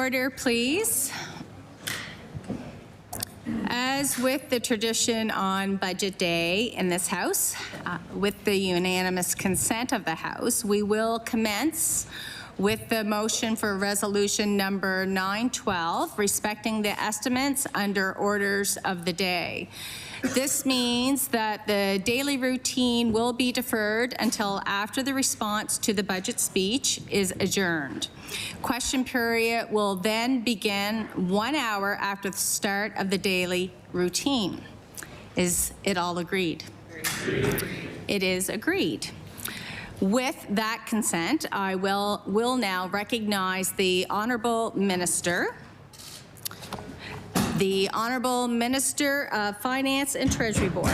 Order, please. As with the tradition on Budget Day in this House, with the unanimous consent of the House, we will commence with the motion for resolution number 912, respecting the estimates under orders of the day. This means that the daily routine will be deferred until after the response to the budget speech is adjourned. Question period will then begin 1 hour after the start of the daily routine. Is it all agreed? Agreed. It is agreed. With that consent, I will now recognize the Honourable Minister. The Honourable Minister of Finance and Treasury Board.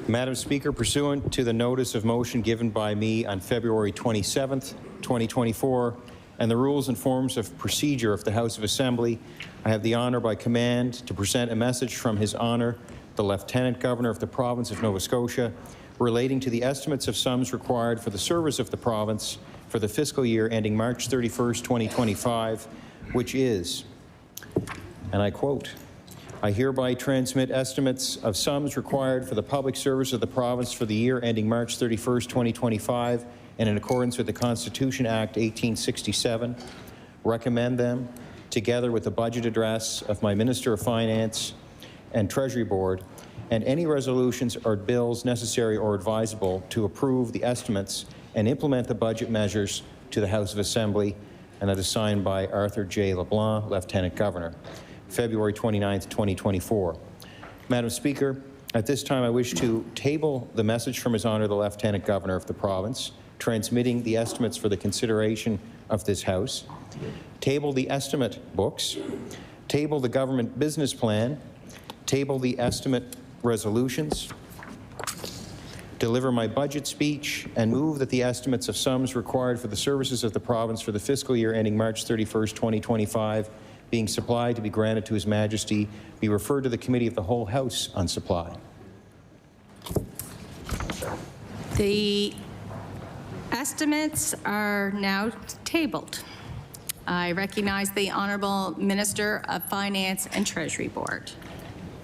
Madam Speaker, pursuant to the notice of motion given by me on February 27th, 2024, and the rules and forms of procedure of the House of Assembly, I have the honour by command to present a message from His Honour, the Lieutenant Governor of the Province of Nova Scotia, relating to the estimates of sums required for the service of the province for the fiscal year ending March 31st, 2025, which is, and I quote, I hereby transmit estimates of sums required for the public service of the province for the year ending March 31st, 2025, and in accordance with the Constitution Act 1867, recommend them together with the budget address of my Minister of Finance and Treasury Board, and any resolutions or bills necessary or advisable to approve the estimates and implement the budget measures to the House of Assembly, and that is signed by Arthur J. LeBlanc, Lieutenant Governor. February 29th, 2024. Madam Speaker, at this time I wish to table the message from His Honour the Lieutenant Governor of the province, transmitting the estimates for the consideration of this House, table the estimate books, table the government business plan, table the estimate resolutions, deliver my budget speech, and move that the estimates of sums required for the services of the province for the fiscal year ending March 31st, 2025, being supplied to be granted to His Majesty, be referred to the Committee of the Whole House on Supply. The estimates are now tabled. I recognize the Honourable Minister of Finance and Treasury Board.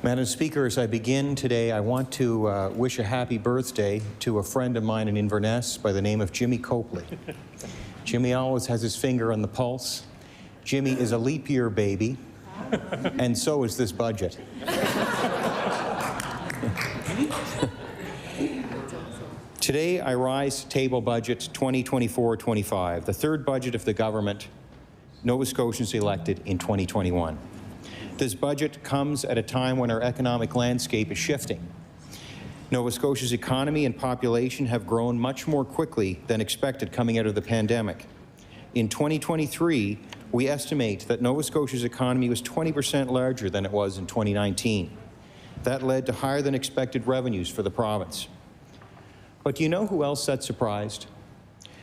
Madam Speaker, as I begin today, I want to wish a happy birthday to a friend of mine in Inverness by the name of Jimmy Copley. Jimmy always has his finger on the pulse. Jimmy is a leap year baby, and so is this budget. Today, I rise to table budget 2024-25, the third budget of the government Nova Scotians elected in 2021. This budget comes at a time when our economic landscape is shifting. Nova Scotia's economy and population have grown much more quickly than expected coming out of the pandemic. In 2023, we estimate that Nova Scotia's economy was 20% larger than it was in 2019. That led to higher than expected revenues for the province. But do you know who else that surprised?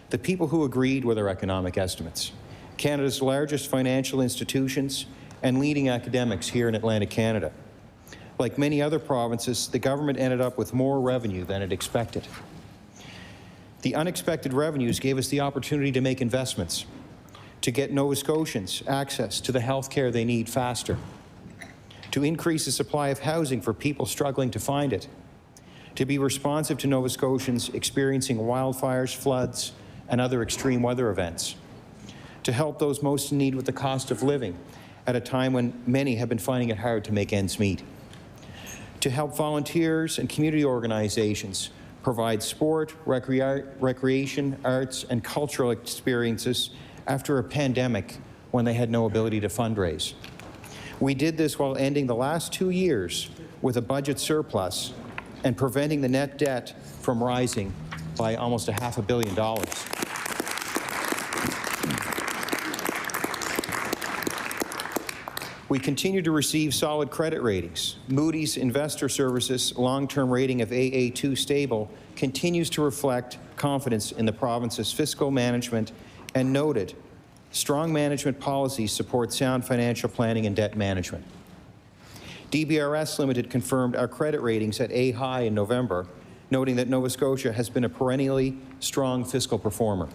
The people who agreed with our economic estimates. Canada's largest financial institutions and leading academics here in Atlantic Canada. Like many other provinces, the government ended up with more revenue than it expected. The unexpected revenues gave us the opportunity to make investments, to get Nova Scotians access to the health care they need faster, to increase the supply of housing for people struggling to find it, to be responsive to Nova Scotians experiencing wildfires, floods, and other extreme weather events, to help those most in need with the cost of living at a time when many have been finding it hard to make ends meet, to help volunteers and community organizations provide sport, recreation, arts, and cultural experiences after a pandemic when they had no ability to fundraise. We did this while ending the last 2 years with a budget surplus and preventing the net debt from rising by almost $500 million. We continue to receive solid credit ratings. Moody's Investor Services long-term rating of AA2 stable continues to reflect confidence in the province's fiscal management and noted strong management policies support sound financial planning and debt management. DBRS Limited confirmed our credit ratings at A high in November, noting that Nova Scotia has been a perennially strong fiscal performer.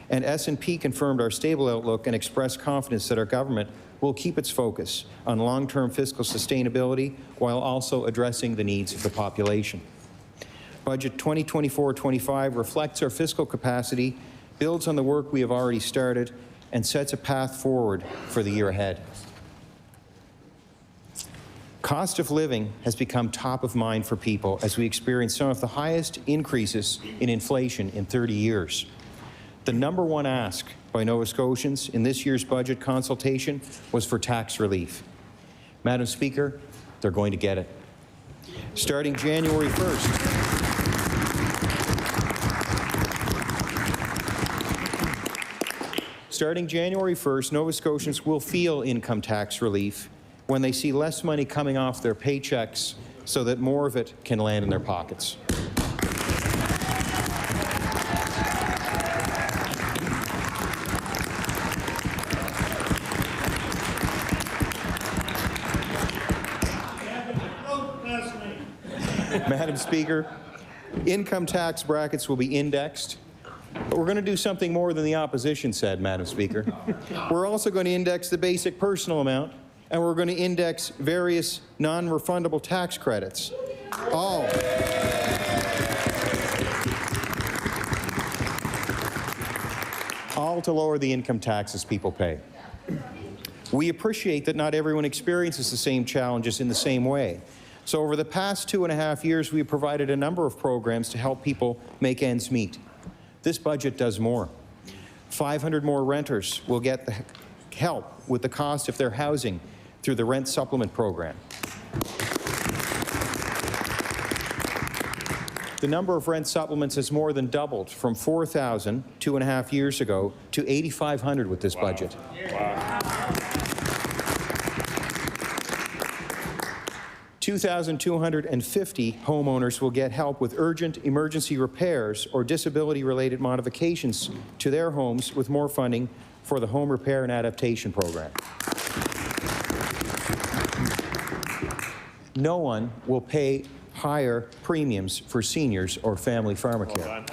And S&P confirmed our stable outlook and expressed confidence that our government will keep its focus on long-term fiscal sustainability while also addressing the needs of the population. Budget 2024-25 reflects our fiscal capacity, builds on the work we have already started, and sets a path forward for the year ahead. Cost of living has become top of mind for people as we experience some of the highest increases in inflation in 30 years. The #1 ask by Nova Scotians in this year's budget consultation was for tax relief. Madam Speaker, they're going to get it. Starting January 1st, Nova Scotians will feel income tax relief when they see less money coming off their paychecks so that more of it can land in their pockets. Madam Speaker, income tax brackets will be indexed, but we're going to do something more than the opposition said, Madam Speaker. We're also going to index the basic personal amount, and we're going to index various non-refundable tax credits. All to lower the income taxes people pay. We appreciate that not everyone experiences the same challenges in the same way. So over the past 2.5 years, we have provided a number of programs to help people make ends meet. This budget does more. 500 more renters will get the help with the cost of their housing through the rent supplement program. The number of rent supplements has more than doubled from 4,000 2.5 years ago to 8,500 with this budget. Wow. 2,250 homeowners will get help with urgent emergency repairs or disability-related modifications to their homes with more funding for the Home Repair and Adaptation Program. No one will pay higher premiums for seniors or family pharmacare.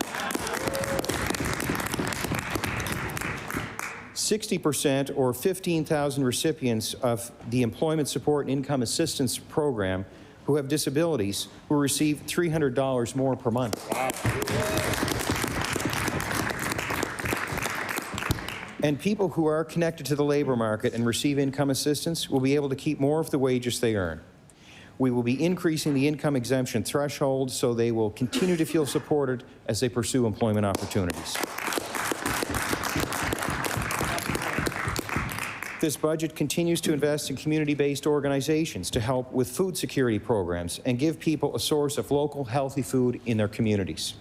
60% or 15,000 recipients of the Employment Support and Income Assistance Program who have disabilities will receive $300 more per month. Wow. And people who are connected to the labor market and receive income assistance will be able to keep more of the wages they earn. We will be increasing the income exemption threshold so they will continue to feel supported as they pursue employment opportunities. This budget continues to invest in community-based organizations to help with food security programs and give people a source of local healthy food in their communities.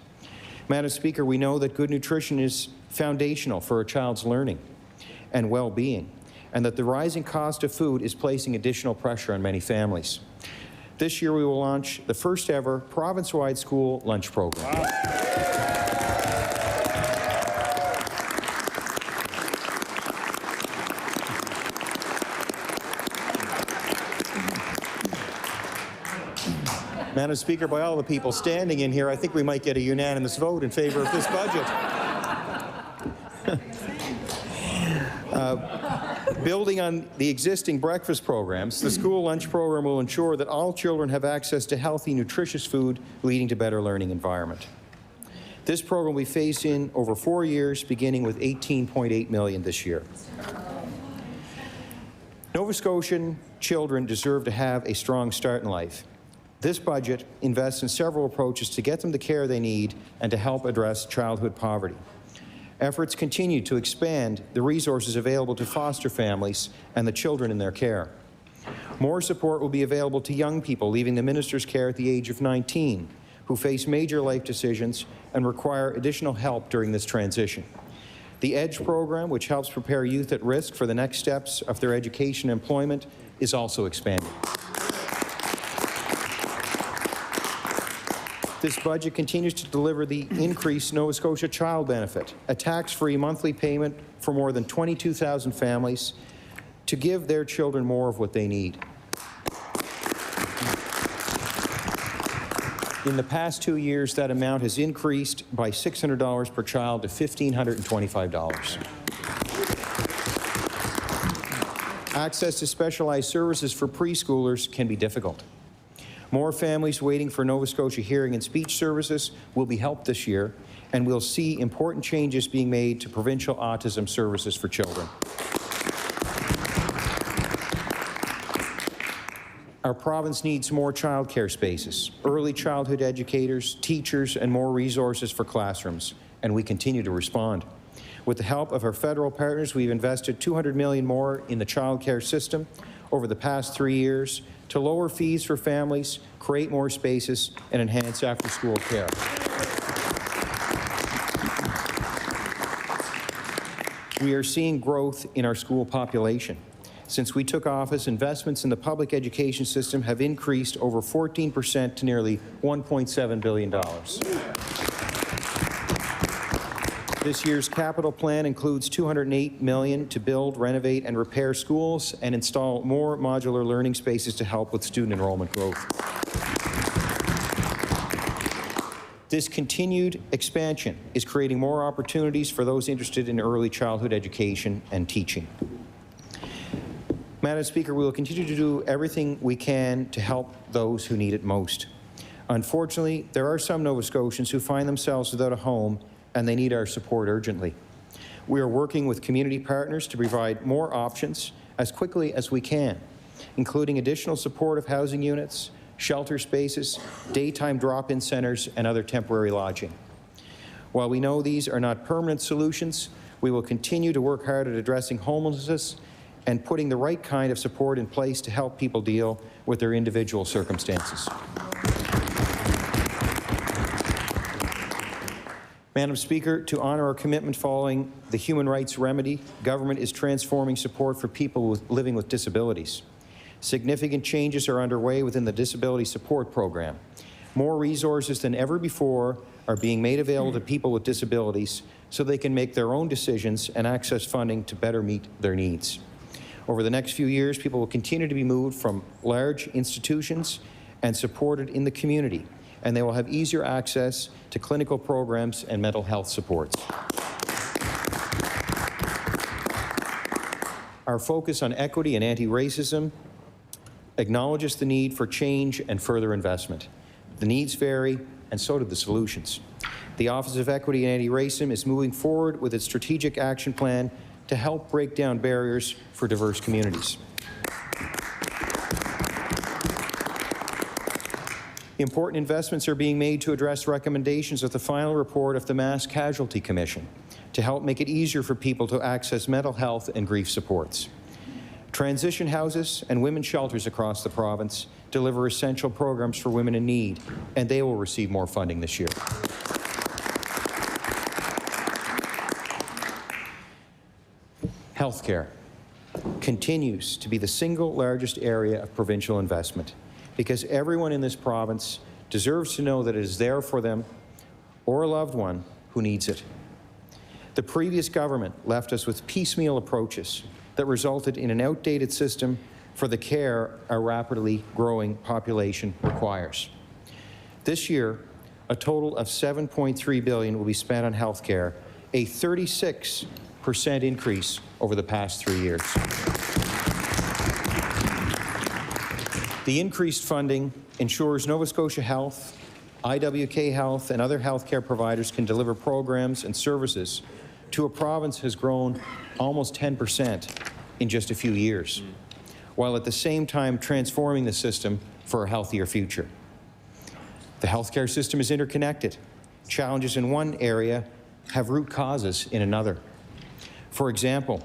Madam Speaker, we know that good nutrition is foundational for a child's learning and well-being, and that the rising cost of food is placing additional pressure on many families. This year we will launch the first ever province-wide school lunch program. Wow. Madam Speaker, by all the people standing in here, I think we might get a unanimous vote in favor of this budget. Building on the existing breakfast programs, the school lunch program will ensure that all children have access to healthy, nutritious food, leading to better learning environment. This program will be phased in over 4 years, beginning with $18.8 million this year. Nova Scotian children deserve to have a strong start in life. This budget invests in several approaches to get them the care they need and to help address childhood poverty. Efforts continue to expand the resources available to foster families and the children in their care. More support will be available to young people leaving the minister's care at the age of 19 who face major life decisions and require additional help during this transition. The EDGE program, which helps prepare youth at risk for the next steps of their education and employment, is also expanded. This budget continues to deliver the increased Nova Scotia Child Benefit, a tax-free monthly payment for more than 22,000 families to give their children more of what they need. In the past 2 years, that amount has increased by $600 per child to $1,525. Access to specialized services for preschoolers can be difficult. More families waiting for Nova Scotia hearing and speech services will be helped this year, and we'll see important changes being made to provincial autism services for children. Our province needs more childcare spaces, early childhood educators, teachers, and more resources for classrooms, and we continue to respond. With the help of our federal partners, we've invested $200 million more in the childcare system over the past 3 years to lower fees for families, create more spaces, and enhance after-school care. We are seeing growth in our school population. Since we took office, investments in the public education system have increased over 14% to nearly $1.7 billion. This year's capital plan includes $208 million to build, renovate, and repair schools and install more modular learning spaces to help with student enrollment growth. This continued expansion is creating more opportunities for those interested in early childhood education and teaching. Madam Speaker, we will continue to do everything we can to help those who need it most. Unfortunately, there are some Nova Scotians who find themselves without a home and they need our support urgently. We are working with community partners to provide more options as quickly as we can, including additional supportive housing units, shelter spaces, daytime drop-in centres, and other temporary lodging. While we know these are not permanent solutions, we will continue to work hard at addressing homelessness and putting the right kind of support in place to help people deal with their individual circumstances. Madam Speaker, to honour our commitment following the human rights remedy, government is transforming support for people living with disabilities. Significant changes are underway within the Disability Support Program. More resources than ever before are being made available to people with disabilities so they can make their own decisions and access funding to better meet their needs. Over the next few years, people will continue to be moved from large institutions and supported in the community, and they will have easier access to clinical programs and mental health supports. Our focus on equity and anti-racism acknowledges the need for change and further investment. The needs vary, and so do the solutions. The Office of Equity and Anti-Racism is moving forward with its strategic action plan to help break down barriers for diverse communities. Important investments are being made to address recommendations of the final report of the Mass Casualty Commission to help make it easier for people to access mental health and grief supports. Transition houses and women's shelters across the province deliver essential programs for women in need, and they will receive more funding this year. Healthcare continues to be the single largest area of provincial investment because everyone in this province deserves to know that it is there for them or a loved one who needs it. The previous government left us with piecemeal approaches that resulted in an outdated system for the care our rapidly growing population requires. This year, a total of $7.3 billion will be spent on healthcare, a 36% increase over the past 3 years. The increased funding ensures Nova Scotia Health, IWK Health, and other healthcare providers can deliver programs and services to a province that has grown almost 10% in just a few years, while at the same time transforming the system for a healthier future. The healthcare system is interconnected. Challenges in one area have root causes in another. For example,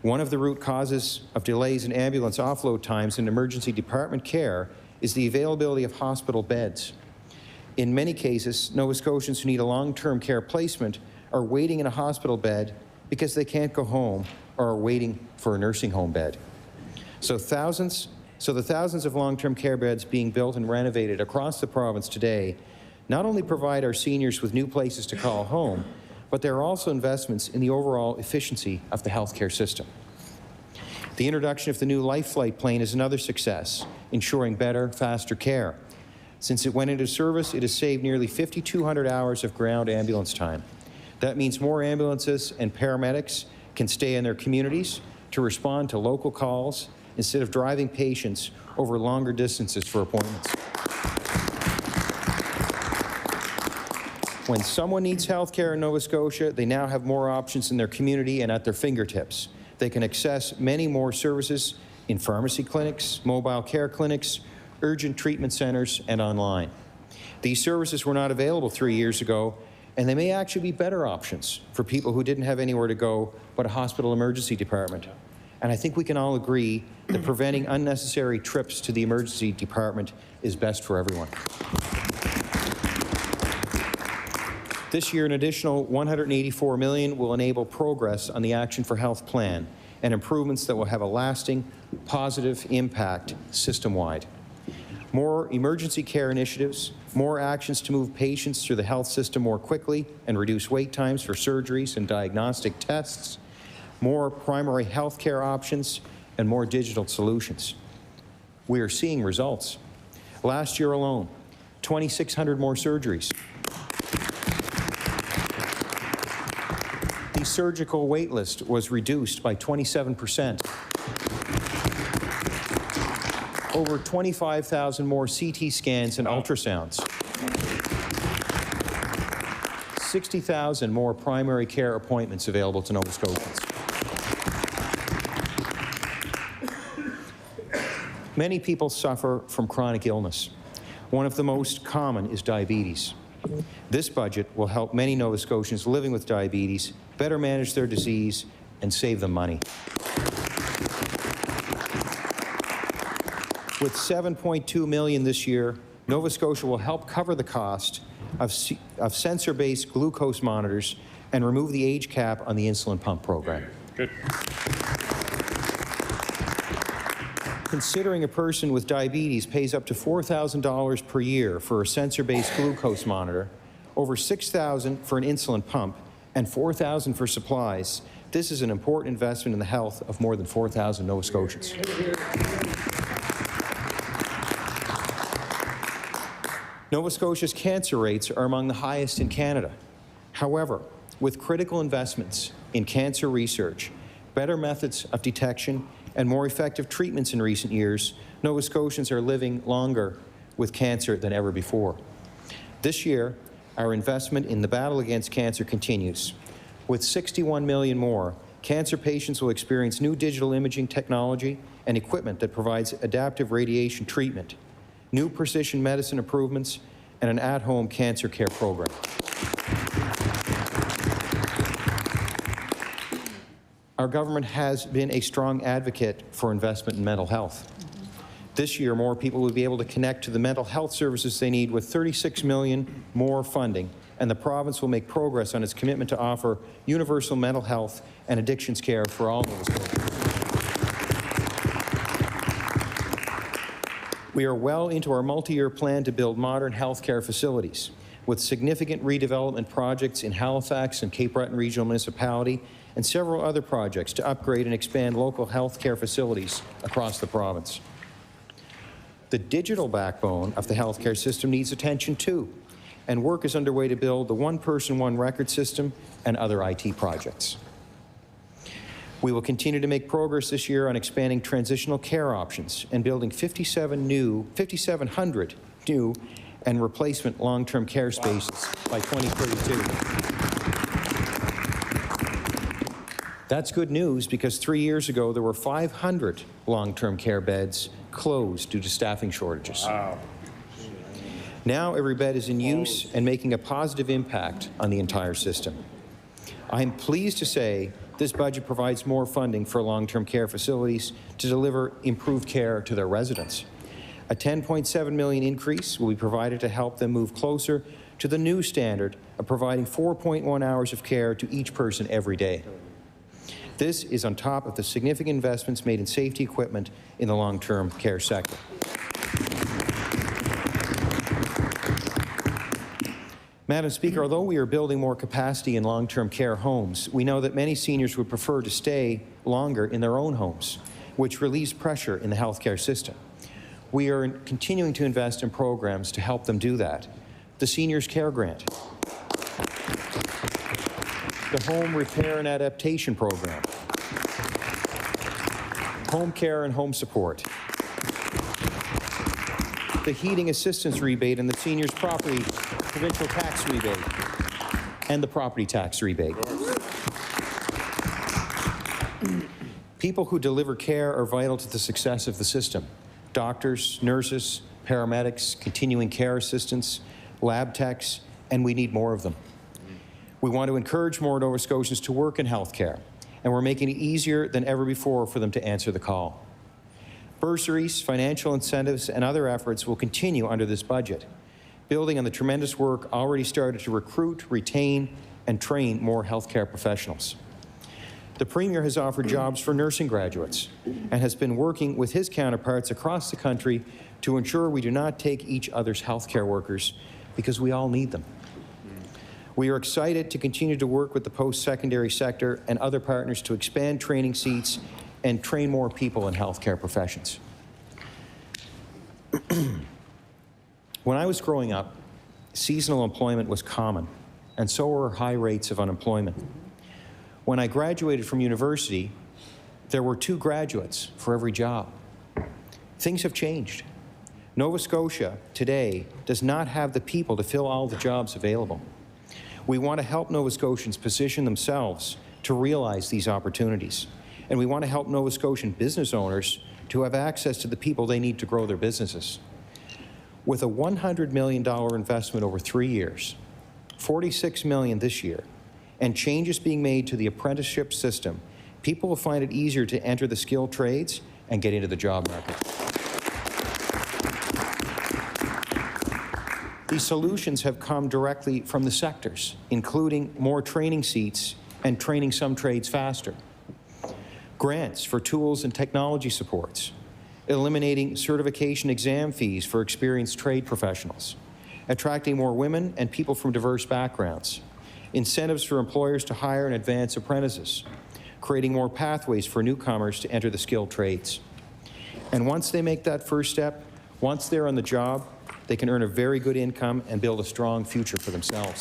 one of the root causes of delays in ambulance offload times in emergency department care is the availability of hospital beds. In many cases, Nova Scotians who need a long-term care placement are waiting in a hospital bed because they can't go home or are waiting for a nursing home bed. So the thousands of long-term care beds being built and renovated across the province today not only provide our seniors with new places to call home, but there are also investments in the overall efficiency of the healthcare system. The introduction of the new Life Flight plane is another success, ensuring better, faster care. Since it went into service, it has saved nearly 5,200 hours of ground ambulance time. That means more ambulances and paramedics can stay in their communities to respond to local calls instead of driving patients over longer distances for appointments. When someone needs health care in Nova Scotia, they now have more options in their community and at their fingertips. They can access many more services in pharmacy clinics, mobile care clinics, urgent treatment centers, and online. These services were not available 3 years ago, and they may actually be better options for people who didn't have anywhere to go but a hospital emergency department. And I think we can all agree that preventing unnecessary trips to the emergency department is best for everyone. This year, an additional $184 million will enable progress on the Action for Health plan and improvements that will have a lasting, positive impact system-wide. More emergency care initiatives, more actions to move patients through the health system more quickly and reduce wait times for surgeries and diagnostic tests, more primary health care options, and more digital solutions. We are seeing results. Last year alone, 2,600 more surgeries. The surgical wait list was reduced by 27%. Over 25,000 more CT scans and ultrasounds. 60,000 more primary care appointments available to Nova Scotians. Many people suffer from chronic illness. One of the most common is diabetes. This budget will help many Nova Scotians living with diabetes better manage their disease and save them money. With $7.2 million this year, Nova Scotia will help cover the cost of sensor-based glucose monitors and remove the age cap on the insulin pump program. Good. Considering a person with diabetes pays up to $4,000 per year for a sensor-based glucose monitor, over $6,000 for an insulin pump, and $4,000 for supplies, this is an important investment in the health of more than 4,000 Nova Scotians. Nova Scotia's cancer rates are among the highest in Canada. However, with critical investments in cancer research, better methods of detection, and more effective treatments in recent years, Nova Scotians are living longer with cancer than ever before. This year, our investment in the battle against cancer continues. With $61 million more, cancer patients will experience new digital imaging technology and equipment that provides adaptive radiation treatment, new precision medicine improvements, and an at-home cancer care program. Our government has been a strong advocate for investment in mental health. This year, more people will be able to connect to the mental health services they need with $36 million more funding, and the province will make progress on its commitment to offer universal mental health and addictions care for all Nova Scotians. We are well into our multi-year plan to build modern healthcare facilities, with significant redevelopment projects in Halifax and Cape Breton Regional Municipality, and several other projects to upgrade and expand local healthcare facilities across the province. The digital backbone of the healthcare system needs attention too, and work is underway to build the one-person, one-record system and other IT projects. We will continue to make progress this year on expanding transitional care options and building 5,700 new and replacement long-term care spaces by 2032. That's good news because 3 years ago there were 500 long-term care beds closed due to staffing shortages. Wow. Now every bed is in use and making a positive impact on the entire system. I'm pleased to say this budget provides more funding for long-term care facilities to deliver improved care to their residents. A $10.7 million increase will be provided to help them move closer to the new standard of providing 4.1 hours of care to each person every day. This is on top of the significant investments made in safety equipment in the long-term care sector. Madam Speaker, although we are building more capacity in long-term care homes, we know that many seniors would prefer to stay longer in their own homes, which relieves pressure in the healthcare system. We are continuing to invest in programs to help them do that. The Seniors Care Grant, the Home Repair and Adaptation Program, Home Care and Home Support, the Heating Assistance Rebate and the Seniors Property Provincial Tax Rebate, and the Property Tax Rebate. People who deliver care are vital to the success of the system. Doctors, nurses, paramedics, continuing care assistants, lab techs, and we need more of them. We want to encourage more Nova Scotians to work in healthcare, and we're making it easier than ever before for them to answer the call. Bursaries, financial incentives, and other efforts will continue under this budget, building on the tremendous work already started to recruit, retain, and train more healthcare professionals. The Premier has offered jobs for nursing graduates and has been working with his counterparts across the country to ensure we do not take each other's healthcare workers, because we all need them. We are excited to continue to work with the post-secondary sector and other partners to expand training seats and train more people in healthcare professions. When I was growing up, seasonal employment was common, and so were high rates of unemployment. When I graduated from university, there were 2 graduates for every job. Things have changed. Nova Scotia today does not have the people to fill all the jobs available. We want to help Nova Scotians position themselves to realize these opportunities, and we want to help Nova Scotian business owners to have access to the people they need to grow their businesses. With a $100 million investment over 3 years, $46 million this year, and changes being made to the apprenticeship system, people will find it easier to enter the skilled trades and get into the job market. These solutions have come directly from the sectors, including more training seats and training some trades faster, grants for tools and technology supports, eliminating certification exam fees for experienced trade professionals, attracting more women and people from diverse backgrounds, incentives for employers to hire and advance apprentices, creating more pathways for newcomers to enter the skilled trades. And once they make that first step, once they're on the job, they can earn a very good income and build a strong future for themselves.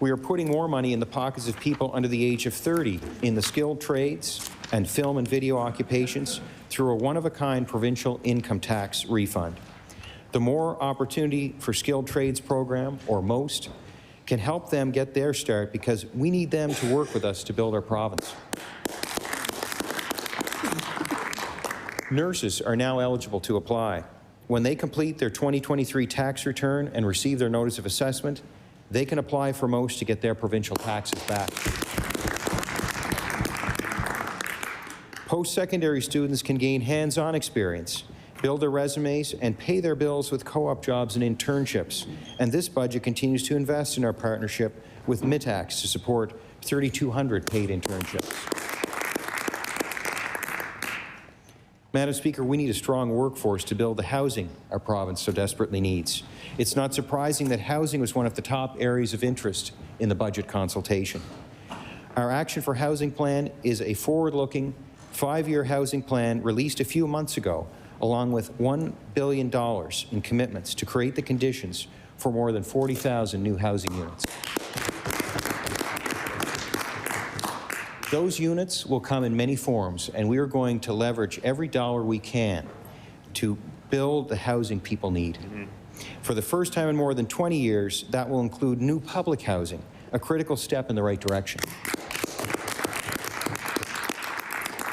We are putting more money in the pockets of people under the age of 30 in the skilled trades and film and video occupations through a one-of-a-kind provincial income tax refund. The More Opportunity for Skilled Trades program, or MOST, can help them get their start because we need them to work with us to build our province. Nurses are now eligible to apply. When they complete their 2023 tax return and receive their notice of assessment, they can apply for MOST to get their provincial taxes back. Post-secondary students can gain hands-on experience, build their resumes, and pay their bills with co-op jobs and internships. And this budget continues to invest in our partnership with MITAX to support 3,200 paid internships. Madam Speaker, we need a strong workforce to build the housing our province so desperately needs. It's not surprising that housing was one of the top areas of interest in the budget consultation. Our Action for Housing Plan is a forward-looking, 5-year housing plan released a few months ago, along with $1 billion in commitments to create the conditions for more than 40,000 new housing units. Those units will come in many forms, and we are going to leverage every dollar we can to build the housing people need. For the first time in more than 20 years, that will include new public housing, a critical step in the right direction.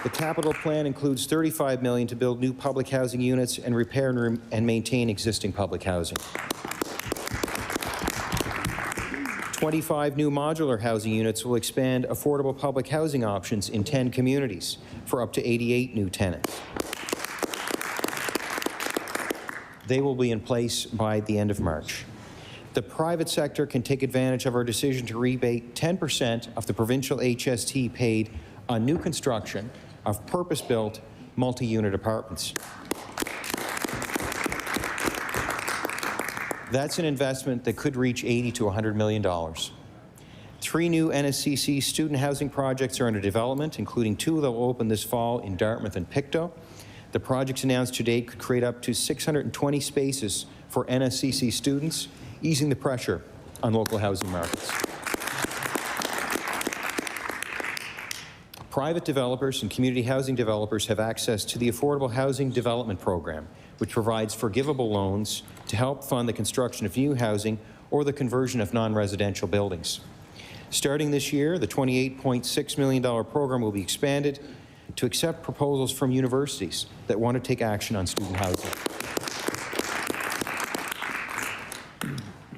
The capital plan includes $35 million to build new public housing units and repair and maintain existing public housing. 25 new modular housing units will expand affordable public housing options in 10 communities for up to 88 new tenants. They will be in place by the end of March. The private sector can take advantage of our decision to rebate 10% of the provincial HST paid on new construction of purpose-built multi-unit apartments. That's an investment that could reach $80 to $100 million. 3 new NSCC student housing projects are under development, including 2 that will open this fall in Dartmouth and Pictou. The projects announced to date could create up to 620 spaces for NSCC students, easing the pressure on local housing markets. Private developers and community housing developers have access to the Affordable Housing Development Program, which provides forgivable loans to help fund the construction of new housing or the conversion of non-residential buildings. Starting this year, the $28.6 million program will be expanded to accept proposals from universities that want to take action on student housing.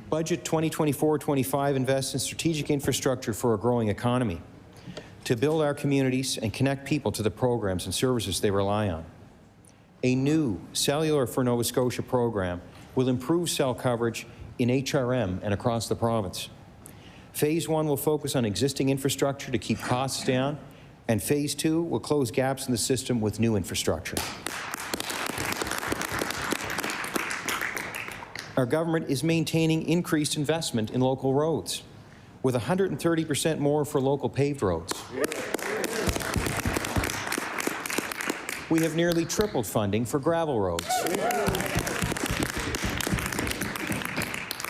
Budget 2024-25 invests in strategic infrastructure for a growing economy to build our communities and connect people to the programs and services they rely on. A new Cellular for Nova Scotia program will improve cell coverage in HRM and across the province. Phase 1 will focus on existing infrastructure to keep costs down, and Phase 2 will close gaps in the system with new infrastructure. Our government is maintaining increased investment in local roads, with 130% more for local paved roads. We have nearly tripled funding for gravel roads.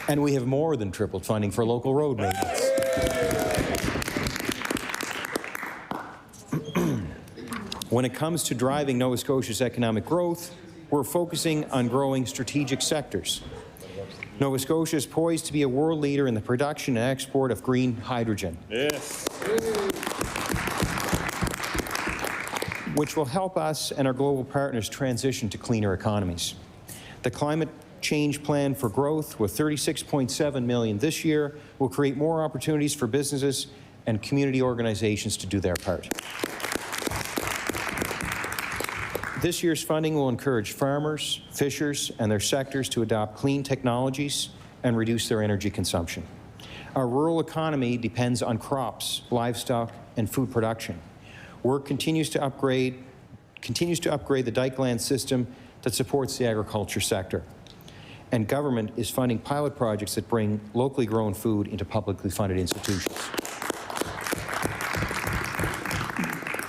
And we have more than tripled funding for local road maintenance. When it comes to driving Nova Scotia's economic growth, we're focusing on growing strategic sectors. Nova Scotia is poised to be a world leader in the production and export of green hydrogen. Yes. Which will help us and our global partners transition to cleaner economies. The Climate Change Plan for Growth, with $36.7 million this year, will create more opportunities for businesses and community organizations to do their part. This year's funding will encourage farmers, fishers, and their sectors to adopt clean technologies and reduce their energy consumption. Our rural economy depends on crops, livestock, and food production. Work continues to upgrade the Dykeland system that supports the agriculture sector. And government is funding pilot projects that bring locally grown food into publicly funded institutions.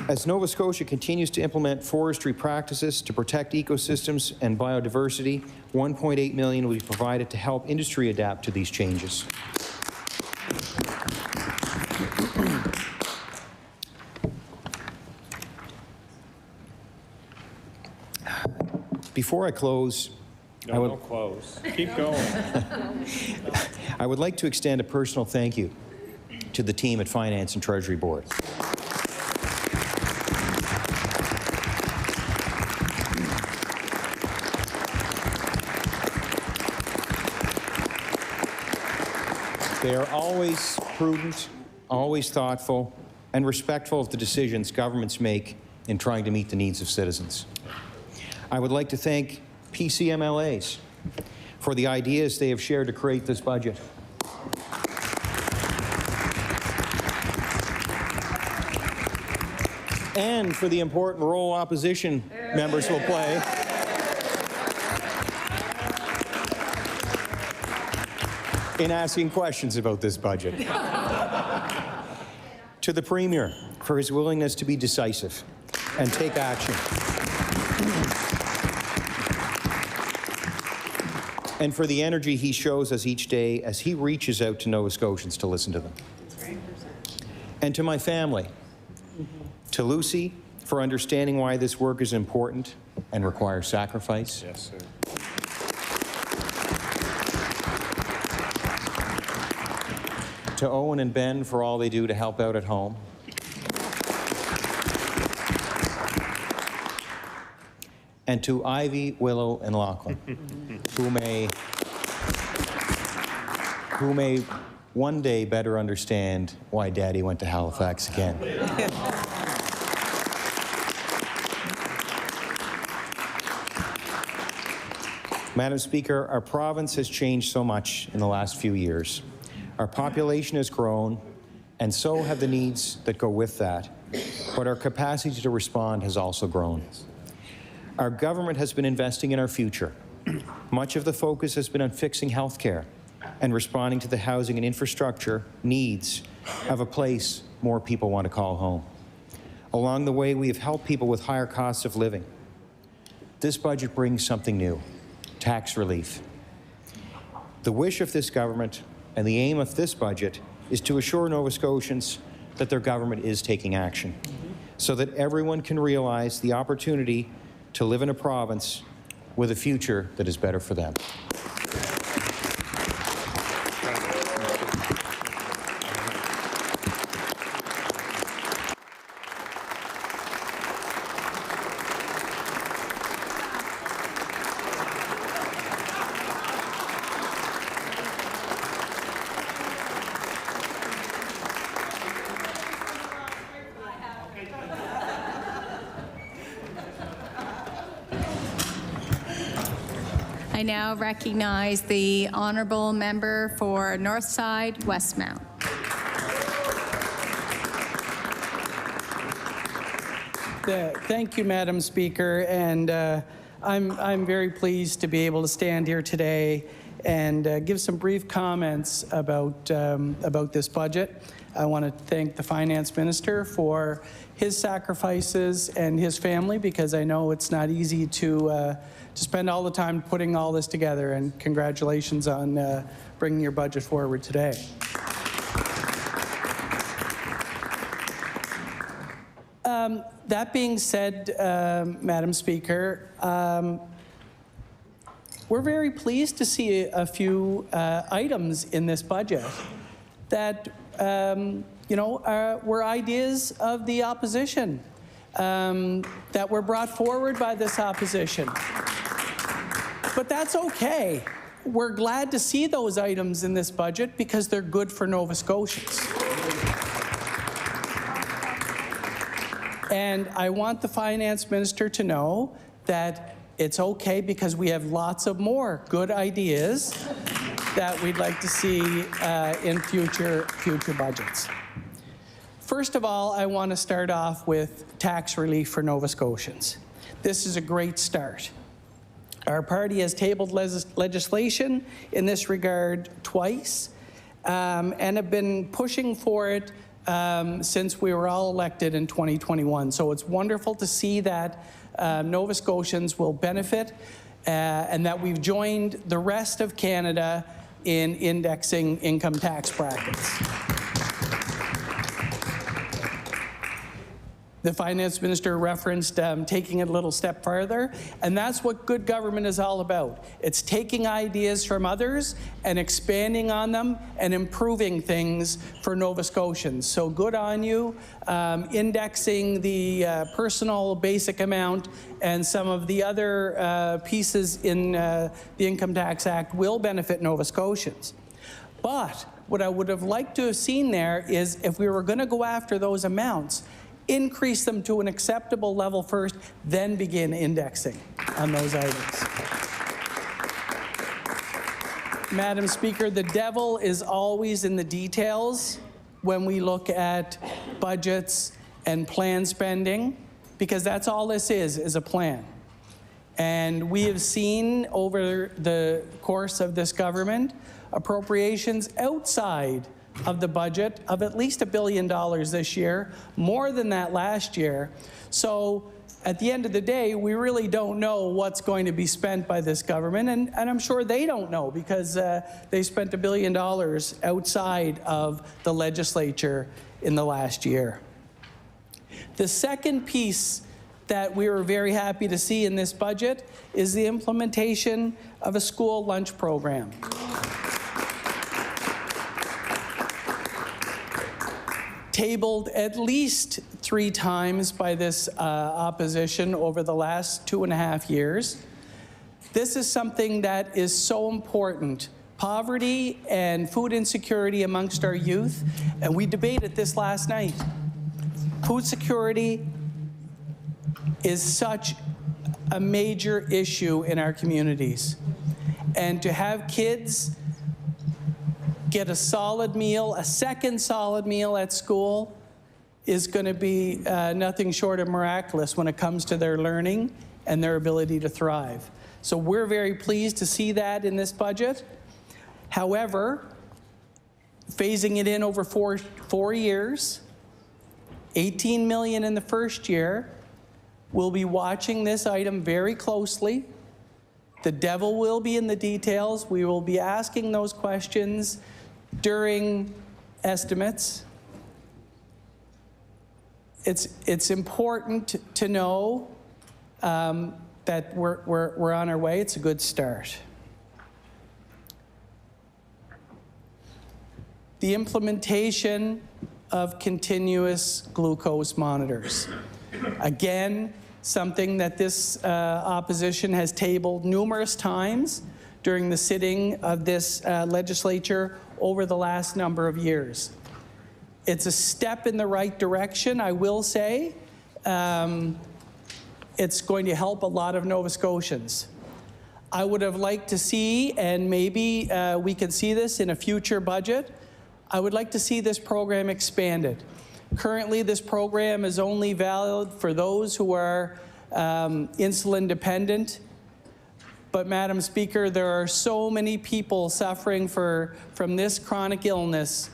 As Nova Scotia continues to implement forestry practices to protect ecosystems and biodiversity, $1.8 million will be provided to help industry adapt to these changes. Before I close, don't close. Keep going. I would like to extend a personal thank you to the team at Finance and Treasury Board. They are always prudent, always thoughtful, and respectful of the decisions governments make in trying to meet the needs of citizens. I would like to thank PCMLAs for the ideas they have shared to create this budget. And for the important role opposition members will play in asking questions about this budget. To the Premier for his willingness to be decisive and take action. And for the energy he shows us each day as he reaches out to Nova Scotians to listen to them. And to my family, to Lucy for understanding why this work is important and requires sacrifice. Yes, sir. To Owen and Ben for all they do to help out at home. And to Ivy, Willow, and Lachlan, who may one day better understand why Daddy went to Halifax again. Madam Speaker, our province has changed so much in the last few years. Our population has grown, and so have the needs that go with that, but our capacity to respond has also grown. Our government has been investing in our future. Much of the focus has been on fixing health care and responding to the housing and infrastructure needs of a place more people want to call home. Along the way, we have helped people with higher costs of living. This budget brings something new: tax relief. The wish of this government and the aim of this budget is to assure Nova Scotians that their government is taking action, so that everyone can realize the opportunity to live in a province with a future that is better for them. I now recognize the honourable member for Northside Westmount. Thank you, Madam Speaker, and I'm very pleased to be able to stand here today and give some brief comments about this budget. I want to thank the Finance Minister for his sacrifices and his family, because I know it's not easy to spend all the time putting all this together, and congratulations on bringing your budget forward today. That being said, Madam Speaker, we're very pleased to see a few items in this budget that were ideas of the opposition that were brought forward by this opposition. But that's okay. We're glad to see those items in this budget because they're good for Nova Scotians. And I want the Finance Minister to know that it's okay, because we have lots of more good ideas that we'd like to see in future budgets. First of all, I want to start off with tax relief for Nova Scotians. This is a great start. Our party has tabled legislation in this regard twice and have been pushing for it since we were all elected in 2021. So it's wonderful to see that Nova Scotians will benefit and that we've joined the rest of Canada in indexing income tax brackets. The Finance Minister referenced taking it a little step farther, and that's what good government is all about. It's taking ideas from others and expanding on them and improving things for Nova Scotians. So good on you. Indexing the personal basic amount and some of the other pieces in the Income Tax Act will benefit Nova Scotians. But what I would have liked to have seen there is, if we were going to go after those amounts, increase them to an acceptable level first, then begin indexing on those items. Madam Speaker, the devil is always in the details when we look at budgets and plan spending, because that's all this is a plan. And we have seen over the course of this government appropriations outside of the budget of at least $1 billion this year, more than that last year. So at the end of the day, we really don't know what's going to be spent by this government, and I'm sure they don't know, because they spent $1 billion outside of the legislature in the last year. The second piece that we were very happy to see in this budget is the implementation of a school lunch program. Tabled at least 3 times by this opposition over the last 2.5 years. This is something that is so important. Poverty and food insecurity amongst our youth, and we debated this last night. Food security is such a major issue in our communities. And to have kids get a solid meal, a second solid meal at school, is going to be nothing short of miraculous when it comes to their learning and their ability to thrive. So we're very pleased to see that in this budget. However, phasing it in over four years, 18 million in the first year, we'll be watching this item very closely. The devil will be in the details. We will be asking those questions during estimates. It's important to know that we're on our way. It's a good start. The implementation of continuous glucose monitors. Again, something that this opposition has tabled numerous times during the sitting of this legislature over the last number of years. It's a step in the right direction, I will say. It's going to help a lot of Nova Scotians. I would have liked to see, and maybe we could see this in a future budget, I would like to see this program expanded. Currently, this program is only valid for those who are insulin dependent. But Madam Speaker, there are so many people suffering from this chronic illness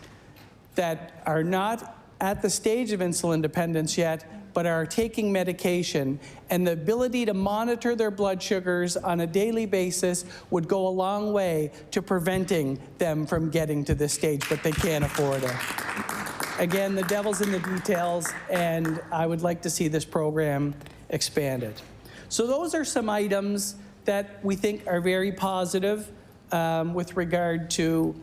that are not at the stage of insulin dependence yet, but are taking medication, and the ability to monitor their blood sugars on a daily basis would go a long way to preventing them from getting to this stage, but they can't afford it. Again, the devil's in the details, and I would like to see this program expanded. So those are some items that we think are very positive with regard to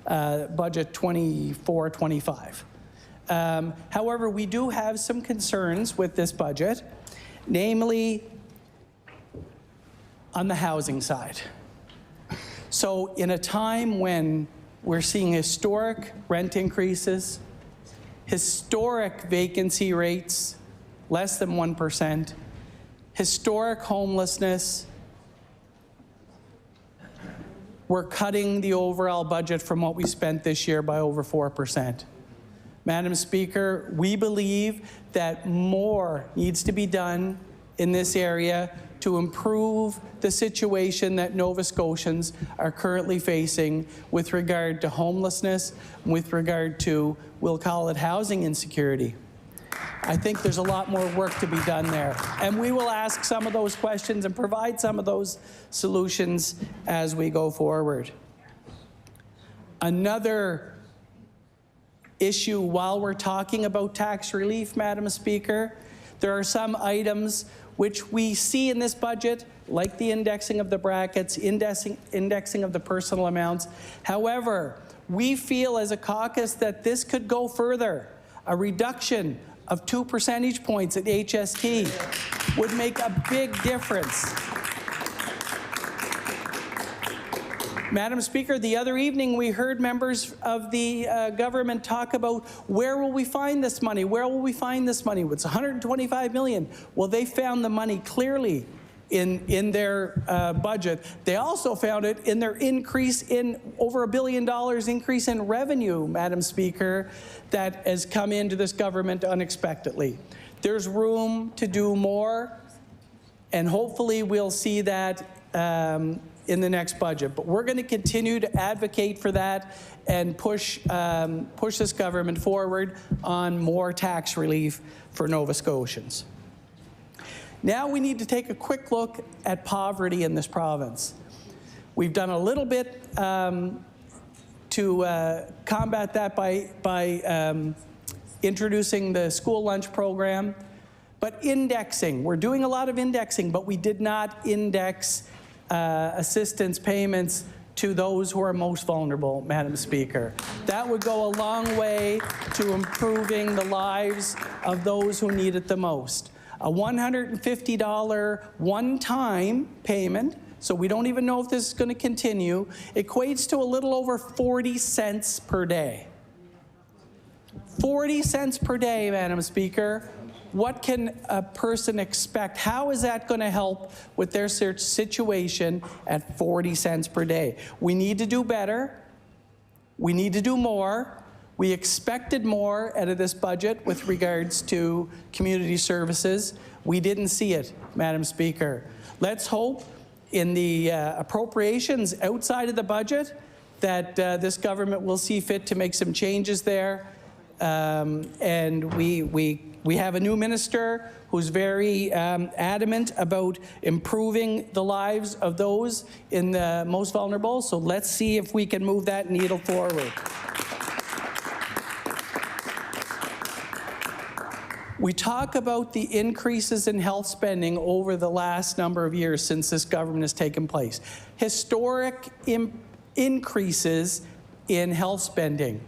budget 24-25. However, we do have some concerns with this budget, namely on the housing side. So in a time when we're seeing historic rent increases, historic vacancy rates, less than 1%, historic homelessness, we're cutting the overall budget from what we spent this year by over 4%. Madam Speaker, we believe that more needs to be done in this area to improve the situation that Nova Scotians are currently facing with regard to homelessness, with regard to, we'll call it housing insecurity. I think there's a lot more work to be done there. And we will ask some of those questions and provide some of those solutions as we go forward. Another issue while we're talking about tax relief, Madam Speaker, there are some items which we see in this budget, like the indexing of the brackets, indexing of the personal amounts. However, we feel as a caucus that this could go further. A reduction of 2 percentage points at HST would make a big difference. Madam Speaker, the other evening we heard members of the government talk about where will we find this money? Where will we find this money? It's $125 million. Well, they found the money clearly in their budget. They also found it in their increase in over $1 billion increase in revenue, Madam Speaker, that has come into this government unexpectedly. There's room to do more, and hopefully we'll see that in the next budget. But we're going to continue to advocate for that and push this government forward on more tax relief for Nova Scotians. Now we need to take a quick look at poverty in this province. We've done a little bit to combat that by introducing the school lunch program. But indexing, we're doing a lot of indexing, but we did not index assistance payments to those who are most vulnerable, Madam Speaker. That would go a long way to improving the lives of those who need it the most. A $150 one-time payment, so we don't even know if this is going to continue, equates to a little over 40 cents per day. 40 cents per day, Madam Speaker. What can a person expect? How is that going to help with their situation at 40 cents per day? We need to do better. We need to do more. We expected more out of this budget with regards to community services. We didn't see it, Madam Speaker. Let's hope in the appropriations outside of the budget that this government will see fit to make some changes there. And we have a new minister who's very adamant about improving the lives of those in the most vulnerable. So let's see if we can move that needle forward. We talk about the increases in health spending over the last number of years since this government has taken place. Historic increases in health spending.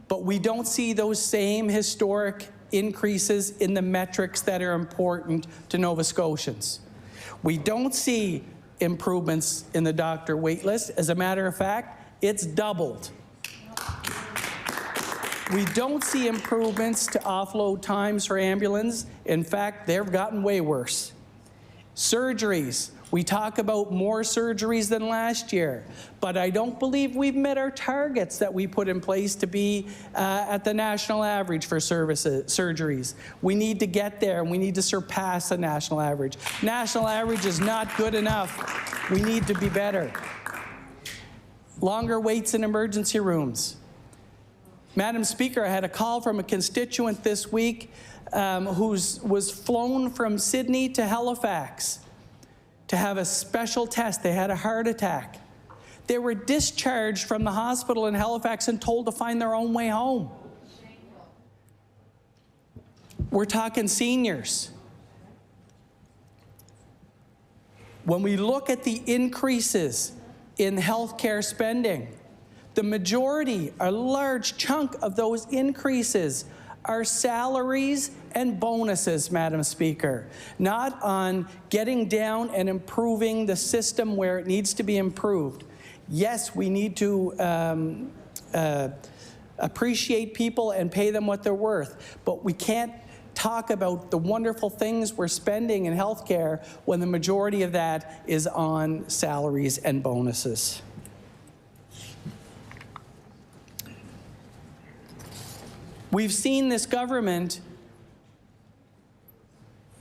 But we don't see those same historic increases in the metrics that are important to Nova Scotians. We don't see improvements in the doctor wait list. As a matter of fact, it's doubled. We don't see improvements to offload times for ambulance. In fact, they've gotten way worse. Surgeries. We talk about more surgeries than last year, but I don't believe we've met our targets that we put in place to be at the national average for surgeries. We need to get there, and we need to surpass the national average. National average is not good enough. We need to be better. Longer waits in emergency rooms. Madam Speaker, I had a call from a constituent this week who was flown from Sydney to Halifax to have a special test. They had a heart attack. They were discharged from the hospital in Halifax and told to find their own way home. We're talking seniors. When we look at the increases in healthcare spending, the majority, a large chunk of those increases are salaries and bonuses, Madam Speaker, not on getting down and improving the system where it needs to be improved. Yes, we need to appreciate people and pay them what they're worth, but we can't talk about the wonderful things we're spending in healthcare when the majority of that is on salaries and bonuses. We've seen this government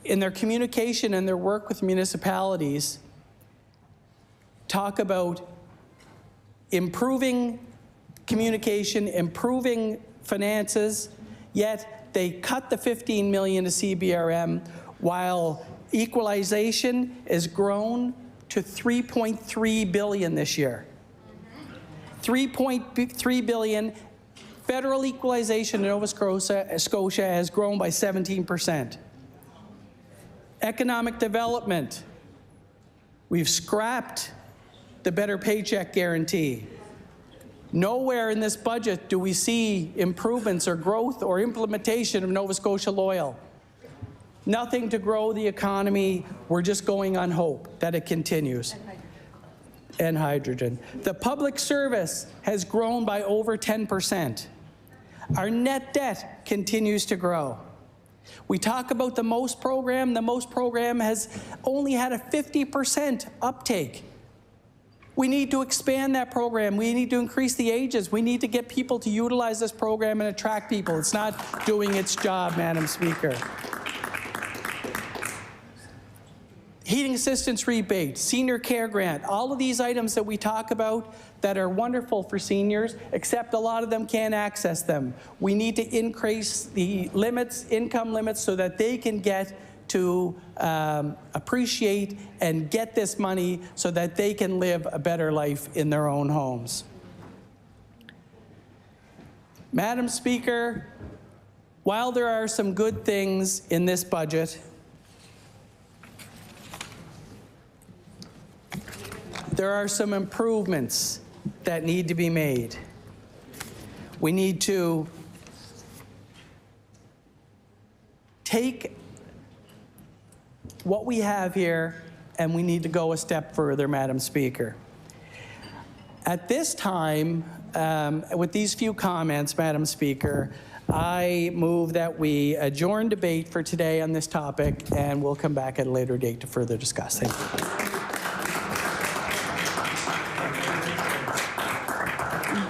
in their communication and their work with municipalities talk about improving communication, improving finances, yet they cut the $15 million to CBRM while equalization has grown to $3.3 billion this year. $3.3 billion. Federal equalization in Nova Scotia has grown by 17%. Economic development. We've scrapped the better paycheck guarantee. Nowhere in this budget do we see improvements or growth or implementation of Nova Scotia Loyal. Nothing to grow the economy. We're just going on hope that it continues. And hydrogen. The public service has grown by over 10%. Our net debt continues to grow. We talk about the MOST program. The MOST program has only had a 50% uptake. We need to expand that program. We need to increase the ages. We need to get people to utilize this program and attract people. It's not doing its job, Madam Speaker. Heating assistance rebate, senior care grant, all of these items that we talk about that are wonderful for seniors, except a lot of them can't access them. We need to increase the limits, income limits, so that they can get to appreciate and get this money so that they can live a better life in their own homes. Madam Speaker, while there are some good things in this budget, there are some improvements that need to be made. We need to take what we have here and we need to go a step further, Madam Speaker. At this time, with these few comments, Madam Speaker, I move that we adjourn debate for today on this topic, and we'll come back at a later date to further discuss. Thank you.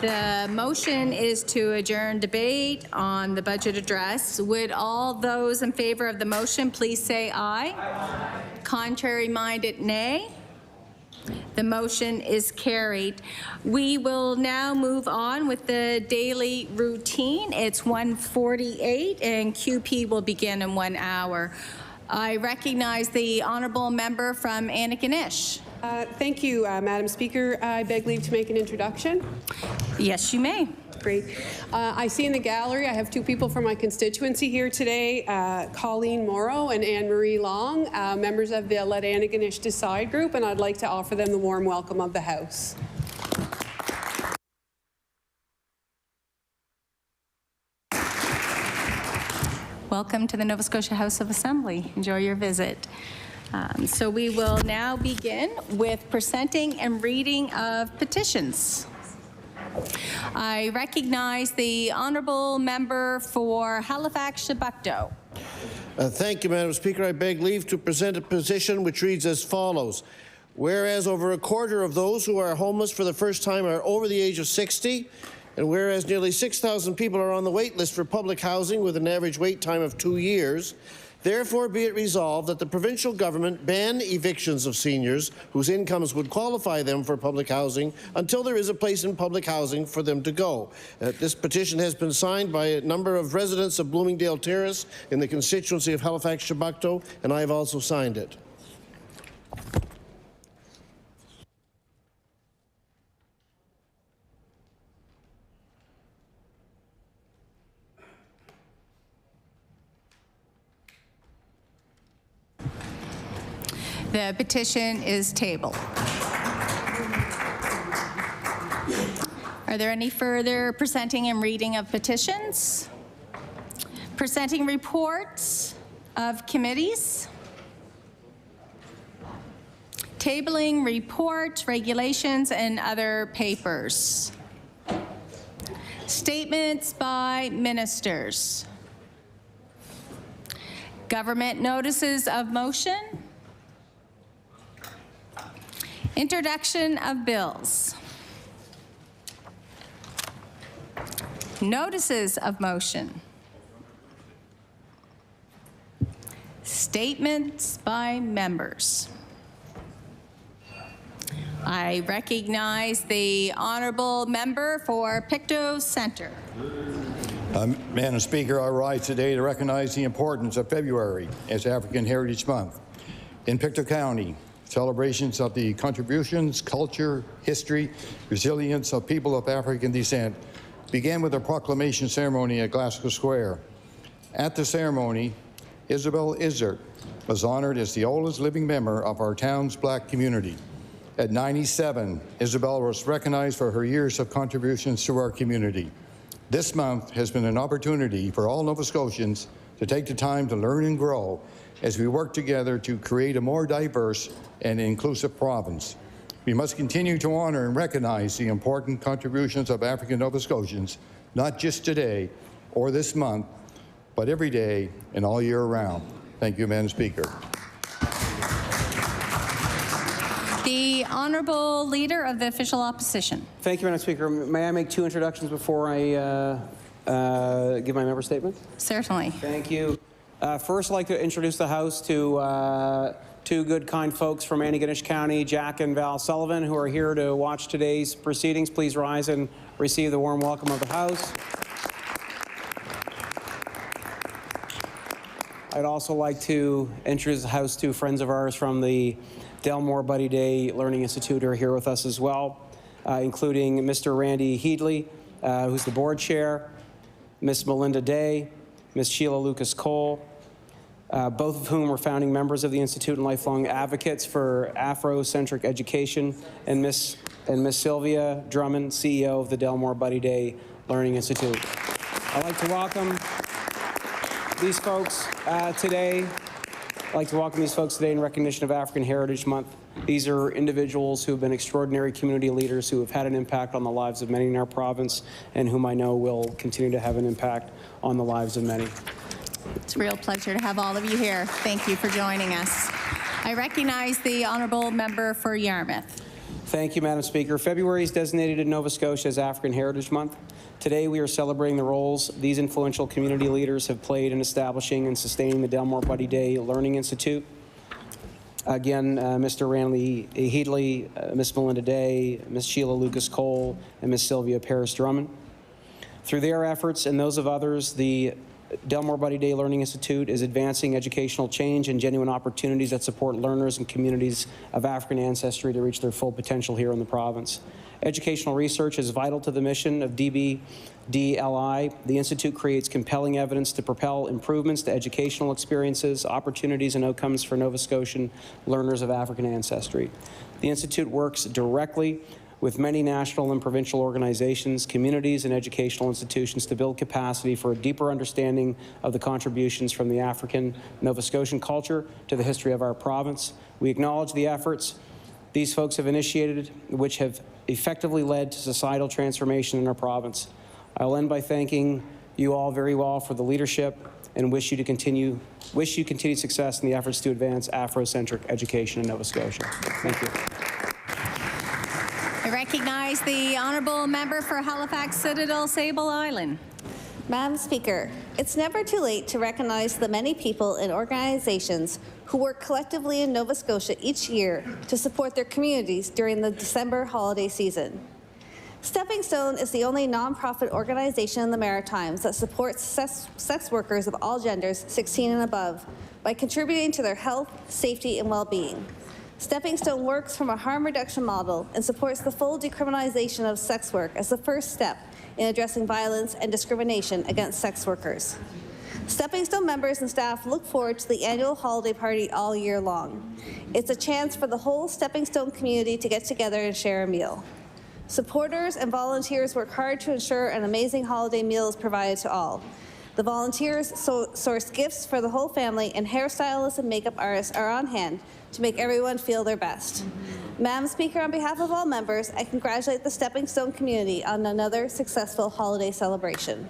The motion is to adjourn debate on the budget address. Would all those in favor of the motion please say aye? Aye. Contrary-minded, nay. The motion is carried. We will now move on with the daily routine. It's 1:48 and QP will begin in 1 hour. I recognize the honourable member from Antigonish. Thank you, Madam Speaker. I beg leave to make an introduction. Yes, you may. Great. I see in the gallery I have two people from my constituency here today, Colleen Morrow and Anne-Marie Long, members of the Let Antigonish Decide group, and I'd like to offer them the warm welcome of the House. Welcome to the Nova Scotia House of Assembly. Enjoy your visit. So we will now begin with presenting and reading of petitions. I recognize the honourable member for Halifax-Chebucto. Thank you, Madam Speaker. I beg leave to present a petition which reads as follows. Whereas over a quarter of those who are homeless for the first time are over the age of 60, and whereas nearly 6,000 people are on the wait list for public housing with an average wait time of 2 years, therefore be it resolved that the provincial government ban evictions of seniors whose incomes would qualify them for public housing until there is a place in public housing for them to go. This petition has been signed by a number of residents of Bloomingdale Terrace in the constituency of Halifax-Chebucto, and I have also signed it. The petition is tabled. Are there any further presenting and reading of petitions? Presenting reports of committees? Tabling reports, regulations, and other papers. Statements by ministers. Government notices of motion. Introduction of bills. Notices of motion. Statements by members. I recognize the honourable member for Pictou Centre. Madam Speaker, I rise today to recognize the importance of February as African Heritage Month. In Pictou County, celebrations of the contributions, culture, history, resilience of people of African descent began with a proclamation ceremony at Glasgow Square. At the ceremony, Isabel Izzard was honored as the oldest living member of our town's black community. At 97, Isabel was recognized for her years of contributions to our community. This month has been an opportunity for all Nova Scotians to take the time to learn and grow as we work together to create a more diverse and inclusive province. We must continue to honor and recognize the important contributions of African Nova Scotians, not just today or this month, but every day and all year round. Thank you, Madam Speaker. The Honourable Leader of the Official Opposition. Thank you, Madam Speaker. May I make two introductions before I give my member statement? Certainly. Thank you. First, I'd like to introduce the House to two good, kind folks from Antigonish County, Jack and Val Sullivan, who are here to watch today's proceedings. Please rise and receive the warm welcome of the House. I'd also like to introduce the House to friends of ours from the Delmore Buddy Day Learning Institute who are here with us as well, including Mr. Randy Heedley, who's the board chair, Miss Melinda Day, Miss Sheila Lucas-Cole, both of whom were founding members of the Institute and lifelong advocates for Afrocentric education, and Miss Sylvia Drummond, CEO of the Delmore Buddy Day Learning Institute. I'd like to welcome these folks today I'd like to welcome these folks today in recognition of African Heritage Month. These are individuals who have been extraordinary community leaders who have had an impact on the lives of many in our province and whom I know will continue to have an impact on the lives of many. It's a real pleasure to have all of you here. Thank you for joining us. I recognize the honourable member for Yarmouth. Thank you, Madam Speaker. February is designated in Nova Scotia as African Heritage Month. Today, we are celebrating the roles these influential community leaders have played in establishing and sustaining the Delmore Buddy Day Learning Institute. Again, Mr. Randy Headley, Ms. Melinda Day, Ms. Sheila Lucas-Cole, and Ms. Sylvia Paris-Drummond. Through their efforts and those of others, the Delmore Buddy Day Learning Institute is advancing educational change and genuine opportunities that support learners and communities of African ancestry to reach their full potential here in the province. Educational research is vital to the mission of DBDLI. The Institute creates compelling evidence to propel improvements to educational experiences, opportunities, and outcomes for Nova Scotian learners of African ancestry. The Institute works directly with many national and provincial organizations, communities, and educational institutions to build capacity for a deeper understanding of the contributions from the African Nova Scotian culture to the history of our province. We acknowledge the efforts these folks have initiated, which have effectively led to societal transformation in our province. I'll end by thanking you all very well for the leadership and wish you continued success in the efforts to advance Afrocentric education in Nova Scotia. Thank you. I recognize the honourable member for Halifax Citadel Sable Island. Madam Speaker, it's never too late to recognize the many people and organizations who work collectively in Nova Scotia each year to support their communities during the December holiday season. Stepping Stone is the only nonprofit organization in the Maritimes that supports sex workers of all genders 16 and above by contributing to their health, safety, and well-being. Stepping Stone works from a harm reduction model and supports the full decriminalization of sex work as the first step in addressing violence and discrimination against sex workers. Stepping Stone members and staff look forward to the annual holiday party all year long. It's a chance for the whole Stepping Stone community to get together and share a meal. Supporters and volunteers work hard to ensure an amazing holiday meal is provided to all. The volunteers source gifts for the whole family, and hairstylists and makeup artists are on hand to make everyone feel their best. Madam Speaker, on behalf of all members, I congratulate the Stepping Stone community on another successful holiday celebration.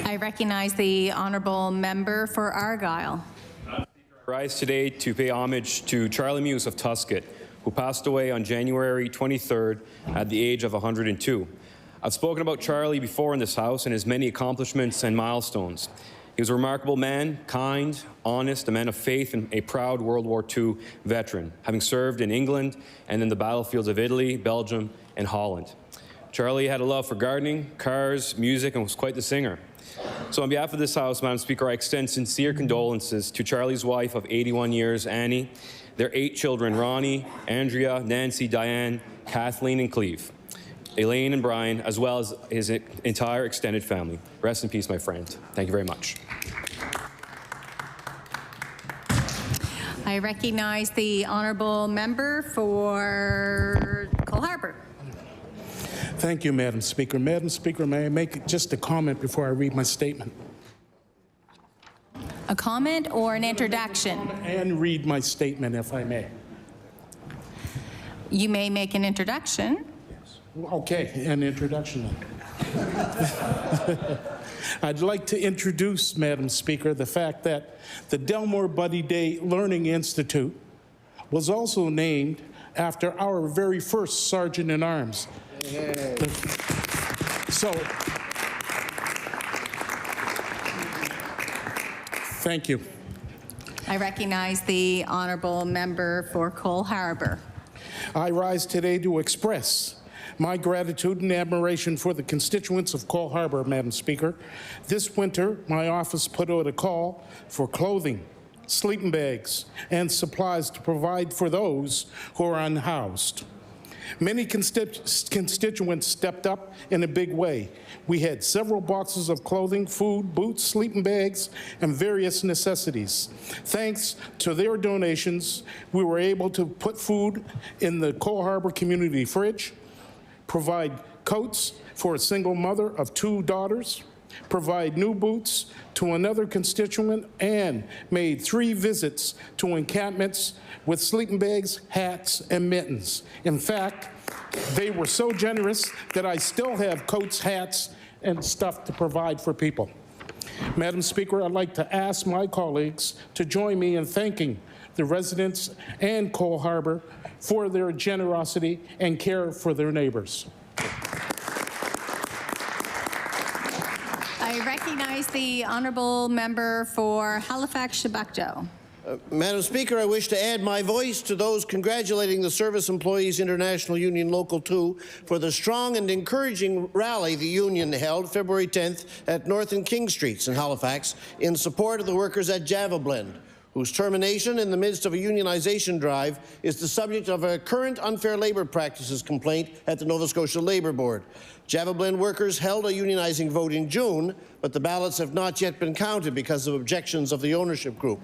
I recognize the honourable member for Argyll. I rise today to pay homage to Charlie Muse of Tuscott, who passed away on January 23rd at the age of 102. I've spoken about Charlie before in this House and his many accomplishments and milestones. He was a remarkable man, kind, honest, a man of faith, and a proud World War II veteran, having served in England and in the battlefields of Italy, Belgium, and Holland. Charlie had a love for gardening, cars, music, and was quite the singer. So on behalf of this House, Madam Speaker, I extend sincere condolences to Charlie's wife of 81 years, Annie, their 8 children, Ronnie, Andrea, Nancy, Diane, Kathleen, and Cleve, Elaine and Brian, as well as his entire extended family. Rest in peace, my friend. Thank you very much. I recognize the honourable member for Cole Harbour. Thank you, Madam Speaker. Madam Speaker, may I make just a comment before I read my statement? A comment or an introduction? And read my statement, if I may. You may make an introduction. Okay, an introduction then. I'd like to introduce, Madam Speaker, the fact that the Delmore Buddy Day Learning Institute was also named after our very first Sergeant-in-Arms. So, thank you. I recognize the honourable member for Cole Harbour. I rise today to express my gratitude and admiration for the constituents of Cole Harbour, Madam Speaker. This winter, my office put out a call for clothing, sleeping bags, and supplies to provide for those who are unhoused. Many constituents stepped up in a big way. We had several boxes of clothing, food, boots, sleeping bags, and various necessities. Thanks to their donations, we were able to put food in the Cole Harbour community fridge, provide coats for a single mother of 2 daughters, provide new boots to another constituent, and made 3 visits to encampments with sleeping bags, hats, and mittens. In fact, they were so generous that I still have coats, hats, and stuff to provide for people. Madam Speaker, I'd like to ask my colleagues to join me in thanking the residents and Cole Harbour for their generosity and care for their neighbors. I recognize the honourable member for Halifax-Chebucto. Madam Speaker, I wish to add my voice to those congratulating the Service Employees International Union Local 2 for the strong and encouraging rally the union held February 10th at North and King Streets in Halifax in support of the workers at Java Blend, whose termination in the midst of a unionization drive is the subject of a current unfair labour practices complaint at the Nova Scotia Labour Board. Java Blend workers held a unionizing vote in June, but the ballots have not yet been counted because of objections of the ownership group.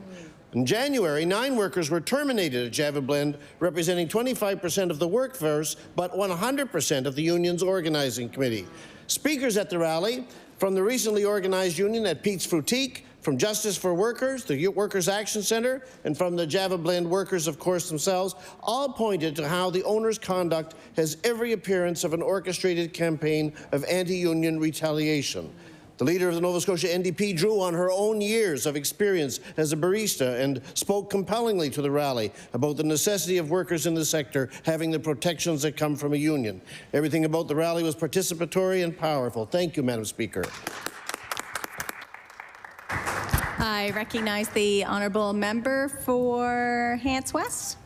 In January, 9 workers were terminated at Java Blend, representing 25% of the workforce, but 100% of the union's organizing committee. Speakers at the rally from the recently organized union at Pete's Frutique, from Justice for Workers, the Workers' Action Centre, and from the Java Blend workers, of course, themselves, all pointed to how the owner's conduct has every appearance of an orchestrated campaign of anti-union retaliation. The leader of the Nova Scotia NDP drew on her own years of experience as a barista and spoke compellingly to the rally about the necessity of workers in the sector having the protections that come from a union. Everything about the rally was participatory and powerful. Thank you, Madam Speaker. I recognize the honourable member for Hants West.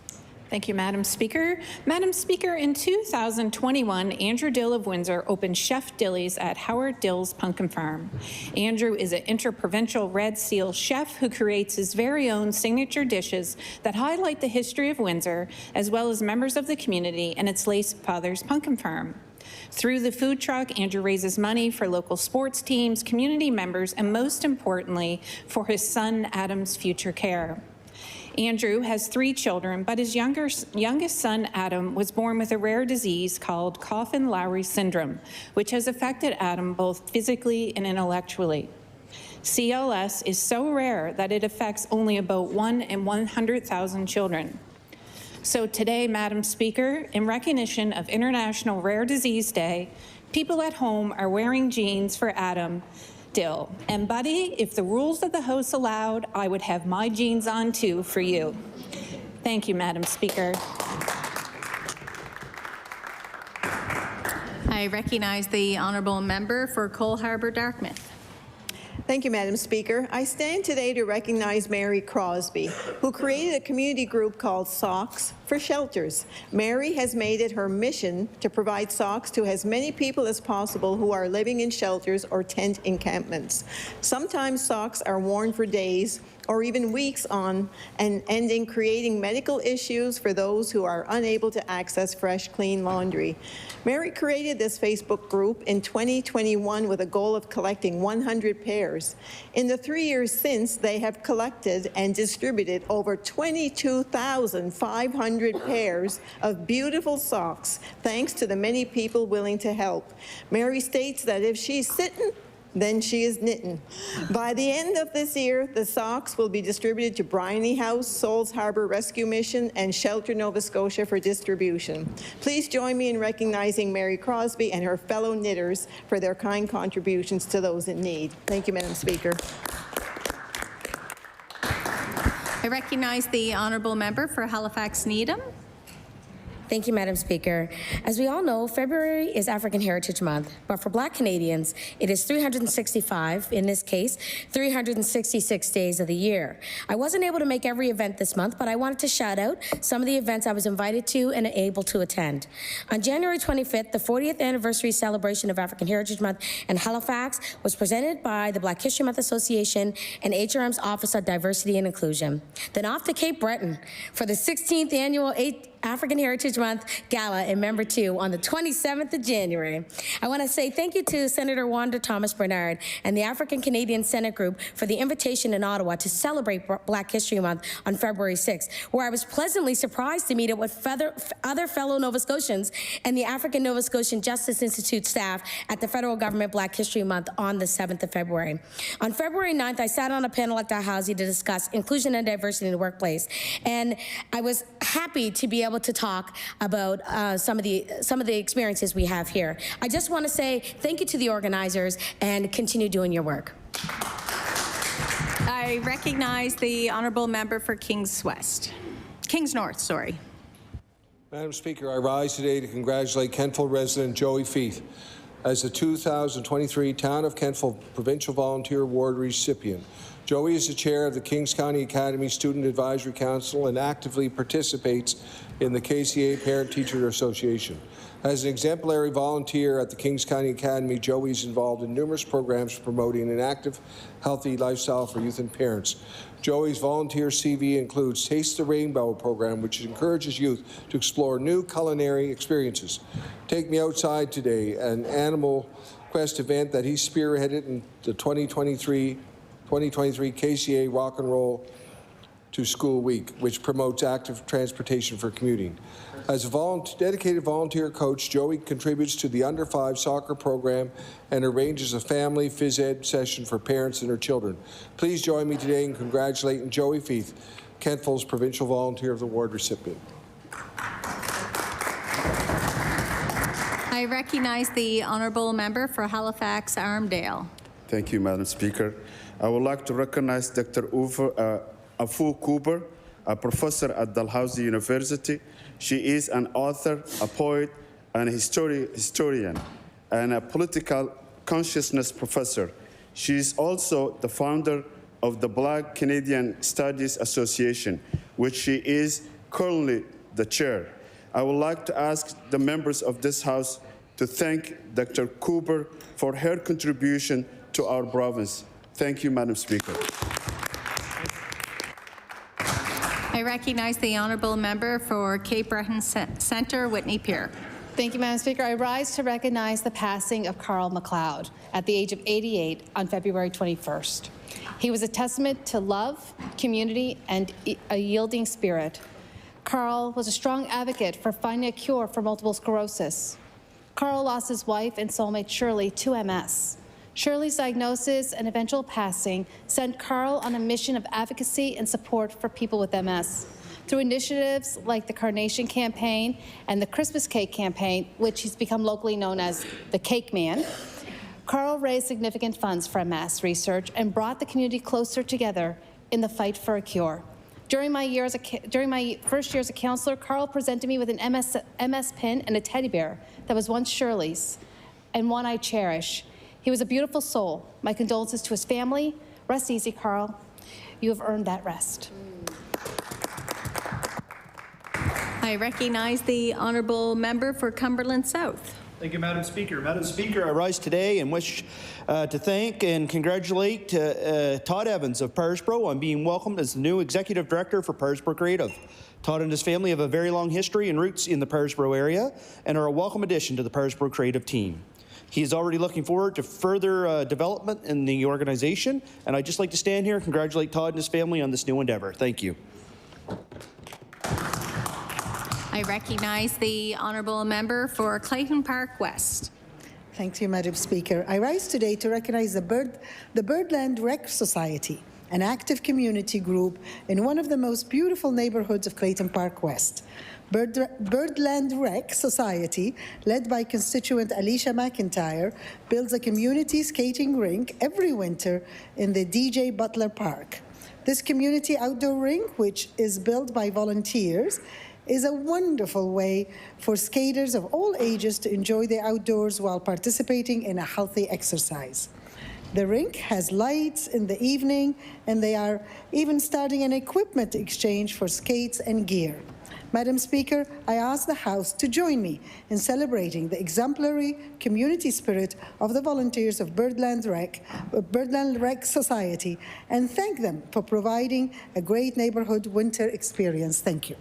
Thank you, Madam Speaker. Madam Speaker, in 2021, Andrew Dill of Windsor opened Chef Dilly's at Howard Dill's Pumpkin Farm. Andrew is an interprovincial Red Seal chef who creates his very own signature dishes that highlight the history of Windsor, as well as members of the community and its late father's pumpkin farm. Through the food truck, Andrew raises money for local sports teams, community members, and most importantly, for his son Adam's future care. Andrew has 3 children, but his youngest son, Adam, was born with a rare disease called Coffin-Lowry syndrome, which has affected Adam both physically and intellectually. CLS is so rare that it affects only about 1 in 100,000 children. So today, Madam Speaker, in recognition of International Rare Disease Day, people at home are wearing jeans for Adam Dill. And buddy, if the rules of the House allowed, I would have my jeans on too for you. Thank you, Madam Speaker. I recognize the honourable member for Cole Harbour Dartmouth. Thank you, Madam Speaker. I stand today to recognize Mary Crosby, who created a community group called Socks for Shelters. Mary has made it her mission to provide socks to as many people as possible who are living in shelters or tent encampments. Sometimes socks are worn for days or even weeks on and ending creating medical issues for those who are unable to access fresh, clean laundry. Mary created this Facebook group in 2021 with a goal of collecting 100 pairs. In the 3 years since, they have collected and distributed over 22,500 pairs of beautiful socks, thanks to the many people willing to help. Mary states that if she's sitting, then she is knitting. By the end of this year, the socks will be distributed to Bryony House, Souls Harbour Rescue Mission, and Shelter Nova Scotia for distribution. Please join me in recognizing Mary Crosby and her fellow knitters for their kind contributions to those in need. Thank you, Madam Speaker. I recognize the honourable member for Halifax Needham. Thank you, Madam Speaker. As we all know, February is African Heritage Month, but for Black Canadians, it is 365, in this case, 366 days of the year. I wasn't able to make every event this month, but I wanted to shout out some of the events I was invited to and able to attend. On January 25th, the 40th anniversary celebration of African Heritage Month in Halifax was presented by the Black History Month Association and HRM's Office of Diversity and Inclusion. Then off to Cape Breton for the 16th annual African Heritage Month Gala in Member 2 on the 27th of January. I want to say thank you to Senator Wanda Thomas Bernard and the African Canadian Senate Group for the invitation in Ottawa to celebrate Black History Month on February 6th, where I was pleasantly surprised to meet up with other fellow Nova Scotians and the African Nova Scotian Justice Institute staff at the federal government Black History Month on the 7th of February. On February 9th, I sat on a panel at Dalhousie to discuss inclusion and diversity in the workplace, and I was happy to be able to talk about some of the experiences we have here. I just want to say thank you to the organizers and continue doing your work. I recognize the honourable member for Kings North, sorry. Madam Speaker, I rise today to congratulate Kentville resident Joey Feith as the 2023 Town of Kentville Provincial Volunteer Award recipient. Joey is the chair of the Kings County Academy Student Advisory Council and actively participates in the KCA Parent-Teacher Association. As an exemplary volunteer at the Kings County Academy, Joey is involved in numerous programs promoting an active, healthy lifestyle for youth and parents. Joey's volunteer CV includes Taste the Rainbow program, which encourages youth to explore new culinary experiences. Take Me Outside Today, an Animal Quest event that he spearheaded in the 2023 KCA Rock and Roll to School Week, which promotes active transportation for commuting. As a dedicated volunteer coach, Joey contributes to the Under 5 soccer program and arranges a family phys ed session for parents and their children. Please join me today in congratulating Joey Feith, Kentville's Provincial Volunteer of the Award recipient. I recognize the honourable member for Halifax Armdale. Thank you, Madam Speaker. I would like to recognize Dr. Afu Cooper, a professor at Dalhousie University. She is an author, a poet, and a historian, and a political consciousness professor. She is also the founder of the Black Canadian Studies Association, which she is currently the chair. I would like to ask the members of this House to thank Dr. Cooper for her contribution to our province. Thank you, Madam Speaker. I recognize the honourable member for Cape Breton Centre, Whitney Pier. Thank you, Madam Speaker. I rise to recognize the passing of Carl McLeod at the age of 88 on February 21st. He was a testament to love, community, and a yielding spirit. Carl was a strong advocate for finding a cure for multiple sclerosis. Carl lost his wife and soulmate Shirley to MS. Shirley's diagnosis and eventual passing sent Carl on a mission of advocacy and support for people with MS. Through initiatives like the Carnation Campaign and the Christmas Cake Campaign, which he's become locally known as the Cake Man, Carl raised significant funds for MS research and brought the community closer together in the fight for a cure. During my first year as a councillor, Carl presented me with an MS pin and a teddy bear that was once Shirley's, and one I cherish. He was a beautiful soul. My condolences to his family. Rest easy, Carl. You have earned that rest. I recognize the honourable member for Cumberland South. Thank you, Madam Speaker. Madam Speaker, I rise today and wish to thank and congratulate Todd Evans of Parsbro on being welcomed as the new Executive Director for Parsbro Creative. Todd and his family have a very long history and roots in the Parsbro area and are a welcome addition to the Parsbro Creative team. He is already looking forward to further development in the organization, and I'd just like to stand here and congratulate Todd and his family on this new endeavor. Thank you. I recognize the honourable member for Clayton Park West. Thank you, Madam Speaker. I rise today to recognize the Birdland Rec Society, an active community group in one of the most beautiful neighborhoods of Clayton Park West. Birdland Rec Society, led by constituent Alicia McIntyre, builds a community skating rink every winter in the DJ Butler Park. This community outdoor rink, which is built by volunteers, is a wonderful way for skaters of all ages to enjoy the outdoors while participating in a healthy exercise. The rink has lights in the evening, and they are even starting an equipment exchange for skates and gear. Madam Speaker, I ask the House to join me in celebrating the exemplary community spirit of the volunteers of Birdland Rec Society, and thank them for providing a great neighborhood winter experience. Thank you.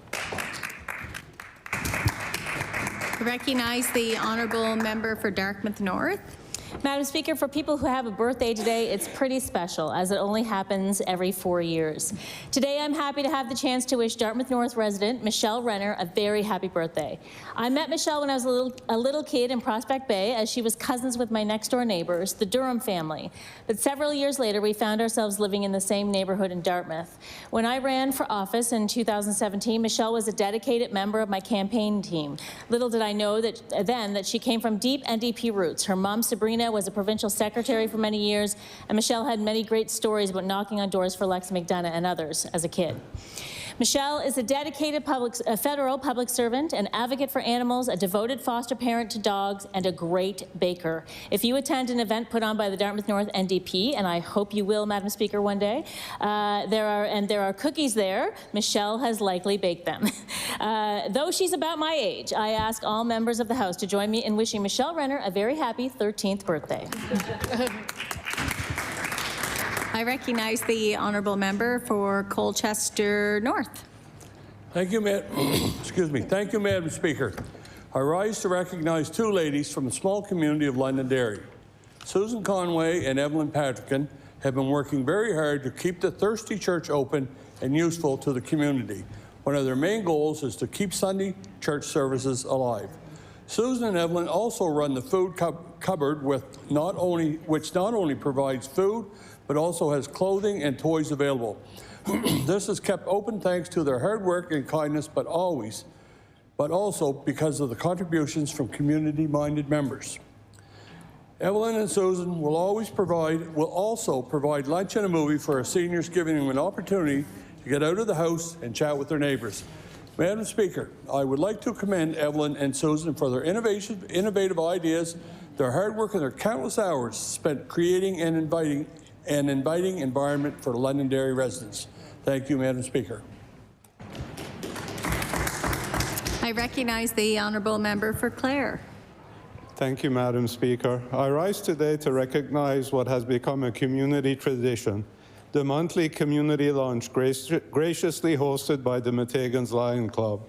Recognize the honourable member for Dartmouth North. Madam Speaker, for people who have a birthday today, it's pretty special, as it only happens every 4 years. Today, I'm happy to have the chance to wish Dartmouth North resident Michelle Renner a very happy birthday. I met Michelle when I was a little kid in Prospect Bay, as she was cousins with my next-door neighbors, the Durham family. But several years later, we found ourselves living in the same neighborhood in Dartmouth. When I ran for office in 2017, Michelle was a dedicated member of my campaign team. Little did I know that she came from deep NDP roots. Her mom, Sabrina, was a provincial secretary for many years, and Michelle had many great stories about knocking on doors for Lex McDonough and others as a kid. Michelle is a dedicated federal public servant, an advocate for animals, a devoted foster parent to dogs, and a great baker. If you attend an event put on by the Dartmouth North NDP, and I hope you will, Madam Speaker, one day, there are cookies there. Michelle has likely baked them. Though she's about my age, I ask all members of the House to join me in wishing Michelle Renner a very happy 13th birthday. I recognize the honourable member for Colchester North. Thank you, Thank you, Madam Speaker. I rise to recognize two ladies from the small community of Londonderry. Susan Conway and Evelyn Patrickin have been working very hard to keep the Thirsty Church open and useful to the community. One of their main goals is to keep Sunday church services alive. Susan and Evelyn also run the food cupboard, which not only provides food, but also has clothing and toys available. This is kept open thanks to their hard work and kindness, but also because of the contributions from community-minded members. Evelyn and Susan will also provide lunch and a movie for our seniors, giving them an opportunity to get out of the house and chat with their neighbors. Madam Speaker, I would like to commend Evelyn and Susan for their innovative ideas, their hard work, and their countless hours spent creating and inviting an inviting environment for Londonderry residents. Thank you, Madam Speaker. I recognize the honourable member for Clare. Thank you, Madam Speaker. I rise today to recognize what has become a community tradition, the monthly community lunch graciously hosted by the Metegans Lion Club.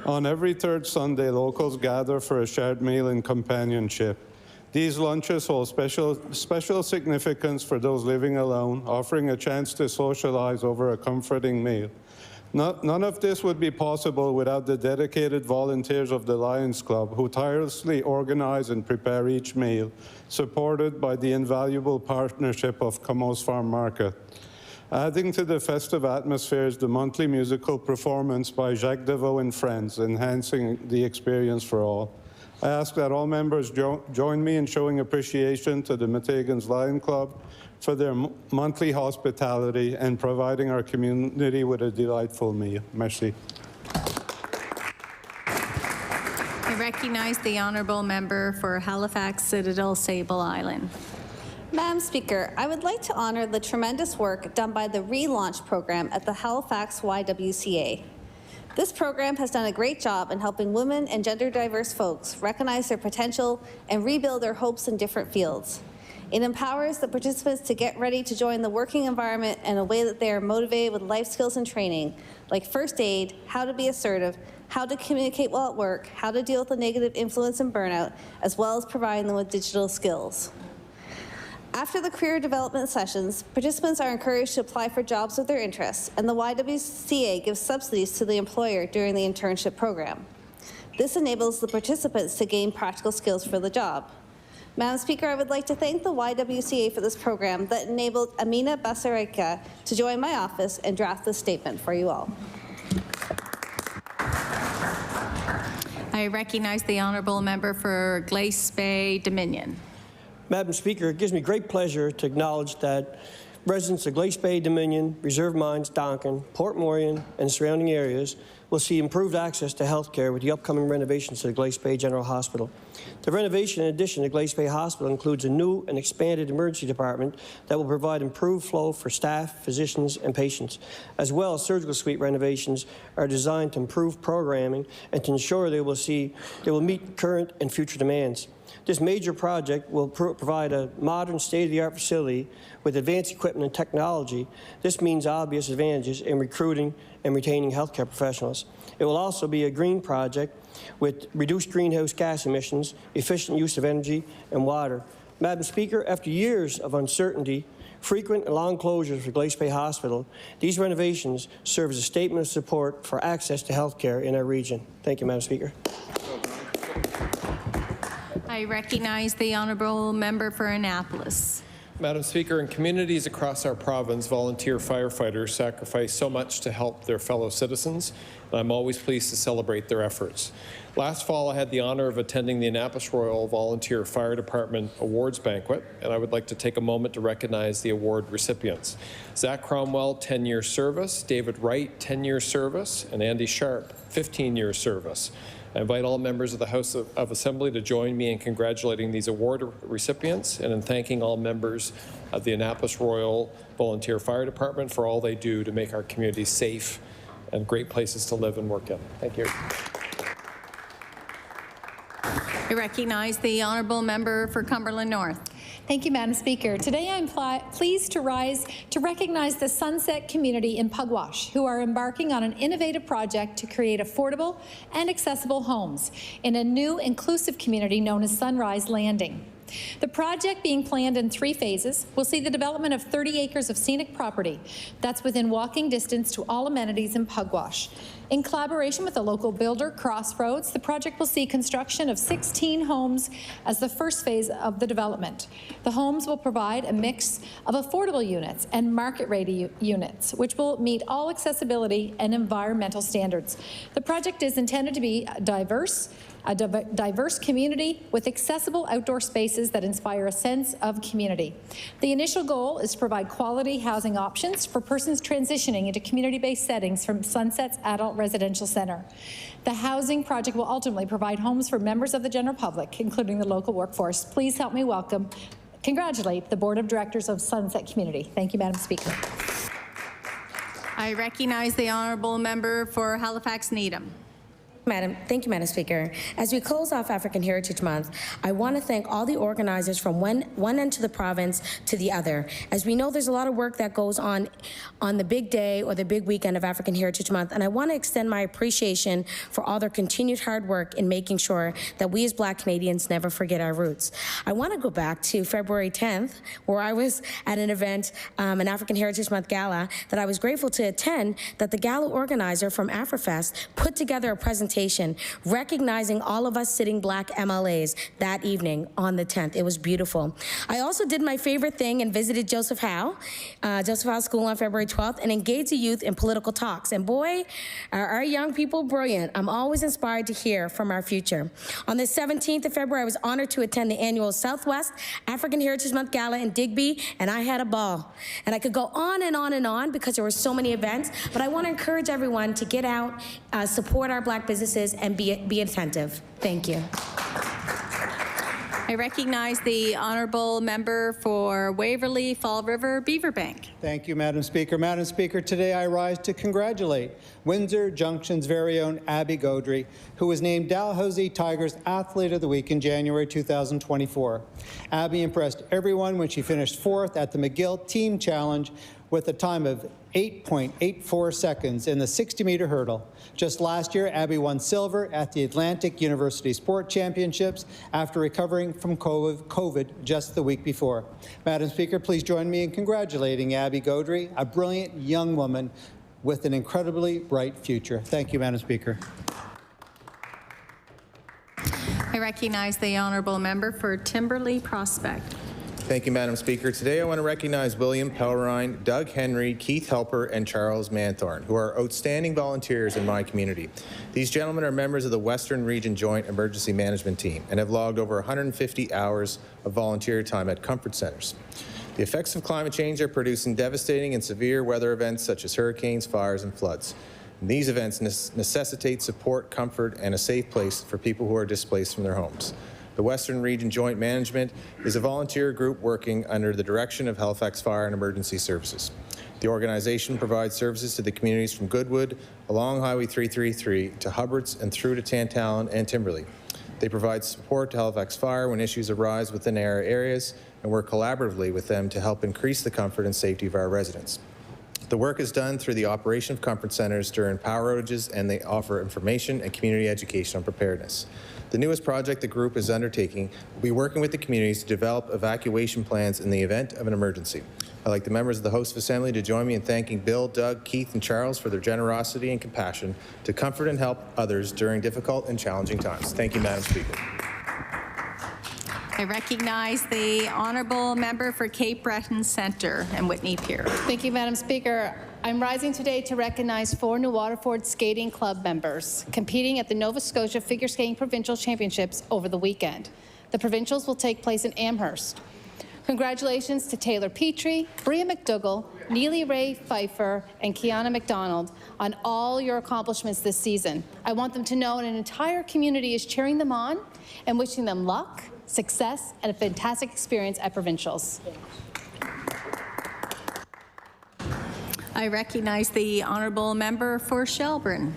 On every third Sunday, locals gather for a shared meal and companionship. These lunches hold special significance for those living alone, offering a chance to socialize over a comforting meal. None of this would be possible without the dedicated volunteers of the Lions Club, who tirelessly organize and prepare each meal, supported by the invaluable partnership of Como's Farm Market. Adding to the festive atmosphere is the monthly musical performance by Jacques Deveau and friends, enhancing the experience for all. I ask that all members join me in showing appreciation to the Metegans Lion Club for their monthly hospitality and providing our community with a delightful meal. Merci. I recognize the honourable member for Halifax Citadel Sable Island. Madam Speaker, I would like to honour the tremendous work done by the Relaunch program at the Halifax YWCA. This program has done a great job in helping women and gender diverse folks recognize their potential and rebuild their hopes in different fields. It empowers the participants to get ready to join the working environment in a way that they are motivated with life skills and training, like first aid, how to be assertive, how to communicate well at work, how to deal with the negative influence and burnout, as well as providing them with digital skills. After the career development sessions, participants are encouraged to apply for jobs of their interests, and the YWCA gives subsidies to the employer during the internship program. This enables the participants to gain practical skills for the job. Madam Speaker, I would like to thank the YWCA for this program that enabled Amina Basarika to join my office and draft this statement for you all. I recognize the honourable member for Glace Bay Dominion. Madam Speaker, it gives me great pleasure to acknowledge that residents of Glace Bay Dominion, Reserve Mines, Donkin, Port Morion, and surrounding areas will see improved access to health care with the upcoming renovations to the Glace Bay General Hospital. The renovation, in addition to Glace Bay Hospital, includes a new and expanded emergency department that will provide improved flow for staff, physicians, and patients, as well as surgical suite renovations are designed to improve programming and to ensure they will meet current and future demands. This major project will provide a modern, state-of-the-art facility with advanced equipment and technology. This means obvious advantages in recruiting and retaining healthcare professionals. It will also be a green project with reduced greenhouse gas emissions, efficient use of energy and water. Madam Speaker, after years of uncertainty, frequent and long closures for Glace Bay Hospital, these renovations serve as a statement of support for access to health care in our region. Thank you, Madam Speaker. I recognize the honourable member for Annapolis. Madam Speaker, in communities across our province, volunteer firefighters sacrifice so much to help their fellow citizens, and I'm always pleased to celebrate their efforts. Last fall, I had the honour of attending the Annapolis Royal Volunteer Fire Department Awards Banquet, and I would like to take a moment to recognize the award recipients. Zach Cromwell, 10 years service, David Wright, 10 years service, and Andy Sharp, 15 years service. I invite all members of the House of Assembly to join me in congratulating these award recipients and in thanking all members of the Annapolis Royal Volunteer Fire Department for all they do to make our communities safe and great places to live and work in. Thank you. I recognize the honourable member for Cumberland North. Thank you, Madam Speaker. Today I'm pleased to rise to recognize the Sunset community in Pugwash, who are embarking on an innovative project to create affordable and accessible homes in a new inclusive community known as Sunrise Landing. The project, being planned in 3 phases, will see the development of 30 acres of scenic property that's within walking distance to all amenities in Pugwash. In collaboration with the local builder, Crossroads, the project will see construction of 16 homes as the first phase of the development. The homes will provide a mix of affordable units and market-rate units, which will meet all accessibility and environmental standards. The project is intended to be a diverse community with accessible outdoor spaces that inspire a sense of community. The initial goal is to provide quality housing options for persons transitioning into community-based settings from Sunset's Adult Residential Center. The housing project will ultimately provide homes for members of the general public, including the local workforce. Please help me congratulate the Board of Directors of Sunset Community. Thank you, Madam Speaker. I recognize the honourable member for Halifax Needham. Thank you, Madam Speaker. As we close off African Heritage Month, I want to thank all the organizers from one end of the province to the other. As we know, there's a lot of work that goes on the big day or the big weekend of African Heritage Month, and I want to extend my appreciation for all their continued hard work in making sure that we as Black Canadians never forget our roots. I want to go back to February 10th, where I was at an event, an African Heritage Month gala, that I was grateful to attend, that the gala organizer from AfriFest put together a presentation recognizing all of us sitting Black MLAs that evening on the 10th. It was beautiful. I also did my favorite thing and visited Joseph Howe School on February 12th and engaged the youth in political talks. And boy, are our young people brilliant. I'm always inspired to hear from our future. On the 17th of February, I was honored to attend the annual Southwest African Heritage Month Gala in Digby, and I had a ball. And I could go on and on and on because there were so many events, but I want to encourage everyone to get out, support our Black businesses, and be attentive. Thank you. I recognize the honourable member for Waverley, Fall River, Beaverbank. Thank you, Madam Speaker. Madam Speaker, today I rise to congratulate Windsor Junction's very own Abby Gaudry, who was named Dalhousie Tigers Athlete of the Week in January 2024. Abby impressed everyone when she finished 4th at the McGill Team Challenge with a time of 8.84 seconds in the 60-meter hurdle. Just last year, Abby won silver at the Atlantic University Sport Championships after recovering from COVID just the week before. Madam Speaker, please join me in congratulating Abby Gaudry, a brilliant young woman with an incredibly bright future. Thank you, Madam Speaker. I recognize the honourable member for Timberley Prospect. Thank you, Madam Speaker. Today I want to recognize William Pellerine, Doug Henry, Keith Helper, and Charles Manthorn, who are outstanding volunteers in my community. These gentlemen are members of the Western Region Joint Emergency Management Team and have logged over 150 hours of volunteer time at comfort centres. The effects of climate change are producing devastating and severe weather events such as hurricanes, fires, and floods. And these events necessitate support, comfort, and a safe place for people who are displaced from their homes. The Western Region Joint Management is a volunteer group working under the direction of Halifax Fire and Emergency Services. The organization provides services to the communities from Goodwood along Highway 333 to Hubbards and through to Tantallon and Timberley. They provide support to Halifax Fire when issues arise within our areas and work collaboratively with them to help increase the comfort and safety of our residents. The work is done through the operation of comfort centres during power outages, and they offer information and community education on preparedness. The newest project the group is undertaking will be working with the communities to develop evacuation plans in the event of an emergency. I'd like the members of the host assembly to join me in thanking Bill, Doug, Keith, and Charles for their generosity and compassion to comfort and help others during difficult and challenging times. Thank you, Madam Speaker. I recognize the honourable member for Cape Breton Centre and Whitney Pier. Thank you, Madam Speaker. I'm rising today to recognize 4 New Waterford Skating Club members competing at the Nova Scotia Figure Skating Provincial Championships over the weekend. The provincials will take place in Amherst. Congratulations to Taylor Petrie, Bria McDougall, Neely Ray Pfeiffer, and Kiana McDonald on all your accomplishments this season. I want them to know an entire community is cheering them on and wishing them luck, success, and a fantastic experience at provincials. I recognize the honourable member for Shelburne.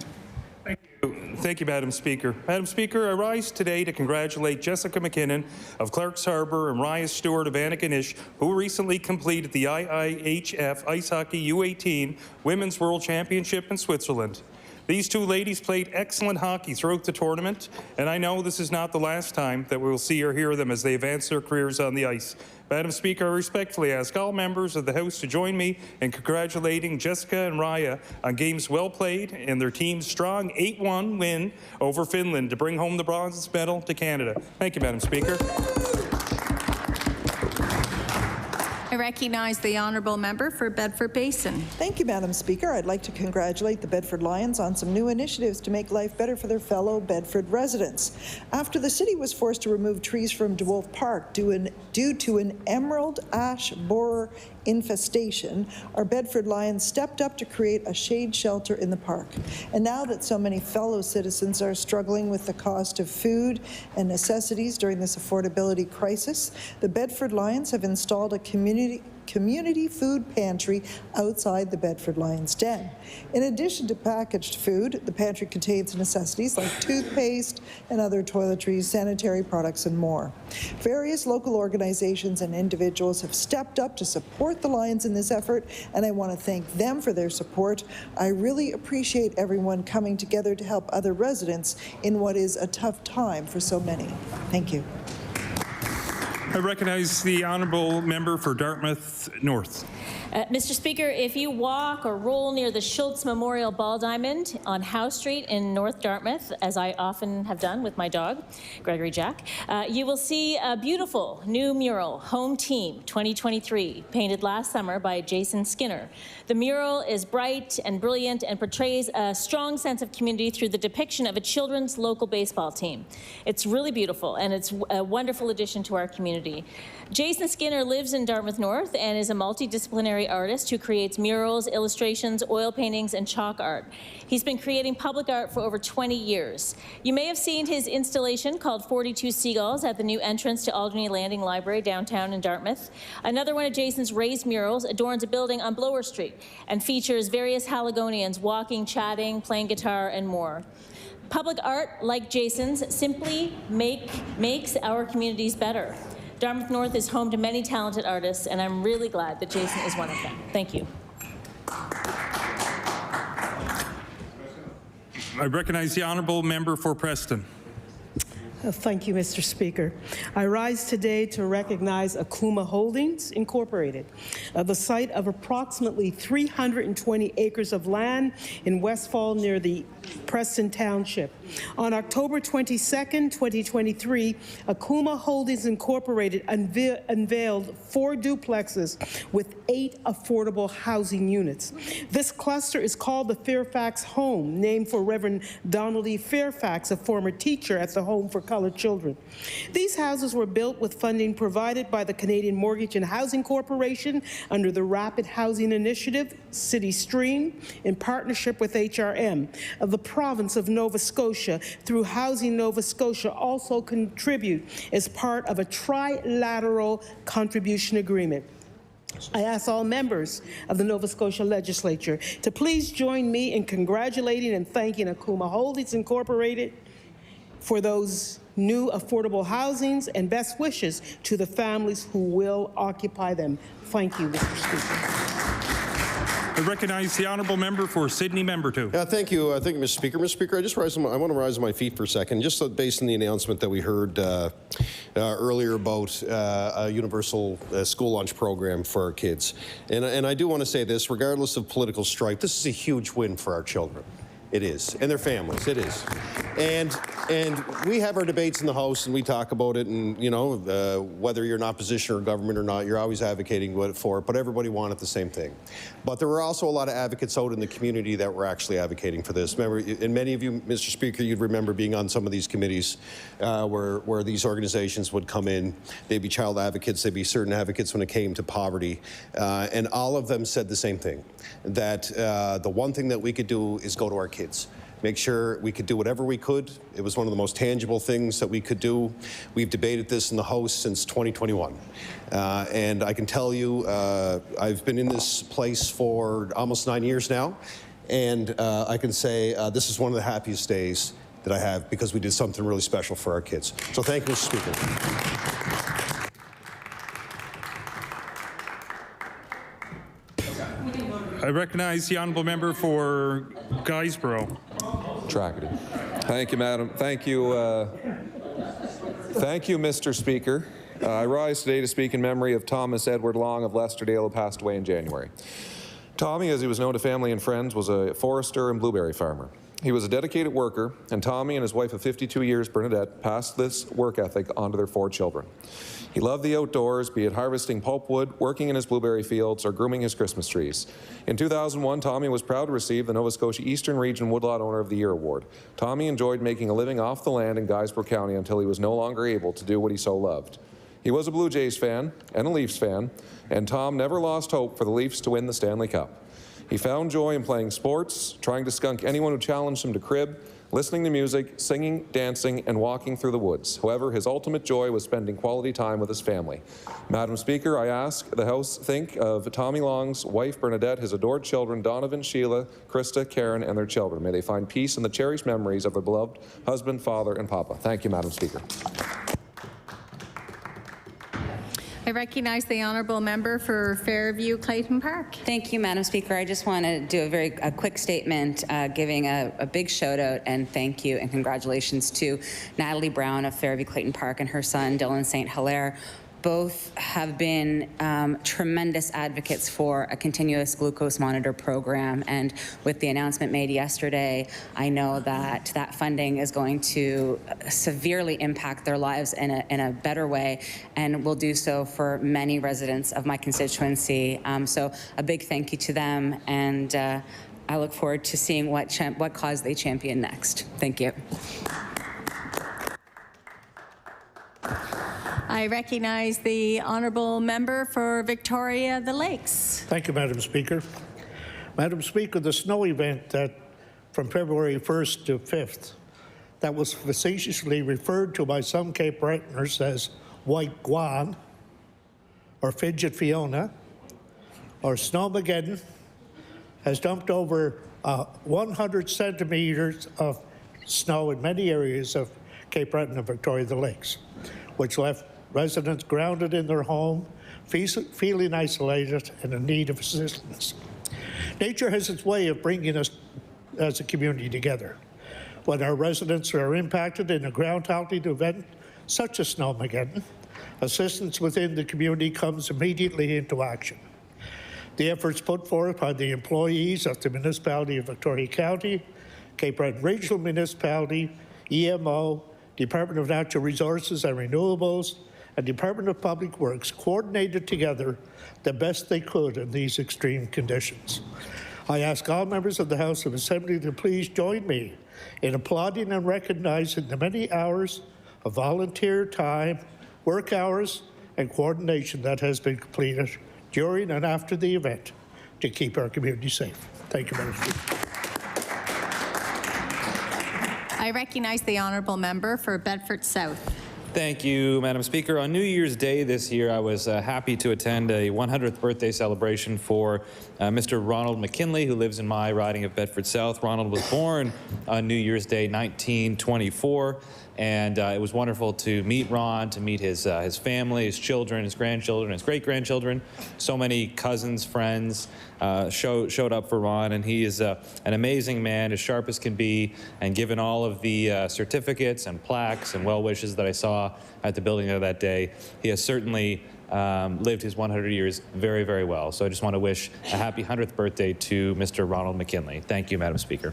Thank you, Madam Speaker. Madam Speaker, I rise today to congratulate Jessica McKinnon of Clarks Harbour and Raya Stewart of Antigonish, who recently completed the IIHF Ice Hockey U18 Women's World Championship in Switzerland. These 2 ladies played excellent hockey throughout the tournament, and I know this is not the last time that we will see or hear them as they advance their careers on the ice. Madam Speaker, I respectfully ask all members of the House to join me in congratulating Jessica and Raya on games well played and their team's strong 8-1 win over Finland to bring home the bronze medal to Canada. Thank you, Madam Speaker. I recognize the honourable member for Bedford Basin. Thank you, Madam Speaker. I'd like to congratulate the Bedford Lions on some new initiatives to make life better for their fellow Bedford residents. After the city was forced to remove trees from DeWolf Park due to an emerald ash borer infestation, our Bedford Lions stepped up to create a shade shelter in the park. And now that so many fellow citizens are struggling with the cost of food and necessities during this affordability crisis, the Bedford Lions have installed a community food pantry outside the Bedford Lions Den. In addition to packaged food, the pantry contains necessities like toothpaste and other toiletries, sanitary products, and more. Various local organizations and individuals have stepped up to support the Lions in this effort, and I want to thank them for their support. I really appreciate everyone coming together to help other residents in what is a tough time for so many. Thank you. I recognize the honourable member for Dartmouth North. Mr. Speaker, if you walk or roll near the Schultz Memorial Ball Diamond on Howe Street in North Dartmouth, as I often have done with my dog, Gregory Jack, you will see a beautiful new mural, Home Team 2023, painted last summer by Jason Skinner. The mural is bright and brilliant and portrays a strong sense of community through the depiction of a children's local baseball team. It's really beautiful, and it's a wonderful addition to our community. Jason Skinner lives in Dartmouth North and is a multidisciplinary artist who creates murals, illustrations, oil paintings, and chalk art. He's been creating public art for over 20 years. You may have seen his installation called 42 Seagulls at the new entrance to Alderney Landing Library downtown in Dartmouth. Another one of Jason's raised murals adorns a building on Blower Street and features various Haligonians walking, chatting, playing guitar, and more. Public art, like Jason's, simply makes our communities better. Dartmouth North is home to many talented artists, and I'm really glad that Jason is one of them. Thank you. I recognize the honourable member for Preston. Thank you, Mr. Speaker. I rise today to recognize Akuma Holdings, Incorporated, the site of approximately 320 acres of land in Westfall near the Preston Township. On October 22nd, 2023, Akuma Holdings Incorporated unveiled 4 duplexes with 8 affordable housing units. This cluster is called the Fairfax Home, named for Reverend Donald E. Fairfax, a former teacher at the Home for Colored Children. These houses were built with funding provided by the Canadian Mortgage and Housing Corporation under the Rapid Housing Initiative, City Stream, in partnership with HRM. The province of Nova Scotia, through Housing Nova Scotia, also contribute as part of a trilateral contribution agreement. I ask all members of the Nova Scotia Legislature to please join me in congratulating and thanking Akuma Holdings Incorporated for those new affordable housings and best wishes to the families who will occupy them. Thank you, Mr. Speaker. I recognize the honourable member for Sydney Member 2. Thank you, Mr. Speaker. Mr. Speaker, I want to rise on my feet for a second, just based on the announcement that we heard earlier about a universal school lunch program for our kids. And I do want to say this, regardless of political stripe, this is a huge win for our children. It is, and their families. It is, and we have our debates in the House, and we talk about it. And you know, whether you're in opposition or government or not, you're always advocating for it. But everybody wanted the same thing. But there were also a lot of advocates out in the community that were actually advocating for this. Remember, and many of you, Mr. Speaker, you'd remember being on some of these committees where these organizations would come in. They'd be child advocates. They'd be certain advocates when it came to poverty, and all of them said the same thing: that the one thing that we could do is go to our kids. Make sure we could do whatever we could. It was one of the most tangible things that we could do. We've debated this in the House since 2021. And I can tell you, I've been in this place for almost 9 years now. And I can say this is one of the happiest days that I have because we did something really special for our kids. So thank you, Mr. Speaker. I recognize the honourable member for Guysborough. Tracadie. Thank you, Madam. Thank you, Mr. Speaker. I rise today to speak in memory of Thomas Edward Long of Leicesterdale, who passed away in January. Tommy, as he was known to family and friends, was a forester and blueberry farmer. He was a dedicated worker, and Tommy and his wife of 52 years, Bernadette, passed this work ethic on to their 4 children. He loved the outdoors, be it harvesting pulpwood, working in his blueberry fields, or grooming his Christmas trees. In 2001, Tommy was proud to receive the Nova Scotia Eastern Region Woodlot Owner of the Year Award. Tommy enjoyed making a living off the land in Guysborough County until he was no longer able to do what he so loved. He was a Blue Jays fan and a Leafs fan, and Tom never lost hope for the Leafs to win the Stanley Cup. He found joy in playing sports, trying to skunk anyone who challenged him to crib, listening to music, singing, dancing, and walking through the woods. However, his ultimate joy was spending quality time with his family. Madam Speaker, I ask the House think of Tommy Long's wife, Bernadette, his adored children, Donovan, Sheila, Krista, Karen, and their children. May they find peace in the cherished memories of their beloved husband, father, and papa. Thank you, Madam Speaker. I recognize the honourable member for Fairview Clayton Park. Thank you, Madam Speaker. I just want to do a quick statement giving a big shout out and thank you and congratulations to Natalie Brown of Fairview Clayton Park and her son Dylan St. Hilaire. Both have been tremendous advocates for a continuous glucose monitor program, and with the announcement made yesterday, I know that that funding is going to severely impact their lives in a better way, and will do so for many residents of my constituency. So a big thank you to them, and I look forward to seeing what cause they champion next. Thank you. I recognize the honourable member for Victoria the Lakes. Thank you, Madam Speaker. Madam Speaker, the snow event from February 1st to 5th that was facetiously referred to by some Cape Bretoners as White Guan, or Fidget Fiona, or Snowmageddon, has dumped over 100 centimeters of snow in many areas of Cape Breton and Victoria the Lakes, which left residents grounded in their home, feeling isolated and in need of assistance. Nature has its way of bringing us as a community together. When our residents are impacted in a ground-halting event such as Snowmageddon, assistance within the community comes immediately into action. The efforts put forth by the employees of the Municipality of Victoria County, Cape Breton Regional Municipality, EMO, Department of Natural Resources and Renewables, and Department of Public Works coordinated together the best they could in these extreme conditions. I ask all members of the House of Assembly to please join me in applauding and recognizing the many hours of volunteer time, work hours, and coordination that has been completed during and after the event to keep our community safe. Thank you, Madam Speaker. I recognize the honourable member for Bedford South. Thank you, Madam Speaker. On New Year's Day this year, I was happy to attend a 100th birthday celebration for Mr. Ronald McKinley, who lives in my riding of Bedford South. Ronald was born on New Year's Day, 1924, and it was wonderful to meet Ron, to meet his family, his children, his grandchildren, his great-grandchildren. So many cousins, friends showed up for Ron, and he is an amazing man, as sharp as can be, and given all of the certificates and plaques and well wishes that I saw at the building of that day, he has certainly lived his 100 years very, very well. So I just want to wish a happy 100th birthday to Mr. Ronald McKinley. Thank you, Madam Speaker.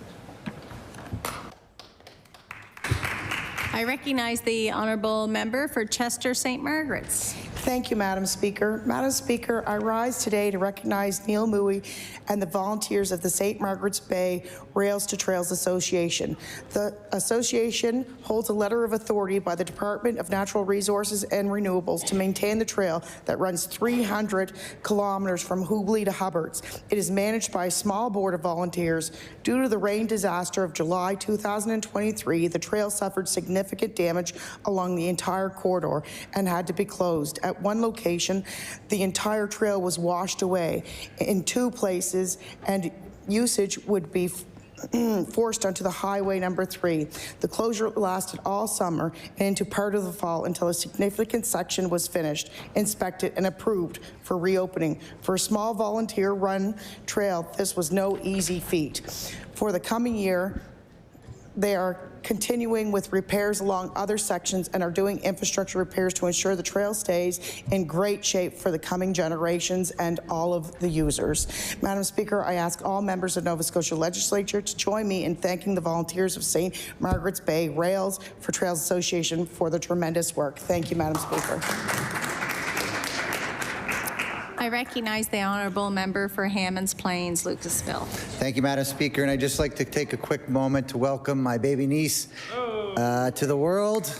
I recognize the honourable member for Chester St. Margaret's. Thank you, Madam Speaker. Madam Speaker, I rise today to recognize Neil Mui and the volunteers of the St. Margaret's Bay Rails to Trails Association. The association holds a letter of authority by the Department of Natural Resources and Renewables to maintain the trail that runs 300 kilometers from Hooghly to Hubbards. It is managed by a small board of volunteers. Due to the rain disaster of July 2023, the trail suffered significant damage along the entire corridor and had to be closed. At one location, the entire trail was washed away in 2 places, and usage would be forced onto the highway number 3. The closure lasted all summer and into part of the fall until a significant section was finished, inspected, and approved for reopening. For a small volunteer-run trail, this was no easy feat. For the coming year, they are continuing with repairs along other sections and are doing infrastructure repairs to ensure the trail stays in great shape for the coming generations and all of the users. Madam Speaker, I ask all members of Nova Scotia Legislature to join me in thanking the volunteers of St. Margaret's Bay Rails for Trails Association for the tremendous work. Thank you, Madam Speaker. I recognize the honourable member for Hammonds Plains, Lucasville. Thank you, Madam Speaker, and I'd just like to take a quick moment to welcome my baby niece to the world.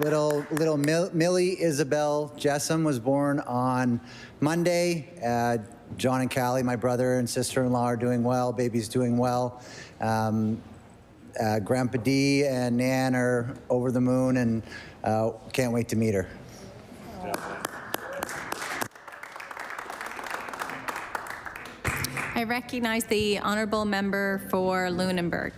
Little Millie Isabel Jessam was born on Monday. John and Callie, my brother and sister-in-law, are doing well. Baby's doing well. Grandpa D and Nan are over the moon, and can't wait to meet her. I recognize the honourable member for Lunenburg.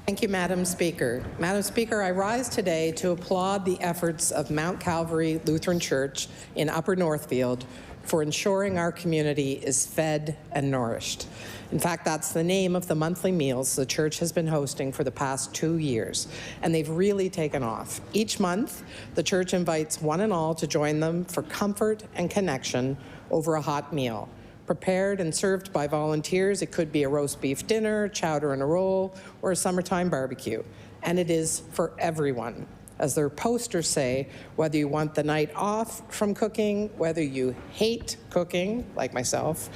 Thank you, Madam Speaker. Madam Speaker, I rise today to applaud the efforts of Mount Calvary Lutheran Church in Upper Northfield for ensuring our community is fed and nourished. In fact, that's the name of the monthly meals the church has been hosting for the past 2 years, and they've really taken off. Each month, the church invites one and all to join them for comfort and connection over a hot meal. Prepared and served by volunteers, it could be a roast beef dinner, chowder and a roll, or a summertime barbecue. And it is for everyone. As their posters say, whether you want the night off from cooking, whether you hate cooking, like myself,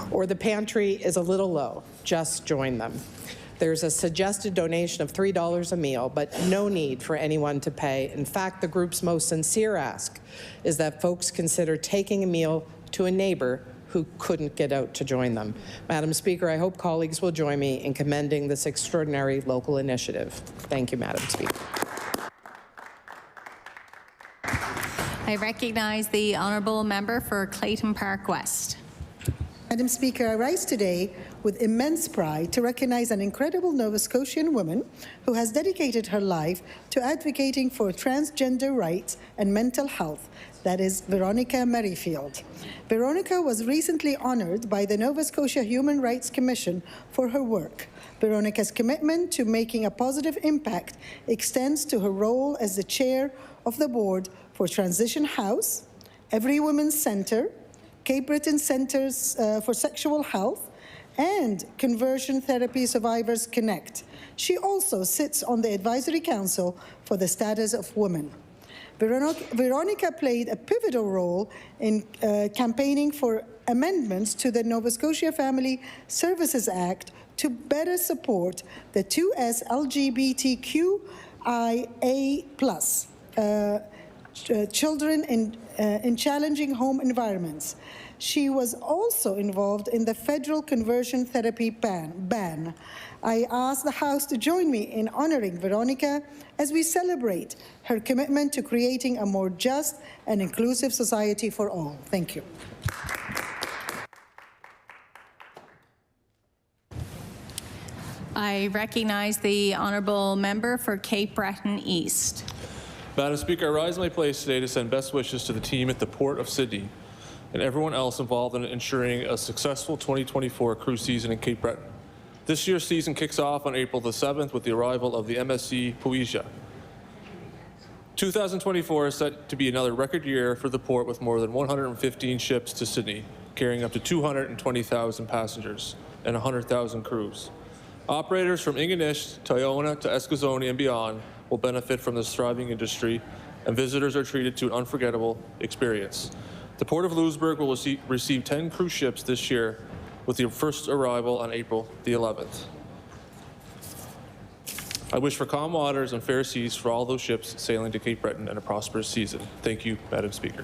or the pantry is a little low, just join them. There's a suggested donation of $3 a meal, but no need for anyone to pay. In fact, the group's most sincere ask is that folks consider taking a meal to a neighbor who couldn't get out to join them. Madam Speaker, I hope colleagues will join me in commending this extraordinary local initiative. Thank you, Madam Speaker. I recognize the honourable member for Clayton Park West. Madam Speaker, I rise today with immense pride to recognize an incredible Nova Scotian woman who has dedicated her life to advocating for transgender rights and mental health. That is Veronica Merrifield. Veronica was recently honored by the Nova Scotia Human Rights Commission for her work. Veronica's commitment to making a positive impact extends to her role as the chair of the board for Transition House, Every Women's Centre, Cape Breton Centres for Sexual Health, and Conversion Therapy Survivors Connect. She also sits on the Advisory Council for the Status of Women. Veronica played a pivotal role in campaigning for amendments to the Nova Scotia Family Services Act to better support the 2S LGBTQIA+ children in challenging home environments. She was also involved in the federal conversion therapy ban. I ask the House to join me in honoring Veronica as we celebrate her commitment to creating a more just and inclusive society for all. Thank you. I recognize the honourable member for Cape Breton East. Madam Speaker, I rise in my place today to send best wishes to the team at the Port of Sydney and everyone else involved in ensuring a successful 2024 cruise season in Cape Breton. This year's season kicks off on April the 7th with the arrival of the MSC Poesia. 2024 is set to be another record year for the port with more than 115 ships to Sydney, carrying up to 220,000 passengers and 100,000 crews. Operators from Ingonish to Iona to Eskasoni and beyond will benefit from this thriving industry, and visitors are treated to an unforgettable experience. The Port of Louisbourg will receive 10 cruise ships this year, with the first arrival on April the 11th. I wish for calm waters and fair seas for all those ships sailing to Cape Breton and a prosperous season. Thank you, Madam Speaker.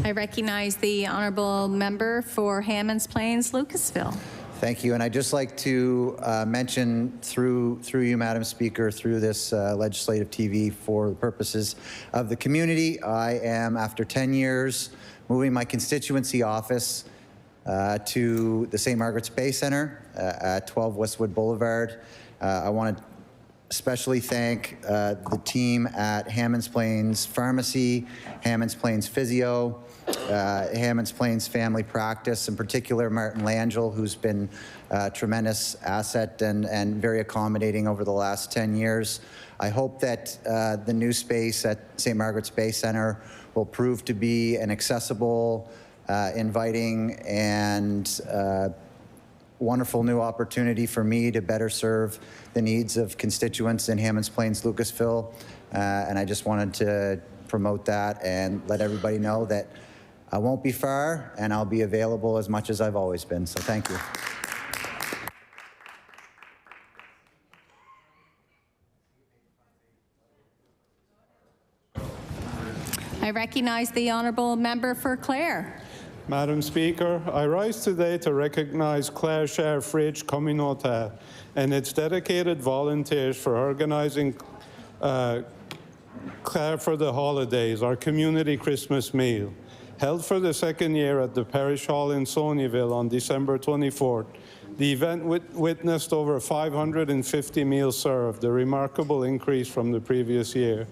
I recognize the honourable member for Hammonds Plains, Lucasville. Thank you, and I'd just like to mention through you, Madam Speaker, through this legislative TV for the purposes of the community, I am, after 10 years, moving my constituency office to the St. Margaret's Bay Centre at 12 Westwood Boulevard. I want to especially thank the team at Hammonds Plains Pharmacy, Hammonds Plains Physio, Hammonds Plains Family Practice, in particular Martin Langell, who's been a tremendous asset and very accommodating over the last 10 years. I hope that the new space at St. Margaret's Bay Centre will prove to be an accessible, inviting, and wonderful new opportunity for me to better serve the needs of constituents in Hammonds Plains, Lucasville. And I just wanted to promote that and let everybody know that I won't be far and I'll be available as much as I've always been. So thank you. I recognize the honourable member for Clare. Madam Speaker, I rise today to recognize Clare Share Fridge Communauté and its dedicated volunteers for organizing Clare for the Holidays, our community Christmas meal. Held for the second year at the Parish Hall in Sonyville on December 24th, the event witnessed over 550 meals served, a remarkable increase from the previous year.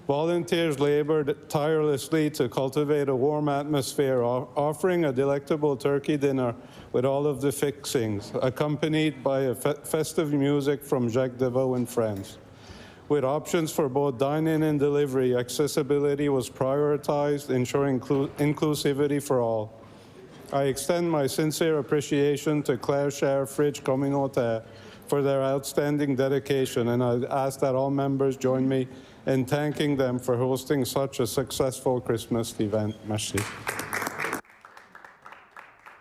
Volunteers labored tirelessly to cultivate a warm atmosphere, offering a delectable turkey dinner with all of the fixings, accompanied by festive music from Jacques Deveau and friends. With options for both dine-in and delivery, accessibility was prioritized, ensuring inclusivity for all. I extend my sincere appreciation to Clare Share Fridge Communauté for their outstanding dedication, and I ask that all members join me in thanking them for hosting such a successful Christmas event. Merci.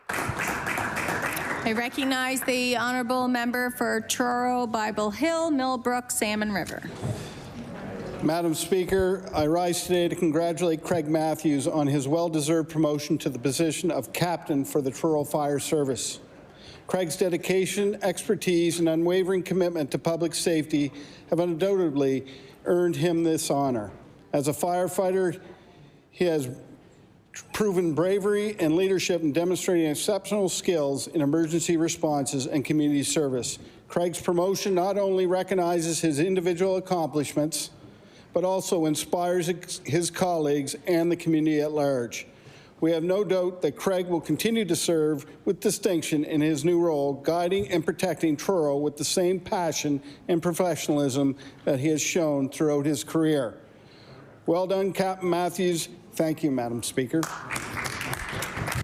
I recognize the honourable member for Truro, Bible Hill, Millbrook, Salmon River. Madam Speaker, I rise today to congratulate Craig Matthews on his well-deserved promotion to the position of Captain for the Truro Fire Service. Craig's dedication, expertise, and unwavering commitment to public safety have undoubtedly earned him this honor. As a firefighter, he has proven bravery and leadership in demonstrating exceptional skills in emergency responses and community service. Craig's promotion not only recognizes his individual accomplishments, but also inspires his colleagues and the community at large. We have no doubt that Craig will continue to serve with distinction in his new role, guiding and protecting Truro with the same passion and professionalism that he has shown throughout his career. Well done, Captain Matthews. Thank you, Madam Speaker.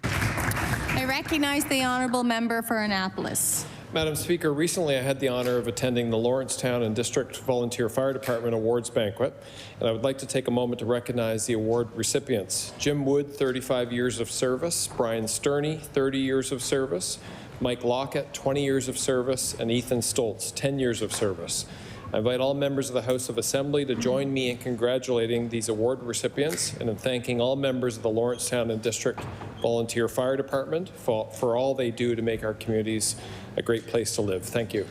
I recognize the honourable member for Annapolis. Madam Speaker, recently I had the honour of attending the Lawrencetown and District Volunteer Fire Department Awards Banquet, and I would like to take a moment to recognize the award recipients. Jim Wood, 35 years of service, Brian Sterney, 30 years of service, Mike Lockett, 20 years of service, and Ethan Stoltz, 10 years of service. I invite all members of the House of Assembly to join me in congratulating these award recipients and in thanking all members of the Lawrencetown and District Volunteer Fire Department for all they do to make our communities a great place to live. Thank you.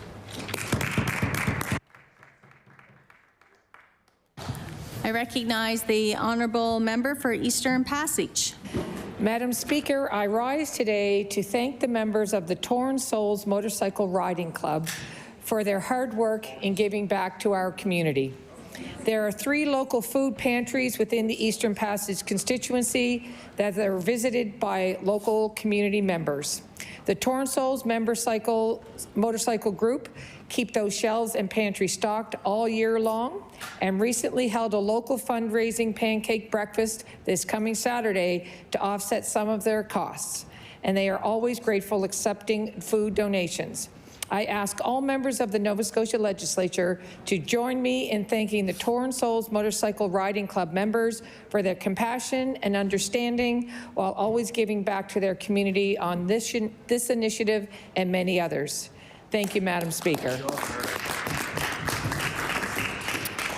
I recognize the honourable member for Eastern Passage. Madam Speaker, I rise today to thank the members of the Torn Souls Motorcycle Riding Club for their hard work in giving back to our community. There are 3 local food pantries within the Eastern Passage constituency that are visited by local community members. The Torn Souls Motorcycle Group keep those shelves and pantry stocked all year long and recently held a local fundraising pancake breakfast this coming Saturday to offset some of their costs. And they are always grateful accepting food donations. I ask all members of the Nova Scotia Legislature to join me in thanking the Torn Souls Motorcycle Riding Club members for their compassion and understanding while always giving back to their community on this initiative and many others. Thank you, Madam Speaker.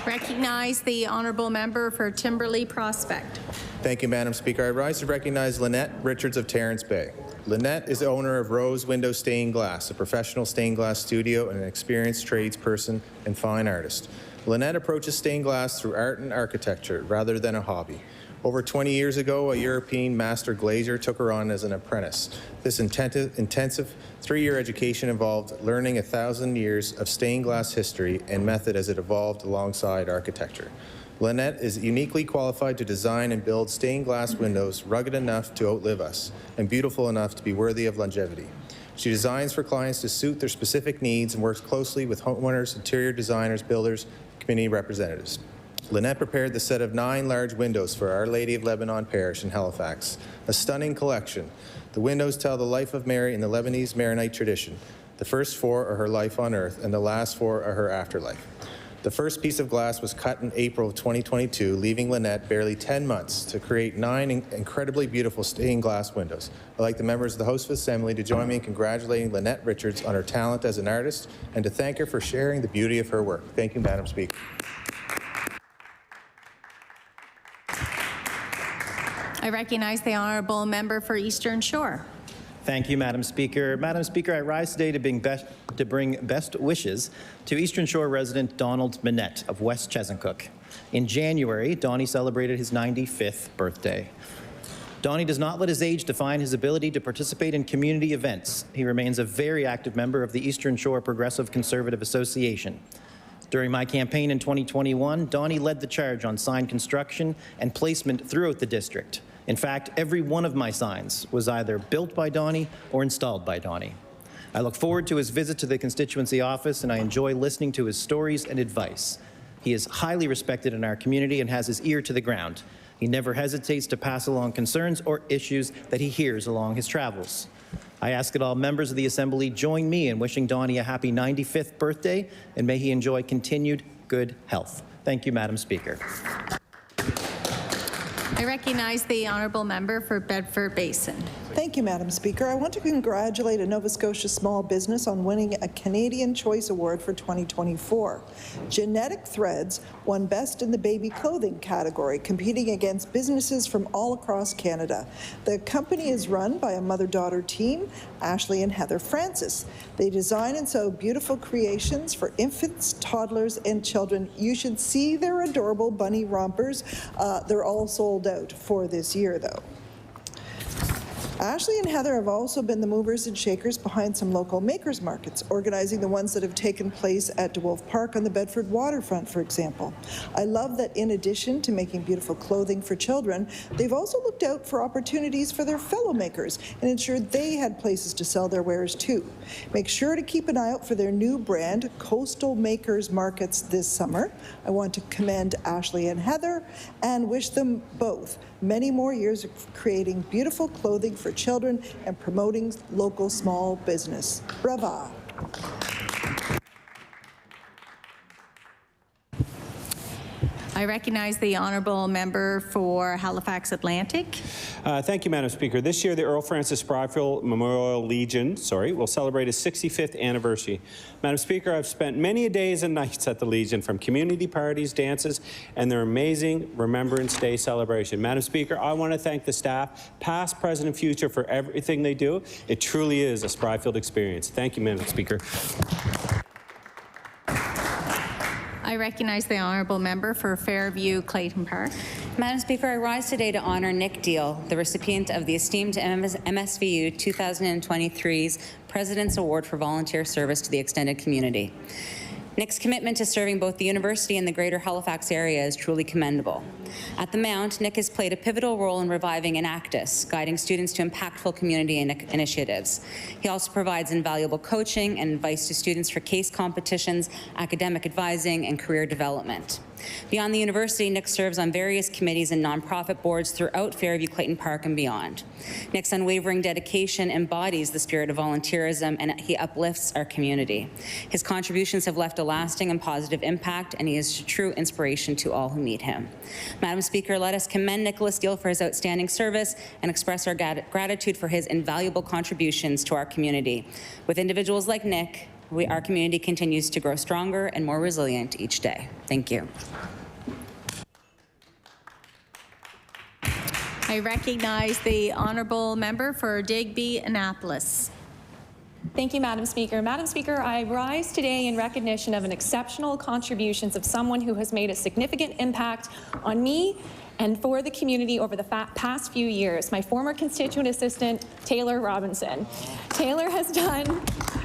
Recognize the honourable member for Timberley Prospect. Thank you, Madam Speaker. I rise to recognize Lynette Richards of Terrence Bay. Lynette is the owner of Rose Window Stained Glass, a professional stained glass studio and an experienced tradesperson and fine artist. Lynette approaches stained glass through art and architecture rather than a hobby. Over 20 years ago, a European master glazier took her on as an apprentice. This intensive 3-year education involved learning 1,000 years of stained glass history and method as it evolved alongside architecture. Lynette is uniquely qualified to design and build stained glass windows rugged enough to outlive us and beautiful enough to be worthy of longevity. She designs for clients to suit their specific needs and works closely with homeowners, interior designers, builders, community representatives. Lynette prepared the set of 9 large windows for Our Lady of Lebanon Parish in Halifax, a stunning collection. The windows tell the life of Mary in the Lebanese Maronite tradition. The first 4 are her life on earth, and the last 4 are her afterlife. The first piece of glass was cut in April of 2022, leaving Lynette barely 10 months to create 9 incredibly beautiful stained glass windows. I'd like the members of the House of Assembly to join me in congratulating Lynette Richards on her talent as an artist and to thank her for sharing the beauty of her work. Thank you, Madam Speaker. I recognize the honourable member for Eastern Shore. Thank you, Madam Speaker. Madam Speaker, I rise today to bring best wishes to Eastern Shore resident Donald Minette of West Chesuncook. In January, Donnie celebrated his 95th birthday. Donnie does not let his age define his ability to participate in community events. He remains a very active member of the Eastern Shore Progressive Conservative Association. During my campaign in 2021, Donnie led the charge on sign construction and placement throughout the district. In fact, every one of my signs was either built by Donnie or installed by Donnie. I look forward to his visit to the constituency office, and I enjoy listening to his stories and advice. He is highly respected in our community and has his ear to the ground. He never hesitates to pass along concerns or issues that he hears along his travels. I ask that all members of the Assembly join me in wishing Donnie a happy 95th birthday, and may he enjoy continued good health. Thank you, Madam Speaker. I recognize the honourable member for Bedford Basin. Thank you, Madam Speaker. I want to congratulate a Nova Scotia small business on winning a Canadian Choice Award for 2024. Genetic Threads won Best in the Baby Clothing category, competing against businesses from all across Canada. The company is run by a mother-daughter team, Ashley and Heather Francis. They design and sew beautiful creations for infants, toddlers, and children. You should see their adorable bunny rompers. They're all sold out for this year, though. Ashley and Heather have also been the movers and shakers behind some local makers markets, organizing the ones that have taken place at DeWolf Park on the Bedford waterfront, for example. I love that in addition to making beautiful clothing for children, they've also looked out for opportunities for their fellow makers and ensured they had places to sell their wares too. Make sure to keep an eye out for their new brand, Coastal Makers Markets, this summer. I want to commend Ashley and Heather and wish them both many more years of creating beautiful clothing for children and promoting local small business. Brava. I I recognize the honourable member for Halifax Atlantic. Thank you, Madam Speaker. This year, the Earl Francis Spryfield Memorial Legion, will celebrate its 65th anniversary. Madam Speaker, I've spent many days and nights at the Legion, from community parties, dances, and their amazing Remembrance Day celebration. Madam Speaker, I want to thank the staff, past, present, and future, for everything they do. It truly is a Spryfield experience. Thank you, Madam Speaker. I recognize the honourable member for Fairview Clayton Park. Madam Speaker, I rise today to honour Nick Deal, the recipient of the esteemed MSVU 2023's President's Award for Volunteer Service to the Extended Community. Nick's commitment to serving both the university and the greater Halifax area is truly commendable. At the Mount, Nick has played a pivotal role in reviving Enactus, guiding students to impactful community initiatives. He also provides invaluable coaching and advice to students for case competitions, academic advising, and career development. Beyond the university, Nick serves on various committees and nonprofit boards throughout Fairview Clayton Park and beyond. Nick's unwavering dedication embodies the spirit of volunteerism, and he uplifts our community. His contributions have left a lasting and positive impact, and he is a true inspiration to all who meet him. Madam Speaker, let us commend Nicholas Deal for his outstanding service and express our gratitude for his invaluable contributions to our community. With individuals like Nick, our community continues to grow stronger and more resilient each day. Thank you. I recognize the honourable member for Digby Annapolis. Thank you, Madam Speaker. Madam Speaker, I rise today in recognition of an exceptional contributions of someone who has made a significant impact on me and for the community over the past few years, my former constituent assistant, Taylor Robinson. Taylor has done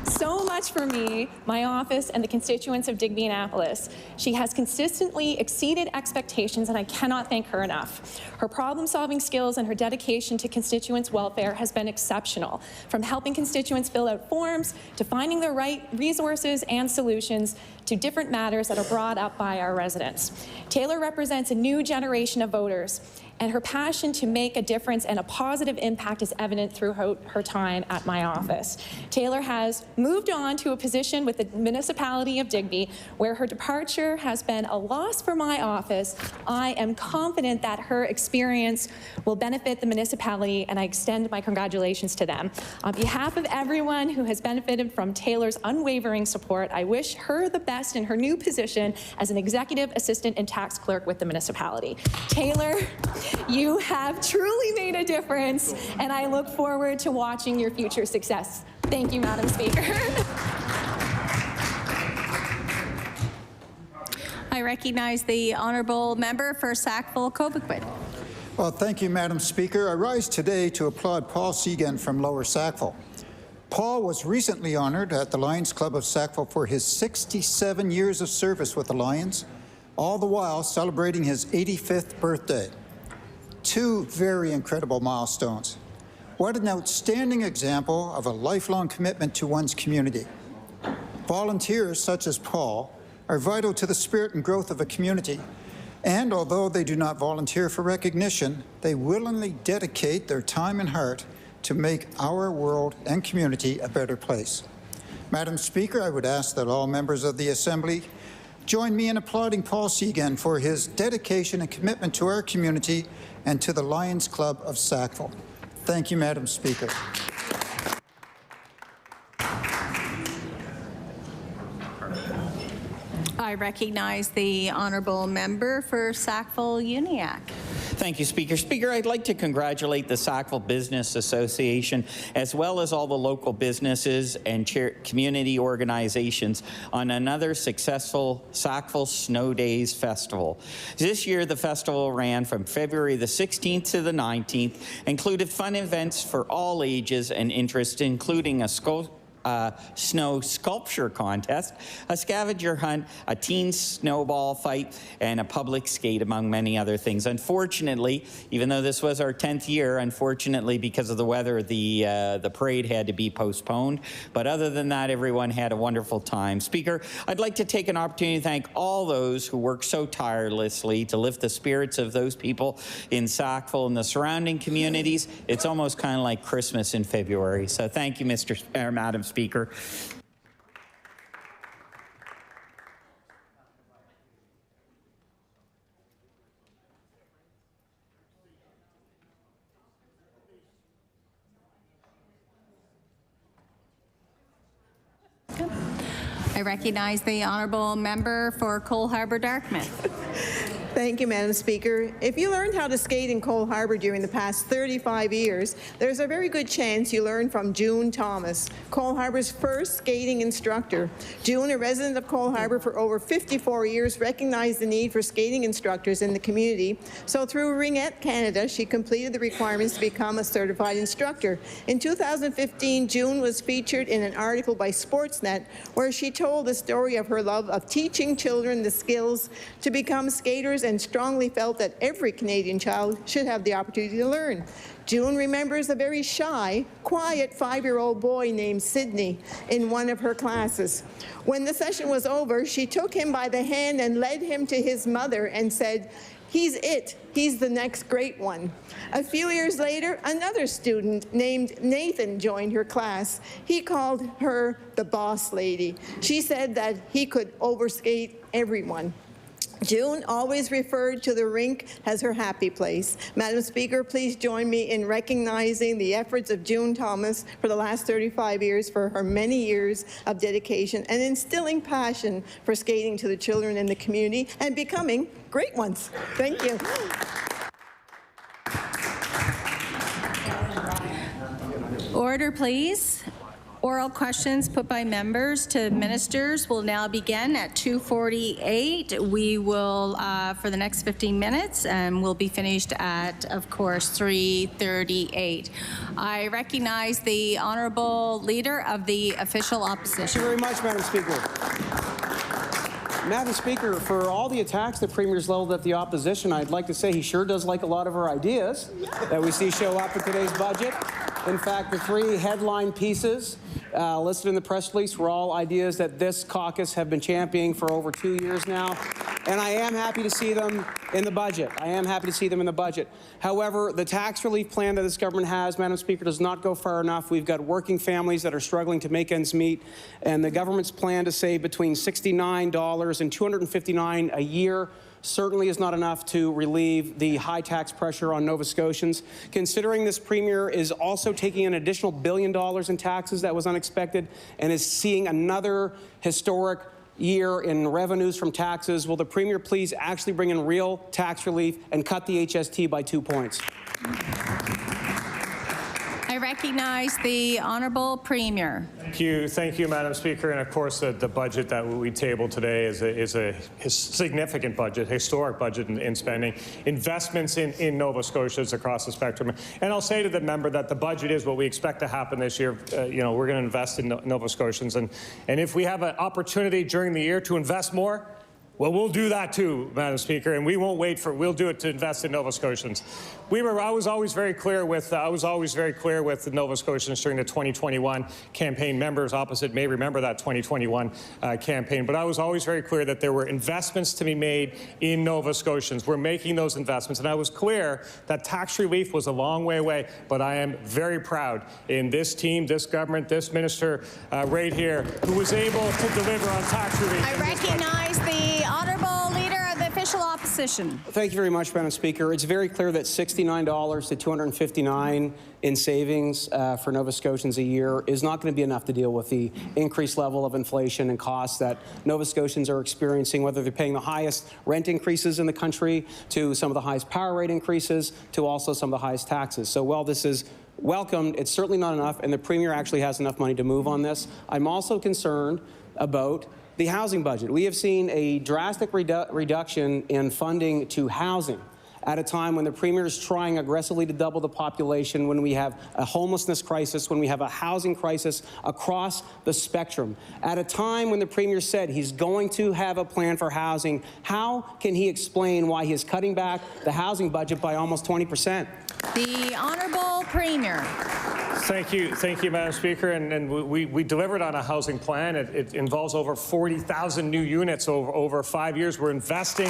so much for me, my office, and the constituents of Digby Annapolis. She has consistently exceeded expectations, and I cannot thank her enough. Her problem-solving skills and her dedication to constituents' welfare has been exceptional, from helping constituents fill out forms to finding the right resources and solutions to different matters that are brought up by our residents. Taylor represents a new generation of voters, and her passion to make a difference and a positive impact is evident throughout her time at my office. Taylor has moved on to a position with the municipality of Digby, where her departure has been a loss for my office. I am confident that her experience will benefit the municipality, and I extend my congratulations to them. On behalf of everyone who has benefited from Taylor's unwavering support, I wish her the best in her new position as an executive assistant and tax clerk with the municipality. Taylor, you have truly made a difference, and I look forward to watching your future success. Thank you, Madam Speaker. I recognize the honourable member for Sackville-Cobequid. Well, thank you, Madam Speaker. I rise today to applaud Paul Segan from Lower Sackville. Paul was recently honoured at the Lions Club of Sackville for his 67 years of service with the Lions, all the while celebrating his 85th birthday. Two very incredible milestones. What an outstanding example of a lifelong commitment to one's community. Volunteers such as Paul are vital to the spirit and growth of a community, and although they do not volunteer for recognition, they willingly dedicate their time and heart to make our world and community a better place. Madam Speaker, I would ask that all members of the Assembly join me in applauding Paul Segan for his dedication and commitment to our community and to the Lions Club of Sackville. Thank you, Madam Speaker. I recognize the honourable member for Sackville-Uniacke. Thank you, Speaker. Speaker, I'd like to congratulate the Sackville Business Association, as well as all the local businesses and community organizations, on another successful Sackville Snow Days Festival. This year, the festival ran from February the 16th to the 19th, included fun events for all ages and interests, including a snow sculpture contest, a scavenger hunt, a teen snowball fight, and a public skate, among many other things. Unfortunately, even though this was our 10th year, unfortunately, because of the weather, the parade had to be postponed. But other than that, everyone had a wonderful time. Speaker, I'd like to take an opportunity to thank all those who work so tirelessly to lift the spirits of those people in Sackville and the surrounding communities. It's almost kind of like Christmas in February. So thank you, Madam Speaker. I recognize the honourable member for Cole Harbour Dartmouth. Thank you, Madam Speaker. If you learned how to skate in Cole Harbour during the past 35 years, there's a very good chance you learned from June Thomas, Cole Harbour's first skating instructor. June, a resident of Cole Harbour for over 54 years, recognized the need for skating instructors in the community. So through Ringette Canada, she completed the requirements to become a certified instructor. In 2015, June was featured in an article by Sportsnet where she told the story of her love of teaching children the skills to become skaters and strongly felt that every Canadian child should have the opportunity to learn. June remembers a very shy, quiet 5-year-old boy named Sydney in one of her classes. When the session was over, she took him by the hand and led him to his mother and said, "He's it. He's the next great one." A few years later, another student named Nathan joined her class. He called her the boss lady. She said that he could overskate everyone. June always referred to the rink as her happy place. Madam Speaker, please join me in recognizing the efforts of June Thomas for the last 35 years for her many years of dedication and instilling passion for skating to the children in the community and becoming great ones. Thank you. Order, please. Oral questions put by members to ministers will now begin at 2:48. We will, for the next 15 minutes, and we'll be finished at, of course, 3:38. I recognize the honourable leader of the official opposition. Thank you very much, Madam Speaker. Madam Speaker, for all the attacks the Premier's leveled at the opposition, I'd like to say he sure does like a lot of our ideas that we see show up in today's budget. In fact, the 3 headline pieces listed in the press release were all ideas that this caucus have been championing for over 2 years now, and I am happy to see them in the budget. However, the tax relief plan that this government has, Madam Speaker, does not go far enough. We've got working families that are struggling to make ends meet, and the government's plan to save between $69 and $259 a year certainly is not enough to relieve the high tax pressure on Nova Scotians. Considering this Premier is also taking an additional $1 billion in taxes that was unexpected and is seeing another historic year in revenues from taxes, will the Premier please actually bring in real tax relief and cut the HST by 2 points? I recognize the honourable Premier. Thank you, Madam Speaker. And of course, the budget that we tabled today is a significant budget, historic budget in spending, investments in Nova Scotians across the spectrum. And I'll say to the member that the budget is what we expect to happen this year. We're going to invest in Nova Scotians, and if we have an opportunity during the year to invest more, well, we'll do that too, Madam Speaker, and we won't wait for. We'll do it to invest in Nova Scotians. I was always very clear with the Nova Scotians during the 2021 campaign. Members opposite may remember that 2021 campaign, but I was always very clear that there were investments to be made in Nova Scotians. We're making those investments, and I was clear that tax relief was a long way away. But I am very proud in this team, this government, this minister right here, who was able to deliver on tax relief. I recognize the honourable leader of the official opposition. Thank you very much, Madam Speaker. It's very clear that $69 to $259 in savings for Nova Scotians a year is not going to be enough to deal with the increased level of inflation and costs that Nova Scotians are experiencing, whether they're paying the highest rent increases in the country, to some of the highest power rate increases, to also some of the highest taxes. So while this is welcomed, it's certainly not enough, and the Premier actually has enough money to move on this. I'm also concerned about the housing budget. We have seen a drastic reduction in funding to housing at a time when the Premier is trying aggressively to double the population, when we have a homelessness crisis, when we have a housing crisis across the spectrum. At a time when the Premier said he's going to have a plan for housing, how can he explain why he is cutting back the housing budget by almost 20%? The honourable Premier. Thank you, Madam Speaker. And we delivered on a housing plan. It involves over 40,000 new units over 5 years. We're investing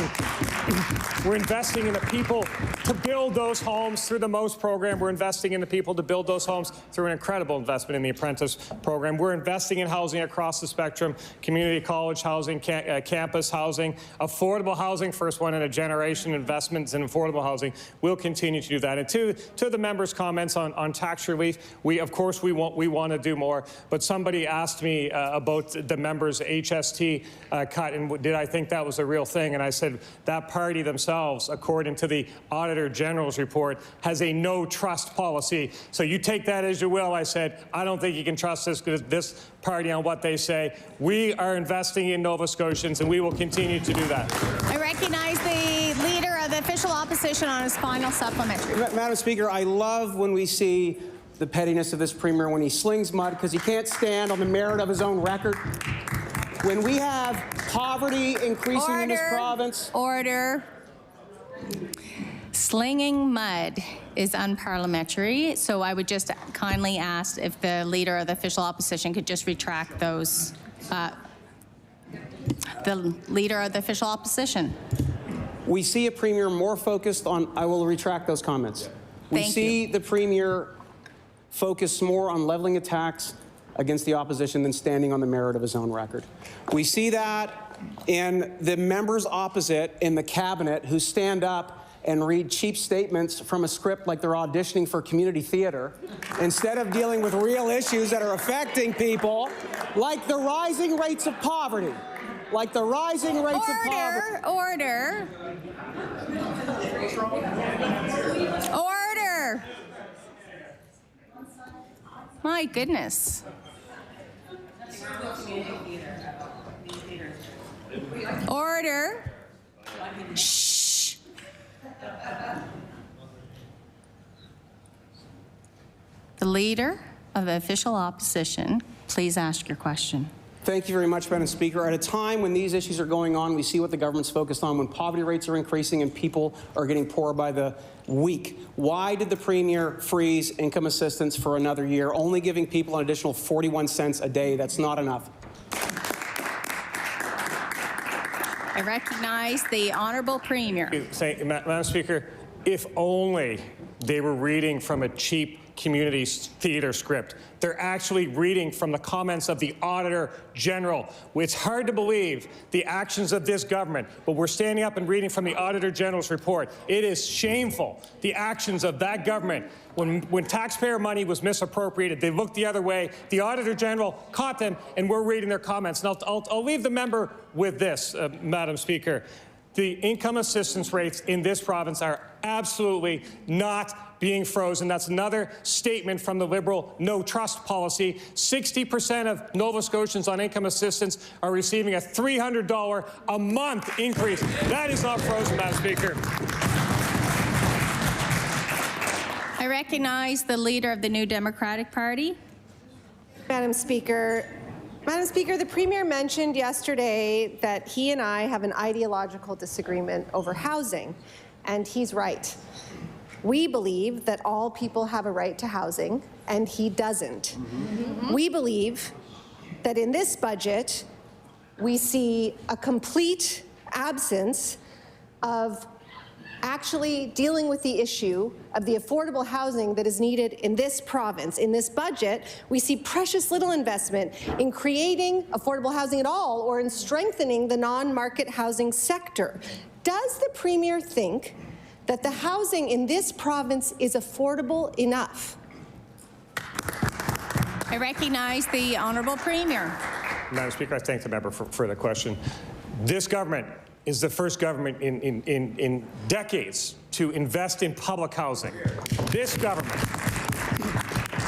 in the people to build those homes through the MOST program. We're investing in the people to build those homes through an incredible investment in the apprentice program. We're investing in housing across the spectrum: community college housing, campus housing, affordable housing, first one in a generation, investments in affordable housing. We'll continue to do that. And to the members' comments on tax relief, Of course, we want to do more. But somebody asked me about the members' HST cut, and did I think that was a real thing? And I said that party themselves, according to the Auditor General's report, has a no trust policy. So you take that as you will. I said, I don't think you can trust this party on what they say. We are investing in Nova Scotians, and we will continue to do that. I recognize the Leader of the Official Opposition on his final supplementary. Madam Speaker, I love when we see the pettiness of this Premier when he slings mud because he can't stand on the merit of his own record. When we have poverty increasing in this province. Order. Slinging mud is unparliamentary, so I would just kindly ask if the Leader of the Official Opposition could just retract those. The Leader of the Official Opposition. We see a Premier more focused on, I will retract those comments. We see the Premier focus more on leveling attacks against the opposition than standing on the merit of his own record. We see that in the members opposite in the cabinet who stand up and read cheap statements from a script like they're auditioning for community theater, instead of dealing with real issues that are affecting people, like the rising rates of poverty. Like the rising rates of poverty. Order. Order. My goodness. Order. Shh. The Leader of the Official Opposition, please ask your question. Thank you very much, Madam Speaker. At a time when these issues are going on, we see what the government's focused on, when poverty rates are increasing and people are getting poorer by the week. Why did the Premier freeze income assistance for another year, only giving people an additional 41 cents a day? That's not enough. I recognize the Honourable Premier. Madam Speaker, if only they were reading from a cheap community theater script. They're actually reading from the comments of the Auditor General. It's hard to believe the actions of this government, but we're standing up and reading from the Auditor General's report. It is shameful, the actions of that government. When taxpayer money was misappropriated, they looked the other way. The Auditor General caught them, and we're reading their comments. And I'll leave the member with this, Madam Speaker. The income assistance rates in this province are absolutely not being frozen. That's another statement from the Liberal no trust policy. 60% of Nova Scotians on income assistance are receiving a $300 a month increase. That is not frozen, Madam Speaker. I recognize the Leader of the New Democratic Party. Madam Speaker, the Premier mentioned yesterday that he and I have an ideological disagreement over housing, and he's right. We believe that all people have a right to housing, and he doesn't. We believe that in this budget, we see a complete absence of actually dealing with the issue of the affordable housing that is needed in this province. In this budget, we see precious little investment in creating affordable housing at all or in strengthening the non-market housing sector. Does the Premier think that the housing in this province is affordable enough? I recognize the Honourable Premier. Madam Speaker, I thank the member for the question. This government is the first government in decades to invest in public housing. This government,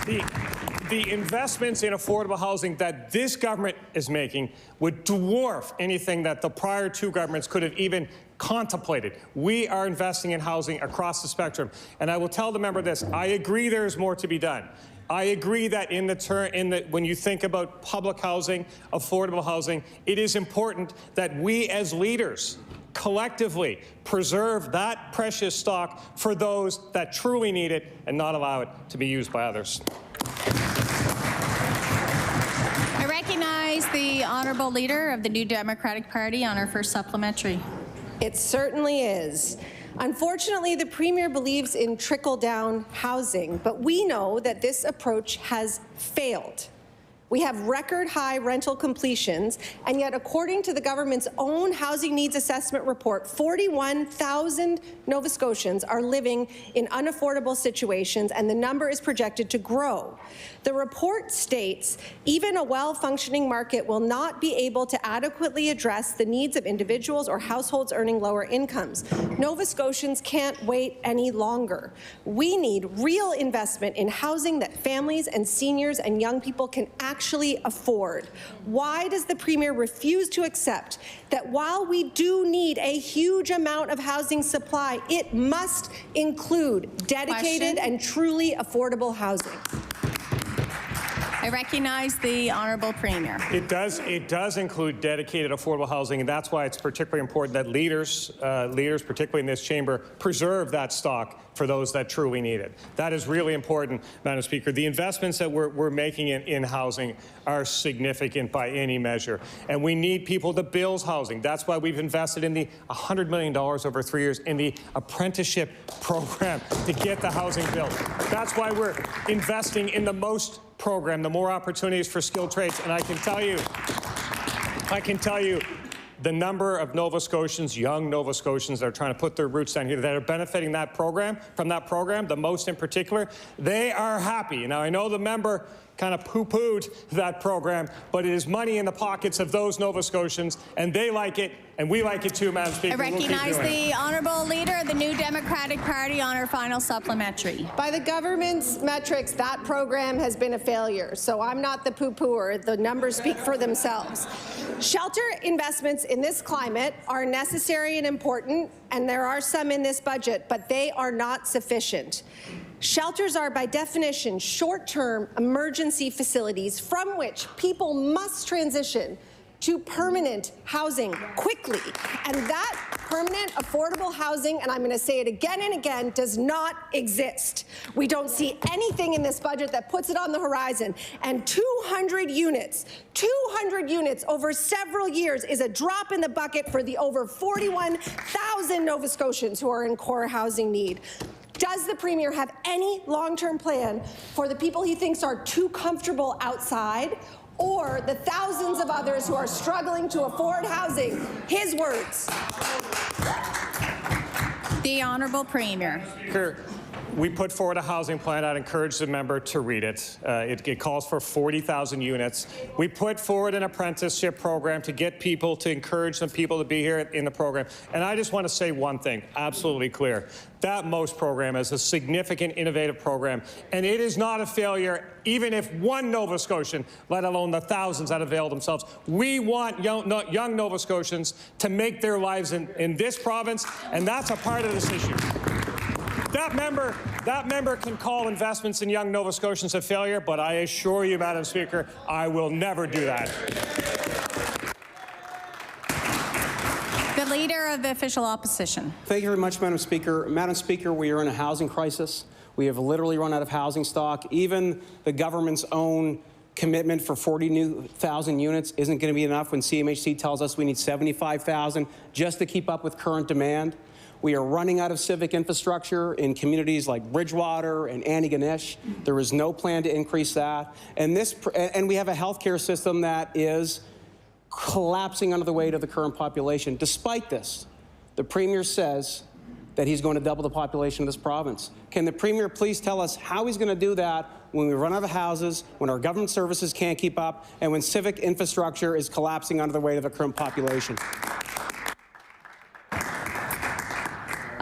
the investments in affordable housing that this government is making would dwarf anything that the prior two governments could have even contemplated. We are investing in housing across the spectrum. And I will tell the member this, I agree there is more to be done. I agree that when you think about public housing, affordable housing, it is important that we as leaders collectively preserve that precious stock for those that truly need it and not allow it to be used by others. I recognize the Honourable Leader of the New Democratic Party on her first supplementary. It certainly is. Unfortunately, the Premier believes in trickle-down housing, but we know that this approach has failed. We have record high rental completions, and yet according to the government's own housing needs assessment report, 41,000 Nova Scotians are living in unaffordable situations, and the number is projected to grow. The report states even a well-functioning market will not be able to adequately address the needs of individuals or households earning lower incomes. Nova Scotians can't wait any longer. We need real investment in housing that families and seniors and young people can actually afford. Why does the Premier refuse to accept that while we do need a huge amount of housing supply, it must include dedicated and truly affordable housing? I recognize the Honourable Premier. It does include dedicated affordable housing, and that's why it's particularly important that leaders, particularly in this chamber, preserve that stock for those that truly need it. That is really important, Madam Speaker. The investments that we're making in housing are significant by any measure, and we need people to build housing. That's why we've invested in the $100 million over 3 years in the apprenticeship program to get the housing built. That's why we're investing in the most program, the more opportunities for skilled trades. And I can tell you the number of Nova Scotians, young Nova Scotians that are trying to put their roots down here, that are benefiting from that program, the most in particular, they are happy. Now, I know the member kind of poo-pooed that program, but it is money in the pockets of those Nova Scotians, and they like it, and we like it too, Madam Speaker. I recognize the Honourable Leader of the New Democratic Party on her final supplementary. By the government's metrics, that program has been a failure, so I'm not the poo-pooer. The numbers speak for themselves. Shelter investments in this climate are necessary and important, and there are some in this budget, but they are not sufficient. Shelters are, by definition, short-term emergency facilities from which people must transition to permanent housing quickly. And that permanent, affordable housing, and I'm going to say it again and again, does not exist. We don't see anything in this budget that puts it on the horizon. And 200 units over several years is a drop in the bucket for the over 41,000 Nova Scotians who are in core housing need. Does the Premier have any long-term plan for the people he thinks are too comfortable outside, or the thousands of others who are struggling to afford housing? His words. The Honourable Premier. We put forward a housing plan. I'd encourage the member to read it. It calls for 40,000 units. We put forward an apprenticeship program to get people, to encourage some people to be here in the program. And I just want to say one thing, absolutely clear. That MOST program is a significant, innovative program, and it is not a failure, even if one Nova Scotian, let alone the thousands that avail themselves. We want young Nova Scotians to make their lives in this province, and that's a part of this issue. That member can call investments in young Nova Scotians a failure, but I assure you, Madam Speaker, I will never do that. The Leader of the Official Opposition. Thank you very much, Madam Speaker. Madam Speaker, we are in a housing crisis. We have literally run out of housing stock. Even the government's own commitment for 40,000 units isn't going to be enough when CMHC tells us we need 75,000 just to keep up with current demand. We are running out of civic infrastructure in communities like Bridgewater and Antigonish. There is no plan to increase that. And we have a healthcare system that is collapsing under the weight of the current population. Despite this, the Premier says that he's going to double the population of this province. Can the Premier please tell us how he's going to do that when we run out of houses, when our government services can't keep up, and when civic infrastructure is collapsing under the weight of the current population?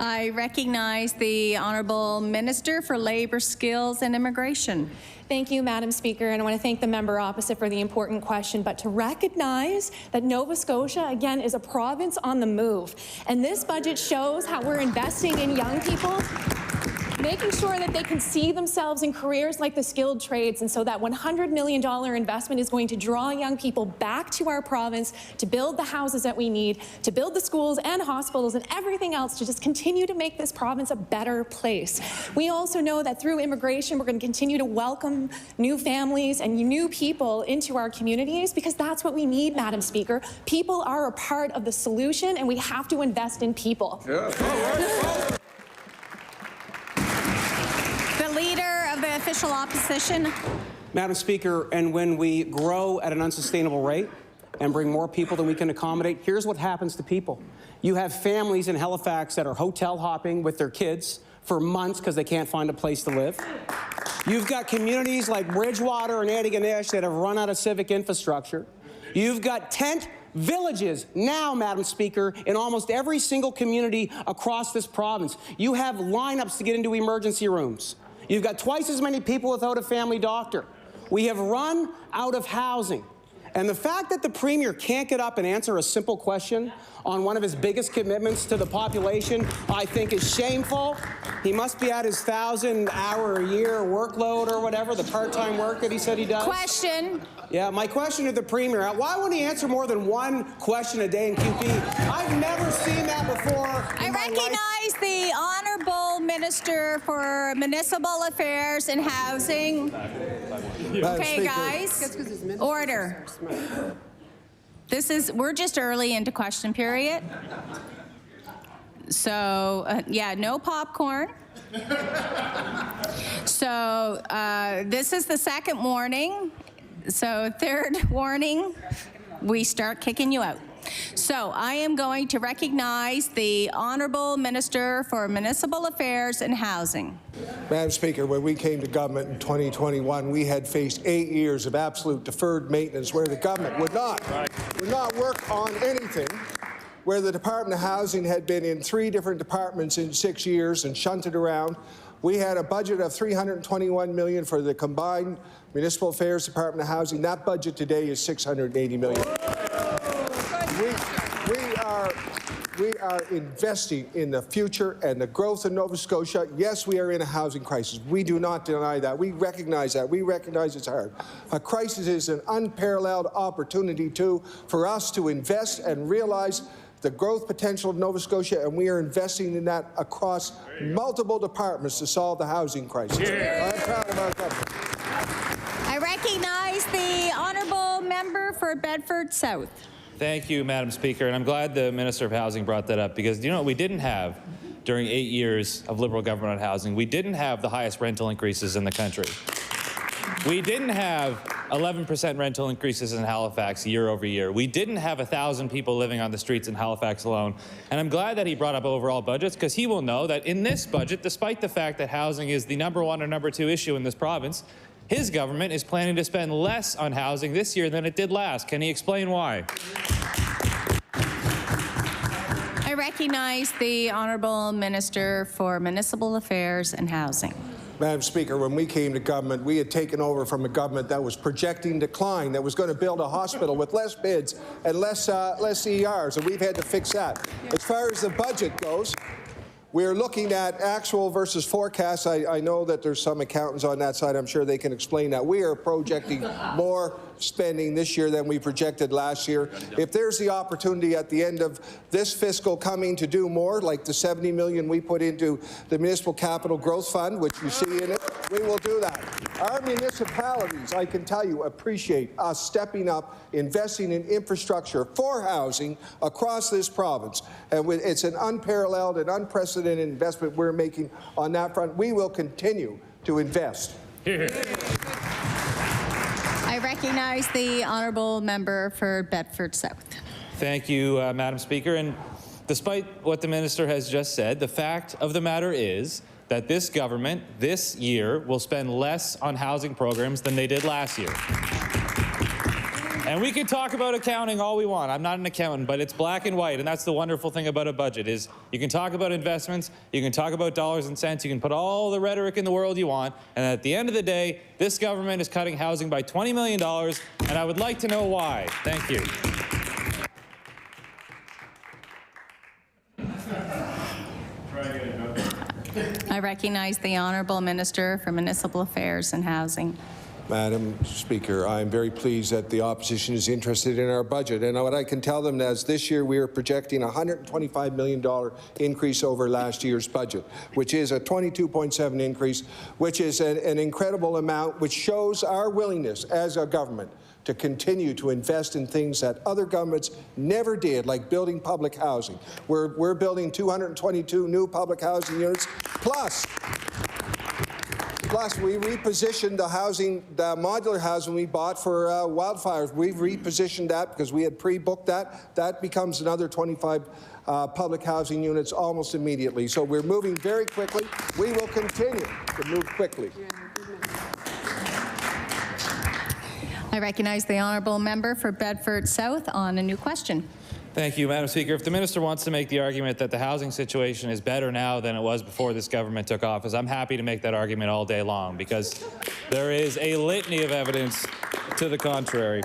I recognize the Honourable Minister for Labour, Skills and Immigration. Thank you, Madam Speaker, and I want to thank the member opposite for the important question, but to recognize that Nova Scotia, again, is a province on the move. And this budget shows how we're investing in young people, making sure that they can see themselves in careers like the skilled trades, and so that $100 million investment is going to draw young people back to our province to build the houses that we need, to build the schools and hospitals and everything else to just continue to make this province a better place. We also know that through immigration, we're going to continue to welcome new families and new people into our communities, because that's what we need, Madam Speaker. People are a part of the solution, and we have to invest in people. The Leader of the Official Opposition. Madam Speaker, and when we grow at an unsustainable rate and bring more people than we can accommodate, here's what happens to people. You have families in Halifax that are hotel hopping with their kids for months because they can't find a place to live. You've got communities like Bridgewater and Antigonish that have run out of civic infrastructure. You've got tent villages now, Madam Speaker, in almost every single community across this province. You have lineups to get into emergency rooms. You've got twice as many people without a family doctor. We have run out of housing. And the fact that the Premier can't get up and answer a simple question on one of his biggest commitments to the population, I think is shameful. He must be at his 1,000-hour-a-year workload or whatever, the part-time work that he said he does. Question. Yeah, my question to the Premier, why won't he answer more than one question a day in QP? I've never seen that before. I recognize the Honourable Minister for Municipal Affairs and Housing. Okay, guys, order. We're just early into question period. So, yeah, no popcorn. So, this is the second warning. So, third warning, we start kicking you out. So, I am going to recognize the Honourable Minister for Municipal Affairs and Housing. Madam Speaker, when we came to government in 2021, we had faced 8 years of absolute deferred maintenance where the government would not work on anything, where the Department of Housing had been in 3 different departments in 6 years and shunted around. We had a budget of $321 million for the combined Municipal Affairs Department of Housing. That budget today is $680 million. We are investing in the future and the growth of Nova Scotia. Yes, we are in a housing crisis. We do not deny that. We recognize that. We recognize it's hard. A crisis is an unparalleled opportunity, too, for us to invest and realize the growth potential of Nova Scotia, and we are investing in that across multiple departments to solve the housing crisis. I'm proud of our government. I recognize the Honourable Member for Bedford South. Thank you, Madam Speaker, and I'm glad the Minister of Housing brought that up, because you know what we didn't have during 8 years of Liberal government on housing? We didn't have the highest rental increases in the country. We didn't have 11% rental increases in Halifax year over year. We didn't have 1,000 people living on the streets in Halifax alone. And I'm glad that he brought up overall budgets, because he will know that in this budget, despite the fact that housing is the #1 or #2 issue in this province, his government is planning to spend less on housing this year than it did last. Can he explain why? I recognize the Honourable Minister for Municipal Affairs and Housing. Madam Speaker, when we came to government, we had taken over from a government that was projecting decline, that was going to build a hospital with less beds and less ERs, and we've had to fix that. As far as the budget goes, we're looking at actual versus forecast. I know that there's some accountants on that side. I'm sure they can explain that. We are projecting more spending this year than we projected last year. If there's the opportunity at the end of this fiscal coming to do more, like the $70 million we put into the Municipal Capital Growth Fund, which you see in it, we will do that. Our municipalities, I can tell you, appreciate us stepping up, investing in infrastructure for housing across this province. And it's an unparalleled and unprecedented investment we're making on that front. We will continue to invest. I recognize the Honourable Member for Bedford South. Thank you, Madam Speaker. And despite what the minister has just said, the fact of the matter is that this government this year will spend less on housing programs than they did last year. And we can talk about accounting all we want. I'm not an accountant, but it's black and white, and that's the wonderful thing about a budget is you can talk about investments, you can talk about dollars and cents, you can put all the rhetoric in the world you want, and at the end of the day, this government is cutting housing by $20 million, and I would like to know why. Thank you. I recognize the Honourable Minister for Municipal Affairs and Housing. Madam Speaker, I'm very pleased that the opposition is interested in our budget. And what I can tell them is this year we are projecting a $125 million increase over last year's budget, which is a 22.7 increase, which is an incredible amount, which shows our willingness as a government to continue to invest in things that other governments never did, like building public housing. We're building 222 new public housing units, plus Plus, we repositioned the housing, the modular housing we bought for wildfires. We've repositioned that because we had pre-booked that. That becomes another 25 public housing units almost immediately. So we're moving very quickly. We will continue to move quickly. I recognize the honourable member for Bedford South on a new question. Thank you, Madam Speaker. If the minister wants to make the argument that the housing situation is better now than it was before this government took office, I'm happy to make that argument all day long because there is a litany of evidence to the contrary.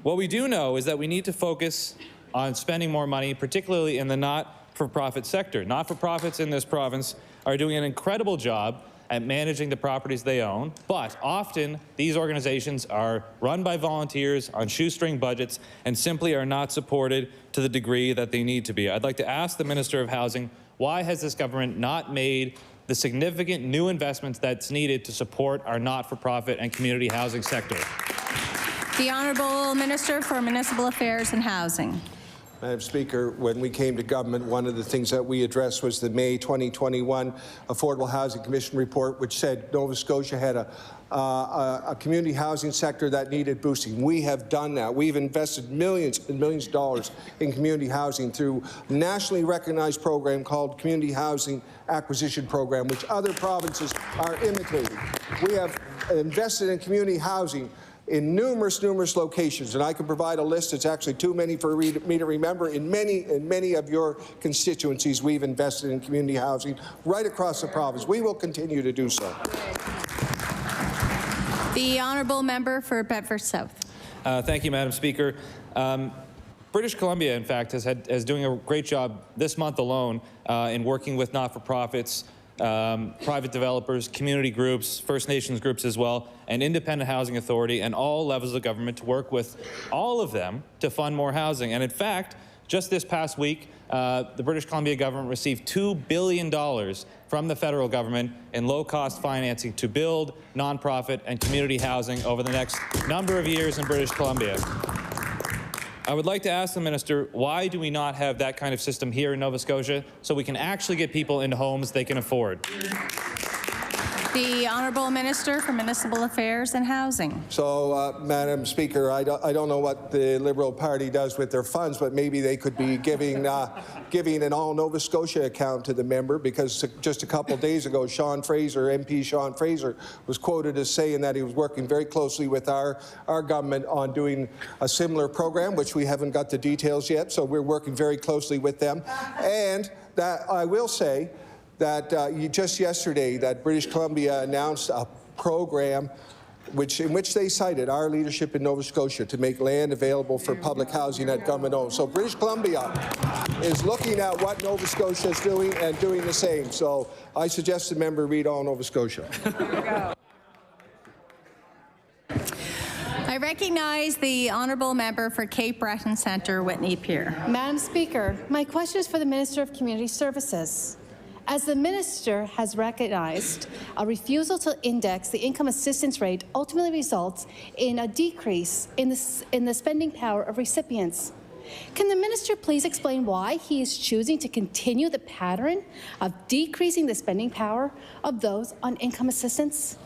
What we do know is that we need to focus on spending more money, particularly in the not-for-profit sector. Not-for-profits in this province are doing an incredible job at managing the properties they own, but often these organizations are run by volunteers on shoestring budgets and simply are not supported to the degree that they need to be. I'd like to ask the Minister of Housing, why has this government not made the significant new investments that's needed to support our not-for-profit and community housing sector? The Honourable Minister for Municipal Affairs and Housing. Madam Speaker, when we came to government, one of the things that we addressed was the May 2021 Affordable Housing Commission report, which said Nova Scotia had a community housing sector that needed boosting. We have done that. We've invested millions and millions of dollars in community housing through a nationally recognized program called Community Housing Acquisition Program, which other provinces are imitating. We have invested in community housing in numerous locations, and I can provide a list. It's actually too many for me to remember. In many of your constituencies, we've invested in community housing right across the province. We will continue to do so. The Honourable Member for Bedford South. Thank you, Madam Speaker. British Columbia, in fact, is doing a great job this month alone in working with not-for-profits, private developers, community groups, First Nations groups as well, and Independent Housing Authority and all levels of government to work with all of them to fund more housing. And in fact, just this past week, the British Columbia government received $2 billion from the federal government in low-cost financing to build nonprofit and community housing over the next number of years in British Columbia. I would like to ask the minister, why do we not have that kind of system here in Nova Scotia so we can actually get people into homes they can afford? The Honourable Minister for Municipal Affairs and Housing. So, Madam Speaker, I don't know what the Liberal Party does with their funds, but maybe they could be giving an all Nova Scotia account to the member, because just a couple of days ago, MP Sean Fraser, was quoted as saying that he was working very closely with our government on doing a similar program, which we haven't got the details yet, so we're working very closely with them. And that I will say that just yesterday that British Columbia announced a program in which they cited our leadership in Nova Scotia to make land available for public housing at government-owned. So British Columbia is looking at what Nova Scotia is doing and doing the same. So I suggest the member read all Nova Scotia. I recognize the Honourable Member for Cape Breton Centre, Whitney Pier. Madam Speaker, my question is for the Minister of Community Services. As the minister has recognized, a refusal to index the income assistance rate ultimately results in a decrease in the spending power of recipients. Can the minister please explain why he is choosing to continue the pattern of decreasing the spending power of those on income assistance?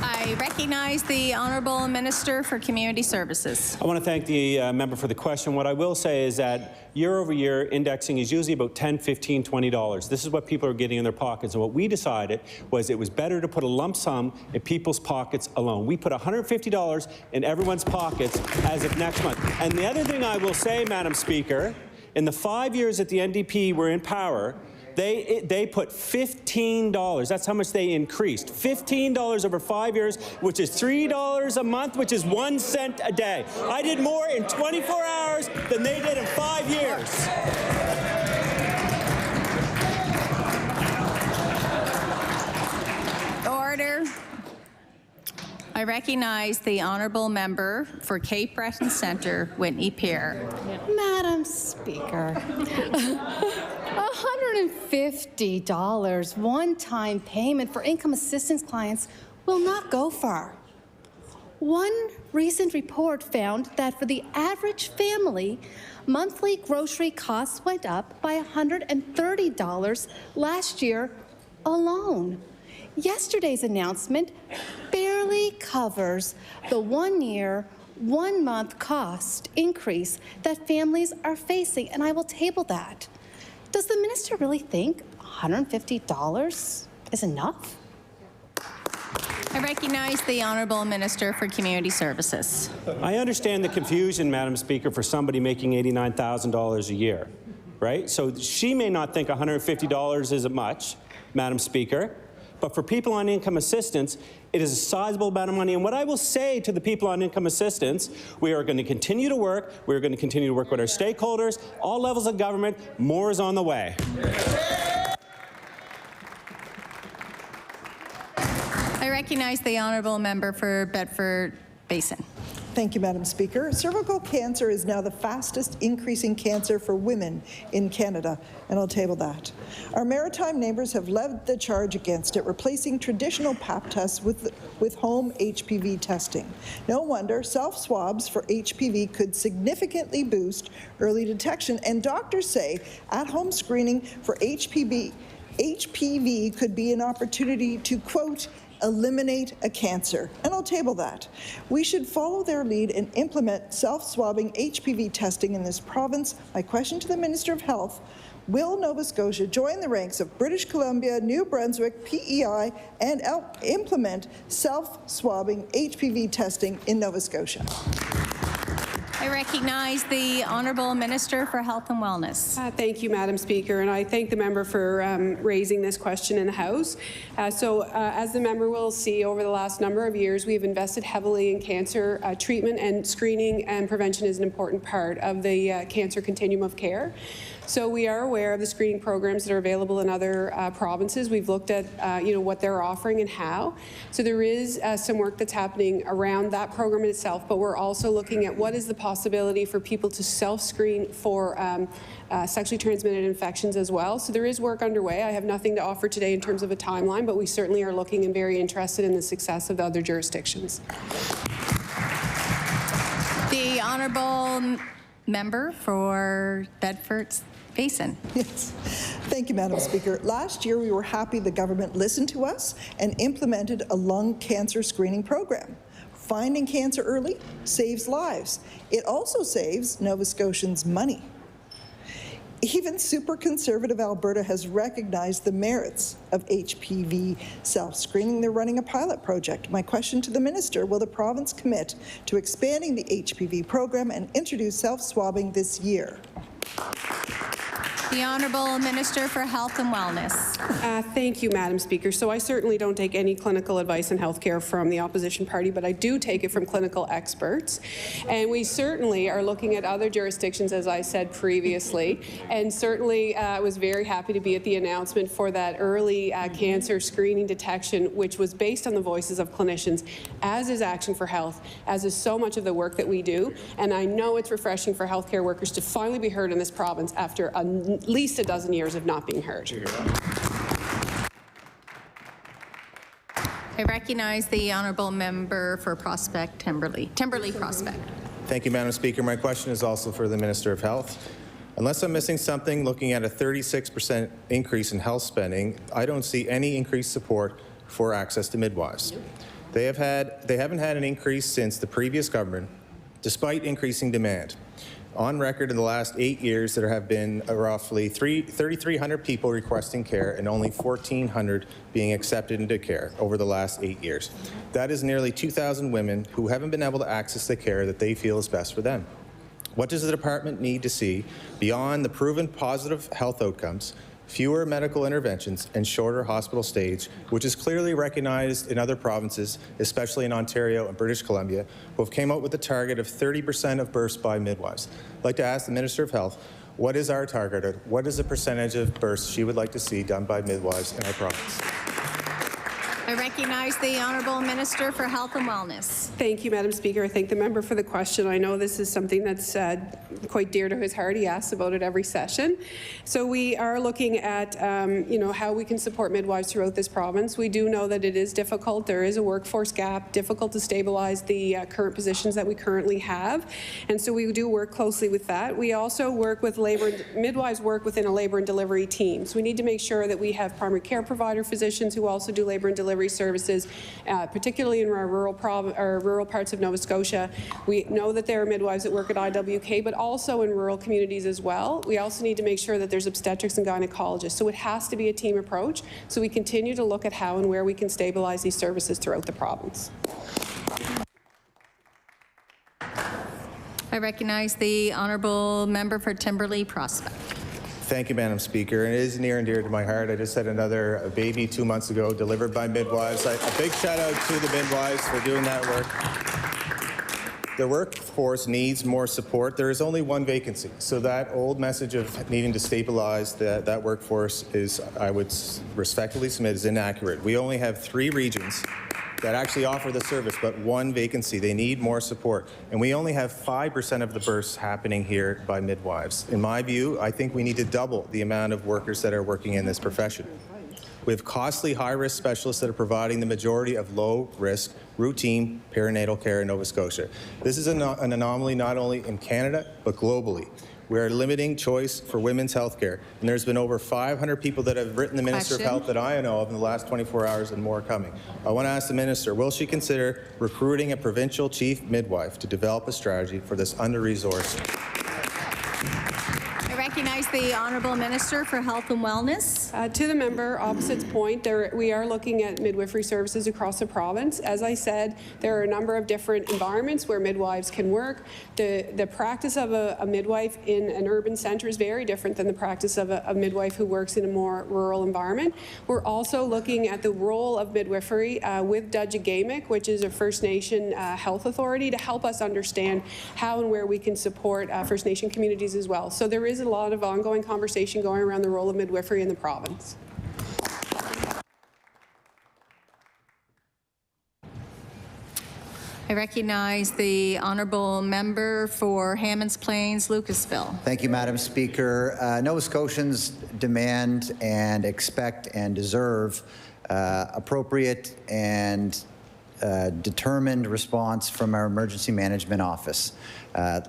I recognize the Honourable Minister for Community Services. I want to thank the member for the question. What I will say is that year over year, indexing is usually about $10, $15, $20. This is what people are getting in their pockets. And what we decided was it was better to put a lump sum in people's pockets alone. We put $150 in everyone's pockets as of next month. And the other thing I will say, Madam Speaker, in the 5 years that the NDP were in power, they put $15. That's how much they increased. $15 over 5 years, which is $3 a month, which is 1 cent a day. I did more in 24 hours than they did in 5 years. Order. I recognize the Honourable Member for Cape Breton Centre, Whitney Pier. Madam Speaker, $150 one-time payment for income assistance clients will not go far. One recent report found that for the average family, monthly grocery costs went up by $130 last year alone. Yesterday's announcement barely covers the 1 year, 1 month cost increase that families are facing, and I will table that. Does the minister really think $150 is enough? I recognize the Honourable Minister for Community Services. I understand the confusion, Madam Speaker, for somebody making $89,000 a year, right? So she may not think $150 isn't much, Madam Speaker, but for people on income assistance, it is a sizable amount of money. And what I will say to the people on income assistance, we are going to continue to work. We're going to continue to work with our stakeholders, all levels of government. More is on the way. I recognize the Honourable Member for Bedford Basin. Thank you, Madam Speaker. Cervical cancer is now the fastest increasing cancer for women in Canada, and I'll table that. Our maritime neighbours have led the charge against it, replacing traditional Pap tests with home HPV testing. No wonder self-swabs for HPV could significantly boost early detection, and doctors say at-home screening for HPV could be an opportunity to, quote, eliminate a cancer, and I'll table that. We should follow their lead and implement self-swabbing HPV testing in this province. My question to the Minister of Health, will Nova Scotia join the ranks of British Columbia, New Brunswick, PEI, and implement self-swabbing HPV testing in Nova Scotia? I recognize the Honourable Minister for Health and Wellness. Thank you, Madam Speaker, and I thank the member for raising this question in the House. As the member will see, over the last number of years, we have invested heavily in cancer treatment, and screening and prevention is an important part of the cancer continuum of care. So we are aware of the screening programs that are available in other provinces. We've looked at what they're offering and how. So there is some work that's happening around that program itself, but we're also looking at what is the possibility for people to self-screen for sexually transmitted infections as well. So there is work underway. I have nothing to offer today in terms of a timeline, but we certainly are looking and very interested in the success of the other jurisdictions. The Honourable Member for Bedford Basin. Yes. Thank you, Madam Speaker. Last year, we were happy the government listened to us and implemented a lung cancer screening program. Finding cancer early saves lives. It also saves Nova Scotians money. Even super conservative Alberta has recognized the merits of HPV self-screening. They're running a pilot project. My question to the minister, will the province commit to expanding the HPV program and introduce self-swabbing this year? The Honourable Minister for Health and Wellness. Thank you, Madam Speaker. So I certainly don't take any clinical advice in healthcare from the opposition party, but I do take it from clinical experts. And we certainly are looking at other jurisdictions, as I said previously, and certainly was very happy to be at the announcement for that early cancer screening detection, which was based on the voices of clinicians, as is Action for Health, as is so much of the work that we do. And I know it's refreshing for healthcare workers to finally be heard in this province after at least a dozen years of not being heard. I recognize the Honourable Member for Prospect Timberley Prospect. Thank you, Madam Speaker. My question is also for the Minister of Health. Unless I'm missing something, looking at a 36% increase in health spending, I don't see any increased support for access to midwives. They haven't had an increase since the previous government, despite increasing demand. On record in the last 8 years, there have been roughly 3,300 people requesting care and only 1,400 being accepted into care over the last 8 years. That is nearly 2,000 women who haven't been able to access the care that they feel is best for them. What does the department need to see beyond the proven positive health outcomes, fewer medical interventions, and shorter hospital stays, which is clearly recognized in other provinces, especially in Ontario and British Columbia, who have came out with a target of 30% of births by midwives? I'd like to ask the Minister of Health, what is our target? What is the percentage of births she would like to see done by midwives in our province? I recognize the Honourable Minister for Health and Wellness. Thank you, Madam Speaker. I thank the member for the question. I know this is something that's quite dear to his heart. He asks about it every session. So we are looking at, how we can support midwives throughout this province. We do know that it is difficult. There is a workforce gap, difficult to stabilize the current positions that we currently have. And so we do work closely with that. We also work with midwives work within a labor and delivery team. So we need to make sure that we have primary care provider physicians who also do labor and delivery services, particularly in our rural parts of Nova Scotia. We know that there are midwives that work at IWK, but also in rural communities as well. We also need to make sure that there's obstetrics and gynecologists. So it has to be a team approach. So we continue to look at how and where we can stabilize these services throughout the province. I recognize the Honourable Member for Timberlea Prospect. Thank you, Madam Speaker. And it is near and dear to my heart. I just had another baby 2 months ago delivered by midwives. A big shout out to the midwives for doing that work. The workforce needs more support. There is only one vacancy. So that old message of needing to stabilize that workforce is, I would respectfully submit, is inaccurate. We only have 3 regions that actually offer the service, but 1 vacancy. They need more support. And we only have 5% of the births happening here by midwives. In my view, I think we need to double the amount of workers that are working in this profession. We have costly high-risk specialists that are providing the majority of low-risk routine perinatal care in Nova Scotia. This is an anomaly not only in Canada, but globally. We are limiting choice for women's health care. And there's been over 500 people that have written the Minister of Health that I know of in the last 24 hours and more coming. I want to ask the Minister, will she consider recruiting a provincial chief midwife to develop a strategy for this under-resourced? I recognize the Honourable Minister for Health and Wellness. To the member opposite's point, we are looking at midwifery services across the province. As I said, there are a number of different environments where midwives can work. The practice of a midwife in an urban centre is very different than the practice of a midwife who works in a more rural environment. We're also looking at the role of midwifery with Dudjagamic, which is a First Nation health authority, to help us understand how and where we can support First Nation communities as well. So there is a lot of ongoing conversation going around the role of midwifery in the province. I recognize the Honourable Member for Hammonds Plains, Lucasville. Thank you, Madam Speaker. Nova Scotians demand and expect and deserve appropriate and determined response from our Emergency Management Office.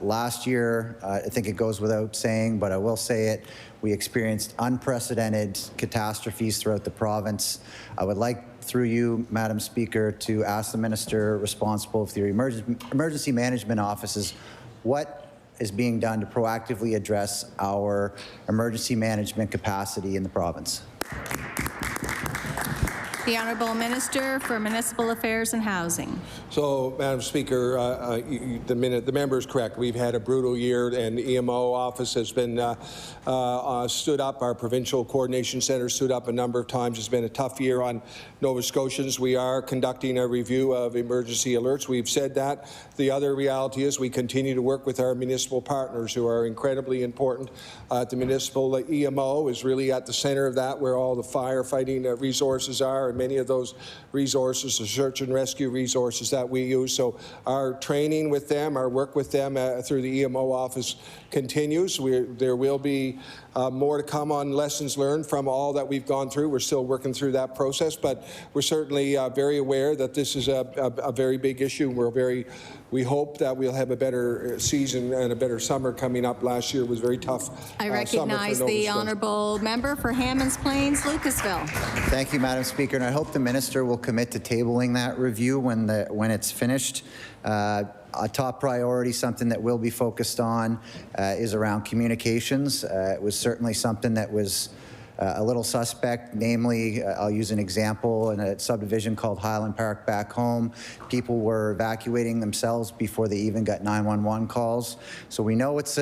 Last year, I think it goes without saying, but I will say it, we experienced unprecedented catastrophes throughout the province. I would like, through you, Madam Speaker, to ask the Minister responsible for the Emergency Management Offices what is being done to proactively address our emergency management capacity in the province. The Honourable Minister for Municipal Affairs and Housing. So, Madam Speaker, the member is correct. We've had a brutal year, and the EMO office has been stood up. Our provincial coordination centre stood up a number of times. It's been a tough year on Nova Scotians. We are conducting a review of emergency alerts. We've said that. The other reality is we continue to work with our municipal partners who are incredibly important. The municipal EMO is really at the centre of that, where all the firefighting resources are, and many of those resources, the search and rescue resources that we use. So our training with them, our work with them through the EMO office continues. There will be more to come on lessons learned from all that we've gone through. We're still working through that process, but we're certainly very aware that this is a very big issue. We hope that we'll have a better season and a better summer coming up. Last year was very tough. I recognize the Honourable Member for Hammonds Plains, Lucasville. Thank you, Madam Speaker, and I hope the Minister will commit to tabling that review when it's finished. A top priority, something that we'll be focused on, is around communications. It was certainly something that was a little suspect. Namely, I'll use an example in a subdivision called Highland Park back home. People were evacuating themselves before they even got 911 calls. So we know it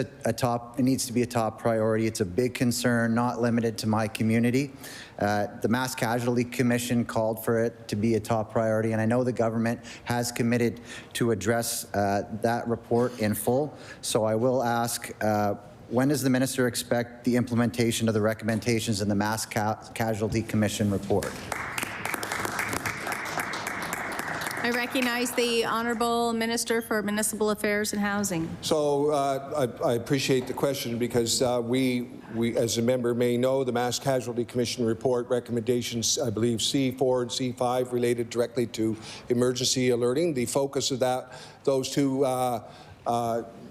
needs to be a top priority. It's a big concern, not limited to my community. The Mass Casualty Commission called for it to be a top priority, and I know the government has committed to address that report in full. So I will ask, when does the Minister expect the implementation of the recommendations in the Mass Casualty Commission report? recognize the Honourable Minister for Municipal Affairs and Housing. So I appreciate the question because we, as a member may know, the Mass Casualty Commission report recommendations, I believe C4 and C5 related directly to emergency alerting. The focus of those two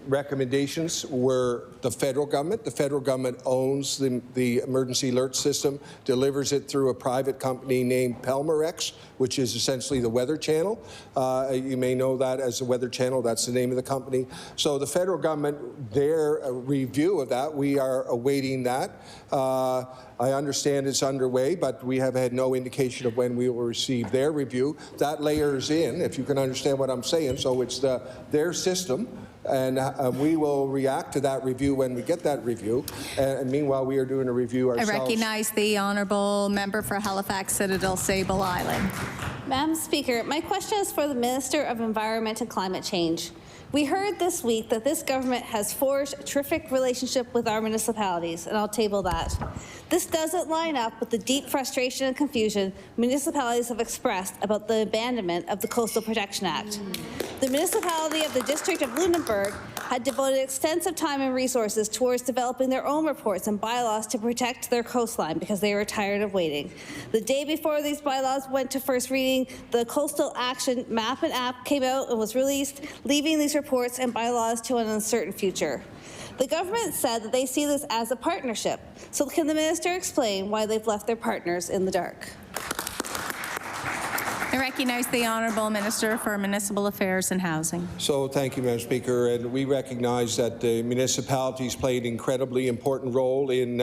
recommendations were the federal government. The federal government owns the emergency alert system, delivers it through a private company named Pelmerex, which is essentially the Weather Channel. You may know that as the Weather Channel. That's the name of the company. So the federal government, their review of that, we are awaiting that. I understand it's underway, but we have had no indication of when we will receive their review. That layers in, if you can understand what I'm saying. So it's their system. And we will react to that review when we get that review. And meanwhile, we are doing a review ourselves. I recognize the Honourable Member for Halifax Citadel Sable Island. Madam Speaker, my question is for the Minister of Environment and Climate Change. We heard this week that this government has forged a terrific relationship with our municipalities, and I'll table that. This doesn't line up with the deep frustration and confusion municipalities have expressed about the abandonment of the Coastal Protection Act. The municipality of the District of Lunenburg had devoted extensive time and resources towards developing their own reports and bylaws to protect their coastline because they were tired of waiting. The day before these bylaws went to first reading, the Coastal Action Map and App came out and was released, leaving these reports and bylaws to an uncertain future. The government said that they see this as a partnership. So can the minister explain why they've left their partners in the dark? I recognize the Honourable Minister for Municipal Affairs and Housing. So thank you, Madam Speaker. And we recognize that the municipalities played an incredibly important role in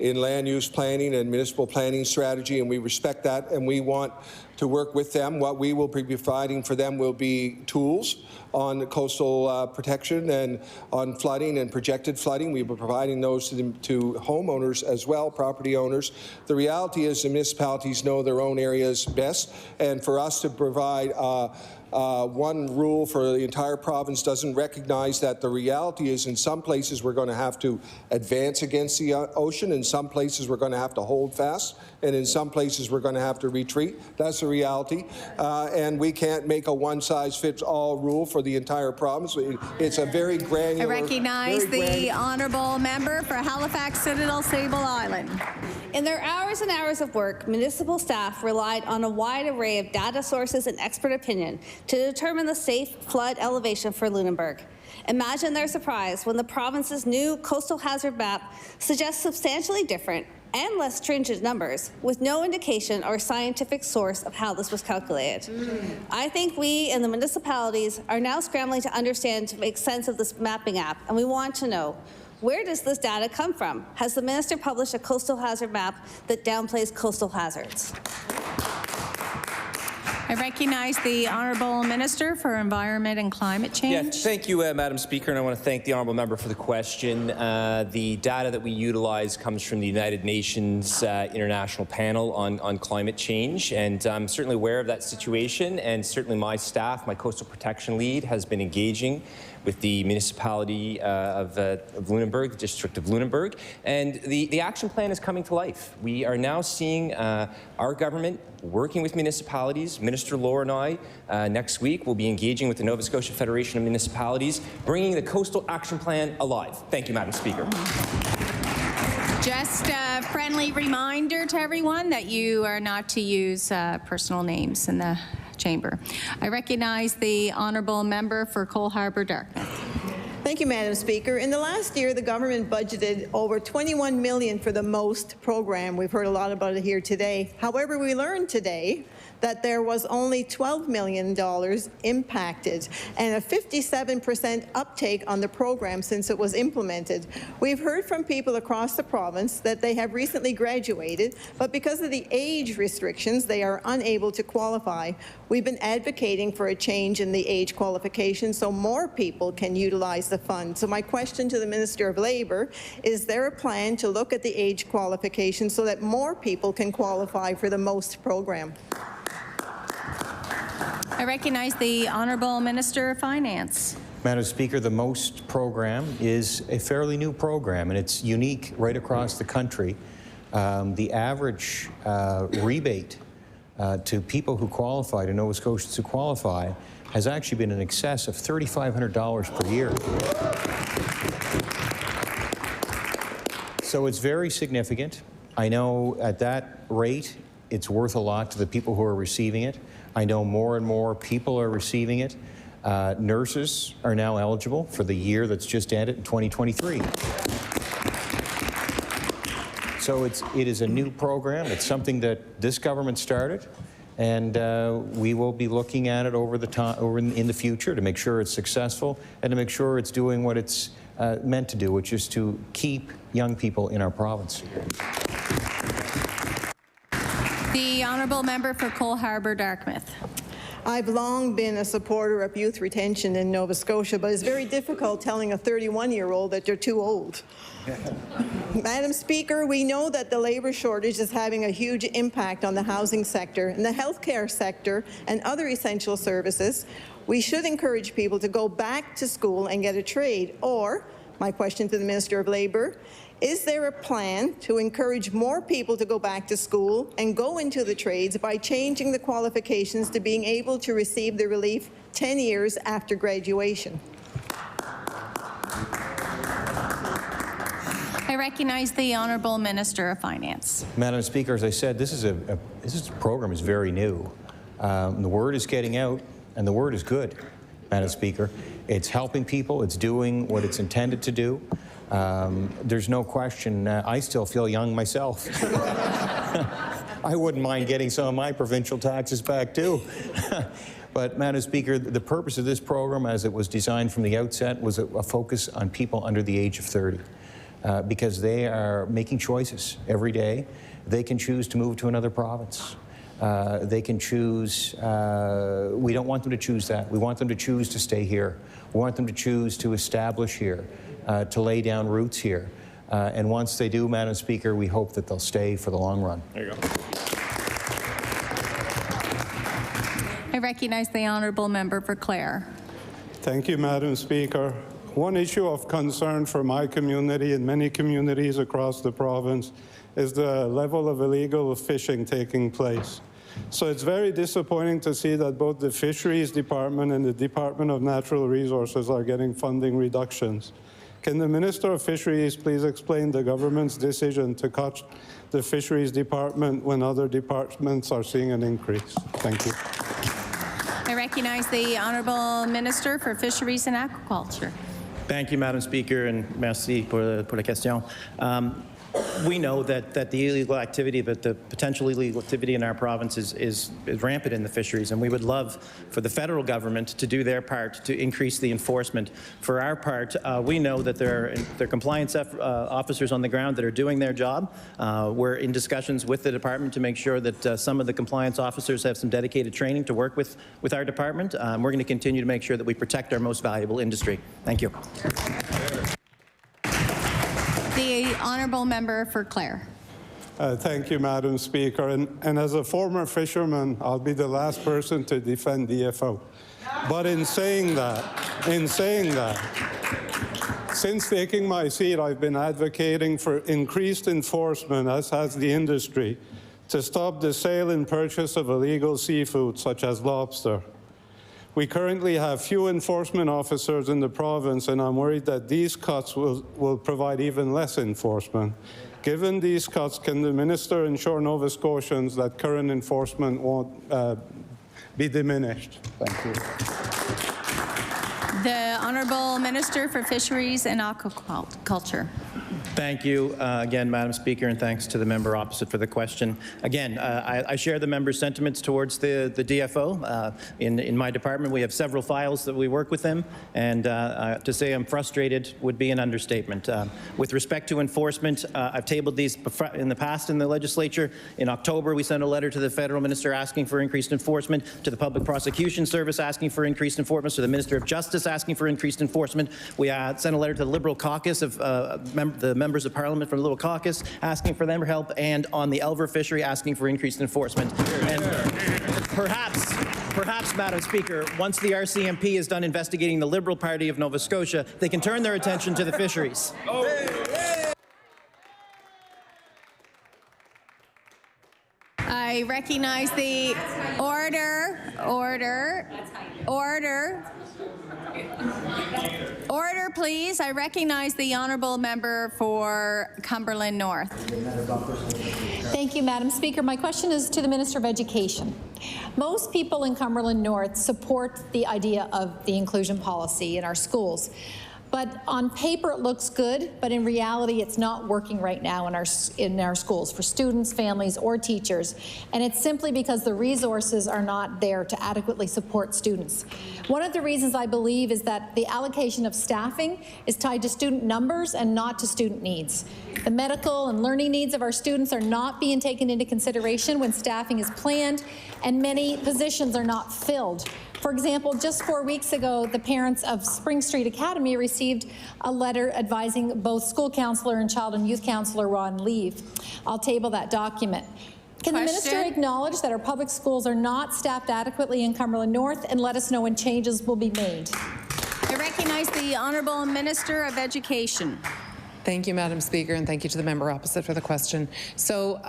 land use planning and municipal planning strategy, and we respect that, and we want to work with them. What we will be providing for them will be tools on coastal protection and on flooding and projected flooding. We'll be providing those to homeowners as well, property owners. The reality is the municipalities know their own areas best, and for us to provide one rule for the entire province doesn't recognize that the reality is in some places we're going to have to advance against the ocean, in some places we're going to have to hold fast, and in some places we're going to have to retreat. That's the reality. And we can't make a one-size-fits-all rule for the entire province. It's a very granular... I recognize the Honourable Member for Halifax Citadel Sable Island. In their hours and hours of work, municipal staff relied on a wide array of data sources and expert opinion to determine the safe flood elevation for Lunenburg. Imagine their surprise when the province's new coastal hazard map suggests substantially different and less stringent numbers with no indication or scientific source of how this was calculated. I think we and the municipalities are now scrambling to understand to make sense of this mapping app, and we want to know, where does this data come from? Has the minister published a coastal hazard map that downplays coastal hazards? I recognize the Honourable Minister for Environment and Climate Change. Yes, thank you, Madam Speaker, and I want to thank the Honourable Member for the question. The data that we utilize comes from the United Nations International Panel on Climate Change, and I'm certainly aware of that situation, and certainly my staff, my coastal protection lead, has been engaging with the municipality of Lunenburg, the District of Lunenburg, and the action plan is coming to life. We are now seeing our government working with municipalities. Minister Lohr and I, next week, will be engaging with the Nova Scotia Federation of Municipalities, bringing the Coastal Action Plan alive. Thank you, Madam Speaker. Just a friendly reminder to everyone that you are not to use personal names in the chamber. I recognize the Honourable Member for Cole Harbour Dartmouth. Thank you, Madam Speaker. In the last year, the government budgeted over $21 million for the MOST program. We've heard a lot about it here today. However, we learned today that there was only $12 million impacted and a 57% uptake on the program since it was implemented. We've heard from people across the province that they have recently graduated, but because of the age restrictions, they are unable to qualify. We've been advocating for a change in the age qualification so more people can utilize the fund. So my question to the Minister of Labour, is there a plan to look at the age qualification so that more people can qualify for the MOST program? I recognize the Honourable Minister of Finance. Madam Speaker, the MOST program is a fairly new program, and it's unique right across the country. The average rebate to people who qualify, to Nova Scotians who qualify, has actually been in excess of $3,500 per year. So it's very significant. I know at that rate, it's worth a lot to the people who are receiving it. I know more and more people are receiving it. Nurses are now eligible for the year that's just ended in 2023. So it is a new program. It's something that this government started, and we will be looking at it over in the future to make sure it's successful and to make sure it's doing what it's meant to do, which is to keep young people in our province. The honourable member for Cole Harbour, Dartmouth. I've long been a supporter of youth retention in Nova Scotia, but it's very difficult telling a 31-year-old that they're too old. Madam Speaker, we know that the labour shortage is having a huge impact on the housing sector and the healthcare sector and other essential services. We should encourage people to go back to school and get a trade. Or, my question to the Minister of Labour, is there a plan to encourage more people to go back to school and go into the trades by changing the qualifications to being able to receive the relief 10 years after graduation? I recognize the Honourable Minister of Finance. Madam Speaker, as I said, this program is very new. The word is getting out, and the word is good, Madam Speaker. It's helping people. It's doing what it's intended to do. There's no question. I still feel young myself. I wouldn't mind getting some of my provincial taxes back, too. But, Madam Speaker, the purpose of this program, as it was designed from the outset, was a focus on people under the age of 30. Because they are making choices every day. They can choose to move to another province. They can choose, we don't want them to choose that. We want them to choose to stay here. We want them to choose to establish here, to lay down roots here. And once they do, Madam Speaker, we hope that they'll stay for the long run. There you go. I recognize the Honourable Member for Clare. Thank you, Madam Speaker. One issue of concern for my community and many communities across the province is the level of illegal fishing taking place. So it's very disappointing to see that both the Fisheries Department and the Department of Natural Resources are getting funding reductions. Can the Minister of Fisheries please explain the government's decision to cut the Fisheries Department when other departments are seeing an increase? Thank you. I recognize the Honourable Minister for Fisheries and Aquaculture. Thank you, Madam Speaker, and merci pour la question. We know that the illegal activity, but the potential illegal activity in our province is rampant in the fisheries, and we would love for the federal government to do their part to increase the enforcement. For our part, we know that there are compliance officers on the ground that are doing their job. We're in discussions with the department to make sure that some of the compliance officers have some dedicated training to work with our department. We're going to continue to make sure that we protect our most valuable industry. Thank you. The Honourable Member for Clare. Thank you, Madam Speaker. And as a former fisherman, I'll be the last person to defend DFO. But in saying that, since taking my seat, I've been advocating for increased enforcement, as has the industry, to stop the sale and purchase of illegal seafood, such as lobster. We currently have few enforcement officers in the province, and I'm worried that these cuts will provide even less enforcement. Given these cuts, can the Minister ensure Nova Scotians that current enforcement won't be diminished? Thank you. The Honourable Minister for Fisheries and Aquaculture. Thank you again, Madam Speaker, and thanks to the member opposite for the question. Again, I share the member's sentiments towards the DFO. In my department, we have several files that we work with them, and to say I'm frustrated would be an understatement. With respect to enforcement, I've tabled these in the past in the legislature. In October, we sent a letter to the federal minister asking for increased enforcement, to the Public Prosecution Service asking for increased enforcement, to the Minister of Justice asking for increased enforcement. We sent a letter to the Liberal caucus of the members of Parliament from the Liberal caucus asking for their help, and on the Elver fishery asking for increased enforcement. And perhaps, Madam Speaker, once the RCMP is done investigating the Liberal Party of Nova Scotia, they can turn their attention to the fisheries. I I recognize the order. Order, please. I recognize the honourable member for Cumberland North. Thank you, Madam Speaker. My question is to the Minister of Education. Most people in Cumberland North support the idea of the inclusion policy in our schools. But on paper, it looks good, but in reality, it's not working right now in our schools for students, families, or teachers. And it's simply because the resources are not there to adequately support students. One of the reasons I believe is that the allocation of staffing is tied to student numbers and not to student needs. The medical and learning needs of our students are not being taken into consideration when staffing is planned, and many positions are not filled. For example, just 4 weeks ago, the parents of Spring Street Academy received a letter advising both school counselor and child and youth counselor were on leave. I'll table that document. Can the minister acknowledge that our public schools are not staffed adequately in Cumberland North and let us know when changes will be made? I recognize the Honourable Minister of Education. Thank you, Madam Speaker, and thank you to the member opposite for the question. So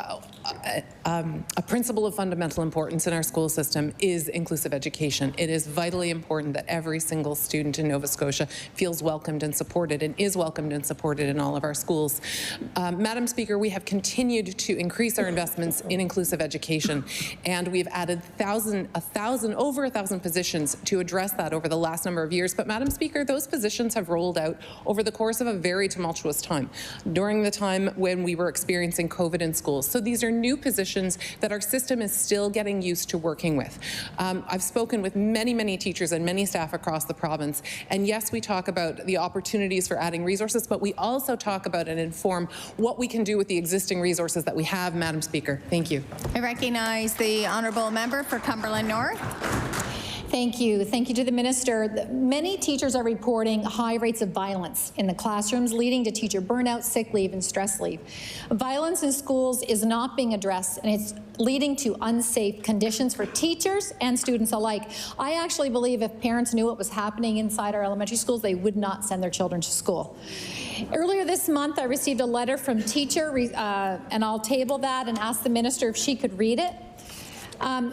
a principle of fundamental importance in our school system is inclusive education. It is vitally important that every single student in Nova Scotia feels welcomed and supported, and is welcomed and supported in all of our schools. Madam Speaker, we have continued to increase our investments in inclusive education, and we've added over 1,000 positions to address that over the last number of years. But Madam Speaker, those positions have rolled out over the course of a very tumultuous time, during the time when we were experiencing COVID in schools. So these are new positions that our system is still getting used to working with. I've spoken with many, many teachers and many staff across the province, and yes, we talk about the opportunities for adding resources, but we also talk about and inform what we can do with the existing resources that we have, Madam Speaker. Thank you. I recognize the honourable member for Cumberland North. Thank you. Thank you to the minister. Many teachers are reporting high rates of violence in the classrooms, leading to teacher burnout, sick leave, and stress leave. Violence in schools is not being addressed, and it's leading to unsafe conditions for teachers and students alike. I actually believe if parents knew what was happening inside our elementary schools, they would not send their children to school. Earlier this month, I received a letter from a teacher, and I'll table that and ask the minister if she could read it.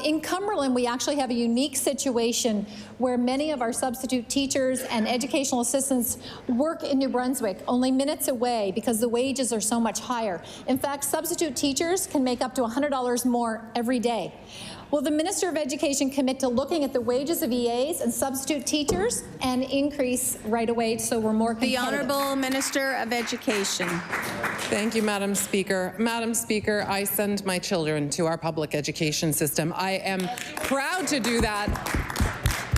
In Cumberland, we actually have a unique situation where many of our substitute teachers and educational assistants work in New Brunswick, only minutes away because the wages are so much higher. In fact, substitute teachers can make up to $100 more every day. Will the Minister of Education commit to looking at the wages of EAs and substitute teachers and increase right away so we're more competitive? The Honourable Minister of Education. Thank you, Madam Speaker. Madam Speaker, I send my children to our public education system. I am proud to do that.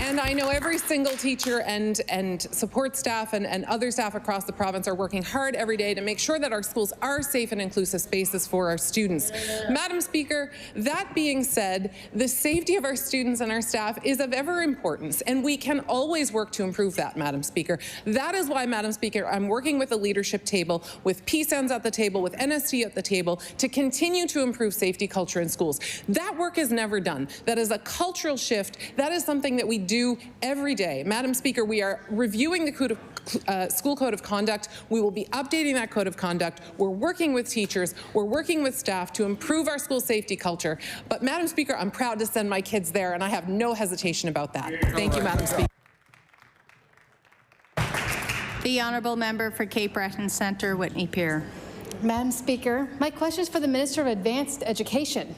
And I know every single teacher and support staff and other staff across the province are working hard every day to make sure that our schools are safe and inclusive spaces for our students. Madam Speaker, that being said, the safety of our students and our staff is of ever importance, and we can always work to improve that, Madam Speaker. That is why, Madam Speaker, I'm working with the leadership table, with PSENS at the table, with NST at the table, to continue to improve safety culture in schools. That work is never done. That is a cultural shift. That is something that we do every day. Madam Speaker, we are reviewing the school code of conduct. We will be updating that code of conduct. We're working with teachers. We're working with staff to improve our school safety culture. But Madam Speaker, I'm proud to send my kids there, and I have no hesitation about that. Thank you, Madam Speaker. The Honourable Member for Cape Breton Centre, Whitney Peer. Madam Speaker, my question is for the Minister of Advanced Education.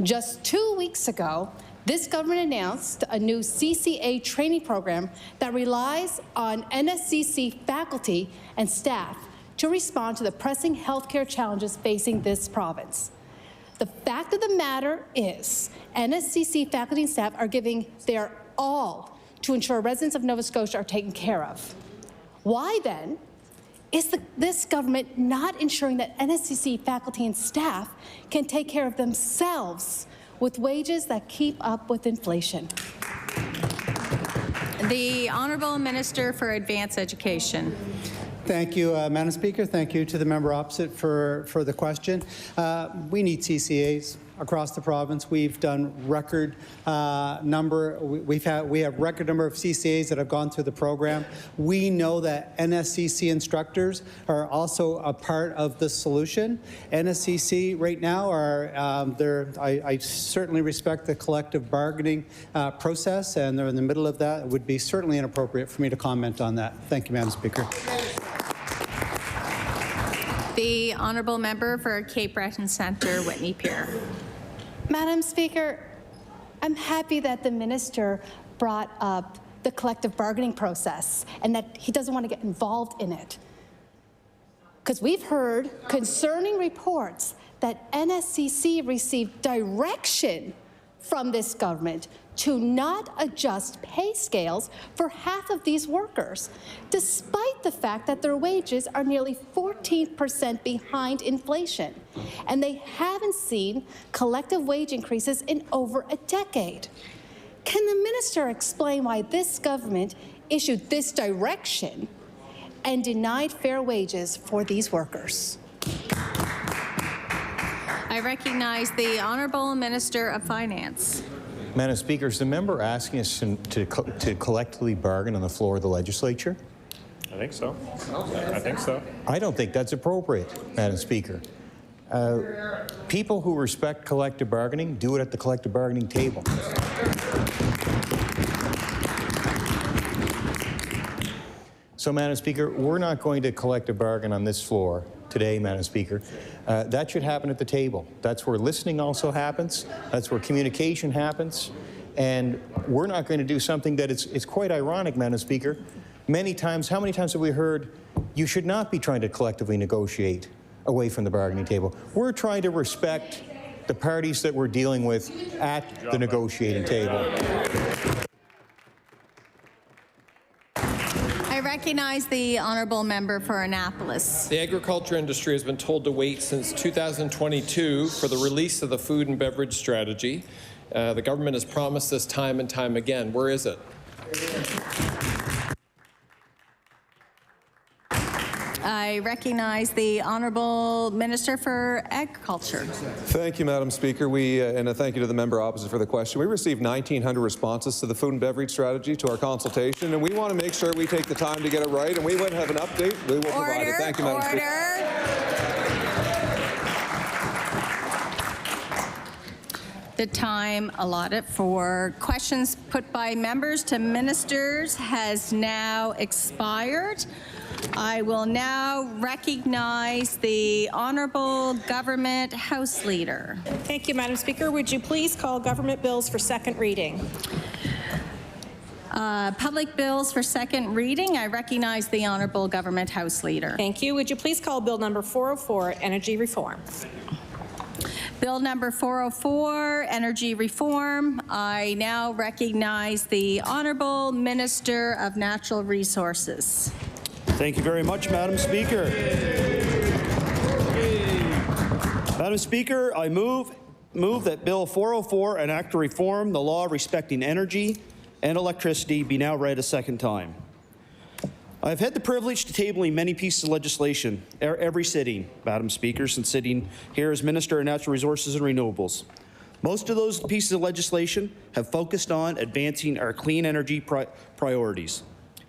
Just 2 weeks ago, this government announced a new CCA training program that relies on NSCC faculty and staff to respond to the pressing healthcare challenges facing this province. The fact of the matter is, NSCC faculty and staff are giving their all to ensure residents of Nova Scotia are taken care of. Why then is this government not ensuring that NSCC faculty and staff can take care of themselves with wages that keep up with inflation? The Honourable Minister for Advanced Education. Thank you, Madam Speaker. Thank you to the member opposite for the question. We need CCAs across the province. We've done record number. We have record number of CCAs that have gone through the program. We know that NSCC instructors are also a part of the solution. NSCC right now are I certainly respect the collective bargaining process, and they're in the middle of that. It would be certainly inappropriate for me to comment on that. Thank you, Madam Speaker. The honourable member for Cape Breton Centre, Whitney Pier. Madam Speaker, I'm happy that the minister brought up the collective bargaining process and that he doesn't want to get involved in it. Because we've heard concerning reports that NSCC received direction from this government to not adjust pay scales for half of these workers, despite the fact that their wages are nearly 14% behind inflation. And they haven't seen collective wage increases in over a decade. Can the minister explain why this government issued this direction and denied fair wages for these workers? I recognize the Honourable Minister of Finance. Madam Speaker, is the member asking us to collectively bargain on the floor of the legislature? I think so. I think so. I don't think that's appropriate, Madam Speaker. People who respect collective bargaining do it at the collective bargaining table. So, Madam Speaker, we're not going to collective bargain on this floor today, Madam Speaker. That should happen at the table. That's where listening also happens. That's where communication happens. And we're not going to do something that it's quite ironic, Madam Speaker. Many times, how many times have we heard, you should not be trying to collectively negotiate away from the bargaining table? We're trying to respect the parties that we're dealing with at the negotiating table. I recognize the honourable member for Annapolis. The agriculture industry has been told to wait since 2022 for the release of the food and beverage strategy. The government has promised this time and time again. Where is it? I recognize the Honourable Minister for Agriculture. Thank you, Madam Speaker. And a thank you to the member opposite for the question. We received 1,900 responses to the food and beverage strategy, to our consultation, and we want to make sure we take the time to get it right, and we would have an update. We will provide it. Thank you, Madam Speaker. The time allotted for questions put by members to ministers has now expired. I will now recognize the Honourable Government House Leader. Thank you, Madam Speaker. Would you please call government bills for second reading? Public bills for second reading. I recognize the Honourable Government House Leader. Thank you. Would you please call Bill number 404, Energy Reform? Bill number 404, Energy Reform. I now recognize the Honourable Minister of Natural Resources. Thank you very much, Madam Speaker. Madam Speaker, I move that Bill 404, an act to reform the law respecting energy and electricity, be now read a second time. I've had the privilege to tabling many pieces of legislation every sitting, Madam Speaker, since sitting here as Minister of Natural Resources and Renewables. Most of those pieces of legislation have focused on advancing our clean energy priorities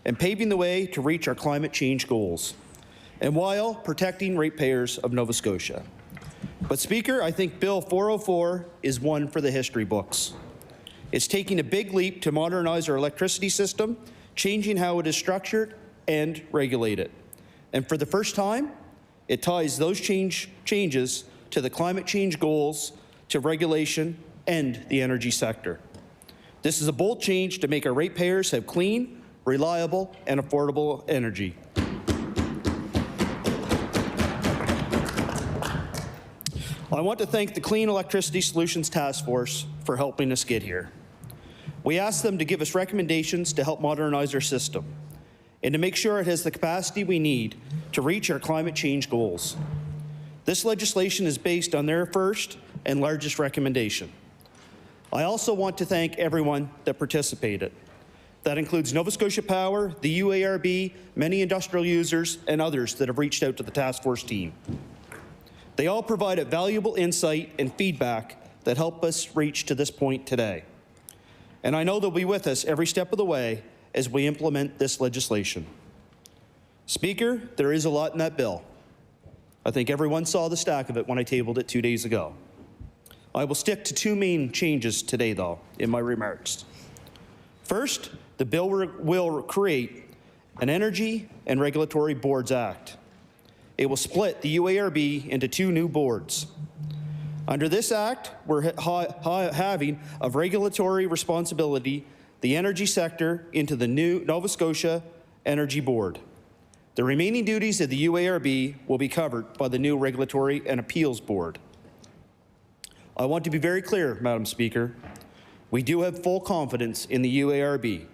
and paving the way to reach our climate change goals, and while protecting ratepayers of Nova Scotia. But Speaker, I think Bill 404 is one for the history books. It's taking a big leap to modernize our electricity system, changing how it is structured and regulated. And for the first time, it ties those changes to the climate change goals, to regulation, and the energy sector. This is a bold change to make our ratepayers have clean, reliable, and affordable energy. I want to thank the Clean Electricity Solutions Task Force for helping us get here. We asked them to give us recommendations to help modernize our system and to make sure it has the capacity we need to reach our climate change goals. This legislation is based on their first and largest recommendation. I also want to thank everyone that participated. That includes Nova Scotia Power, the UARB, many industrial users, and others that have reached out to the task force team. They all provided valuable insight and feedback that helped us reach to this point today. And I know they'll be with us every step of the way as we implement this legislation. Speaker, there is a lot in that bill. I think everyone saw the stack of it when I tabled it 2 days ago. I will stick to two main changes today, though, in my remarks. First, the bill will create an Energy and Regulatory Boards Act. It will split the UARB into two new boards. Under this act, we're having of regulatory responsibility the energy sector into the new Nova Scotia Energy Board. The remaining duties of the UARB will be covered by the new Regulatory and Appeals Board. I want to be very clear, Madam Speaker. We do have full confidence in the UARB,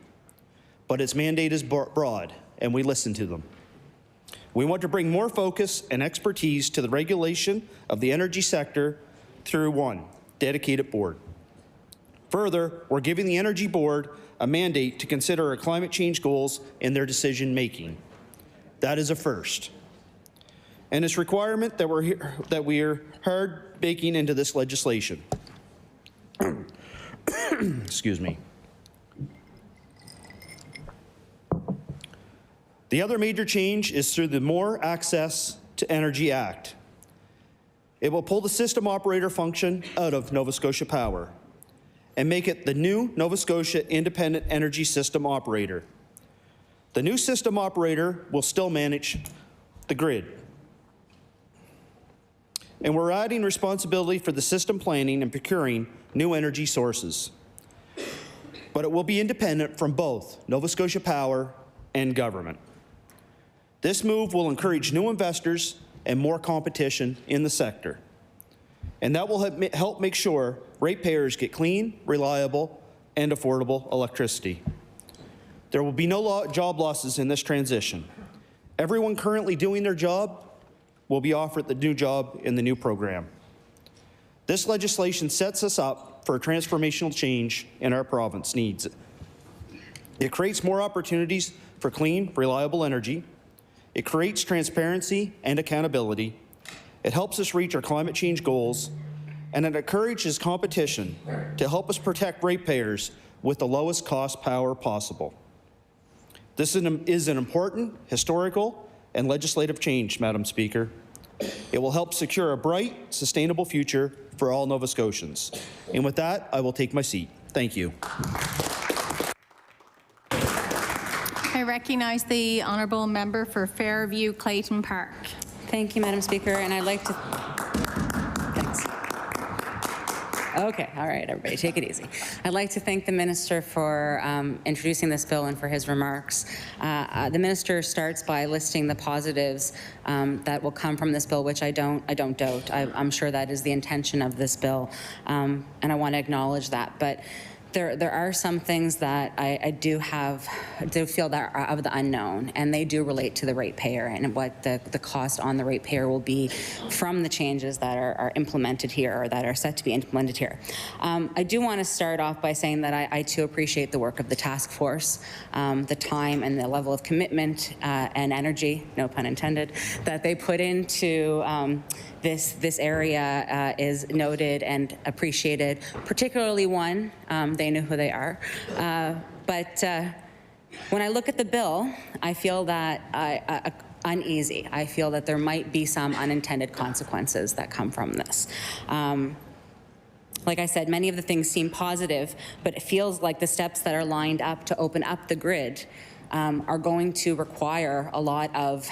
but its mandate is broad, and we listen to them. We want to bring more focus and expertise to the regulation of the energy sector through one dedicated board. Further, we're giving the Energy Board a mandate to consider our climate change goals in their decision making. That is a first. And it's a requirement that we are hard baking into this legislation. Excuse me. The other major change is through the More Access to Energy Act. It will pull the system operator function out of Nova Scotia Power and make it the new Nova Scotia Independent Energy System Operator. The new system operator will still manage the grid. And we're adding responsibility for the system planning and procuring new energy sources. But it will be independent from both Nova Scotia Power and government. This move will encourage new investors and more competition in the sector. And that will help make sure ratepayers get clean, reliable, and affordable electricity. There will be no job losses in this transition. Everyone currently doing their job will be offered the new job in the new program. This legislation sets us up for a transformational change in our province needs. It creates more opportunities for clean, reliable energy. It creates transparency and accountability. It helps us reach our climate change goals, and it encourages competition to help us protect ratepayers with the lowest cost power possible. This is an important, historical, and legislative change, Madam Speaker. It will help secure a bright, sustainable future for all Nova Scotians. And with that, I will take my seat. Thank you. I recognize the honourable member for Fairview Clayton Park. Thank you, Madam Speaker, and I'd like to... Thanks. Okay, all right, everybody, take it easy. I'd like to thank the Minister for introducing this bill and for his remarks. The Minister starts by listing the positives that will come from this bill, which I don't doubt. I'm sure that is the intention of this bill, and I want to acknowledge that. But there are some things that I do feel that are of the unknown, and they do relate to the ratepayer and what the cost on the ratepayer will be from the changes that are implemented here or that are set to be implemented here. I do want to start off by saying that I too appreciate the work of the task force, the time and the level of commitment and energy, no pun intended, that they put into this area is noted and appreciated, particularly one, they know who they are. But when I look at the bill, I feel that uneasy. I feel that there might be some unintended consequences that come from this. Like I said, many of the things seem positive, but it feels like the steps that are lined up to open up the grid are going to require a lot of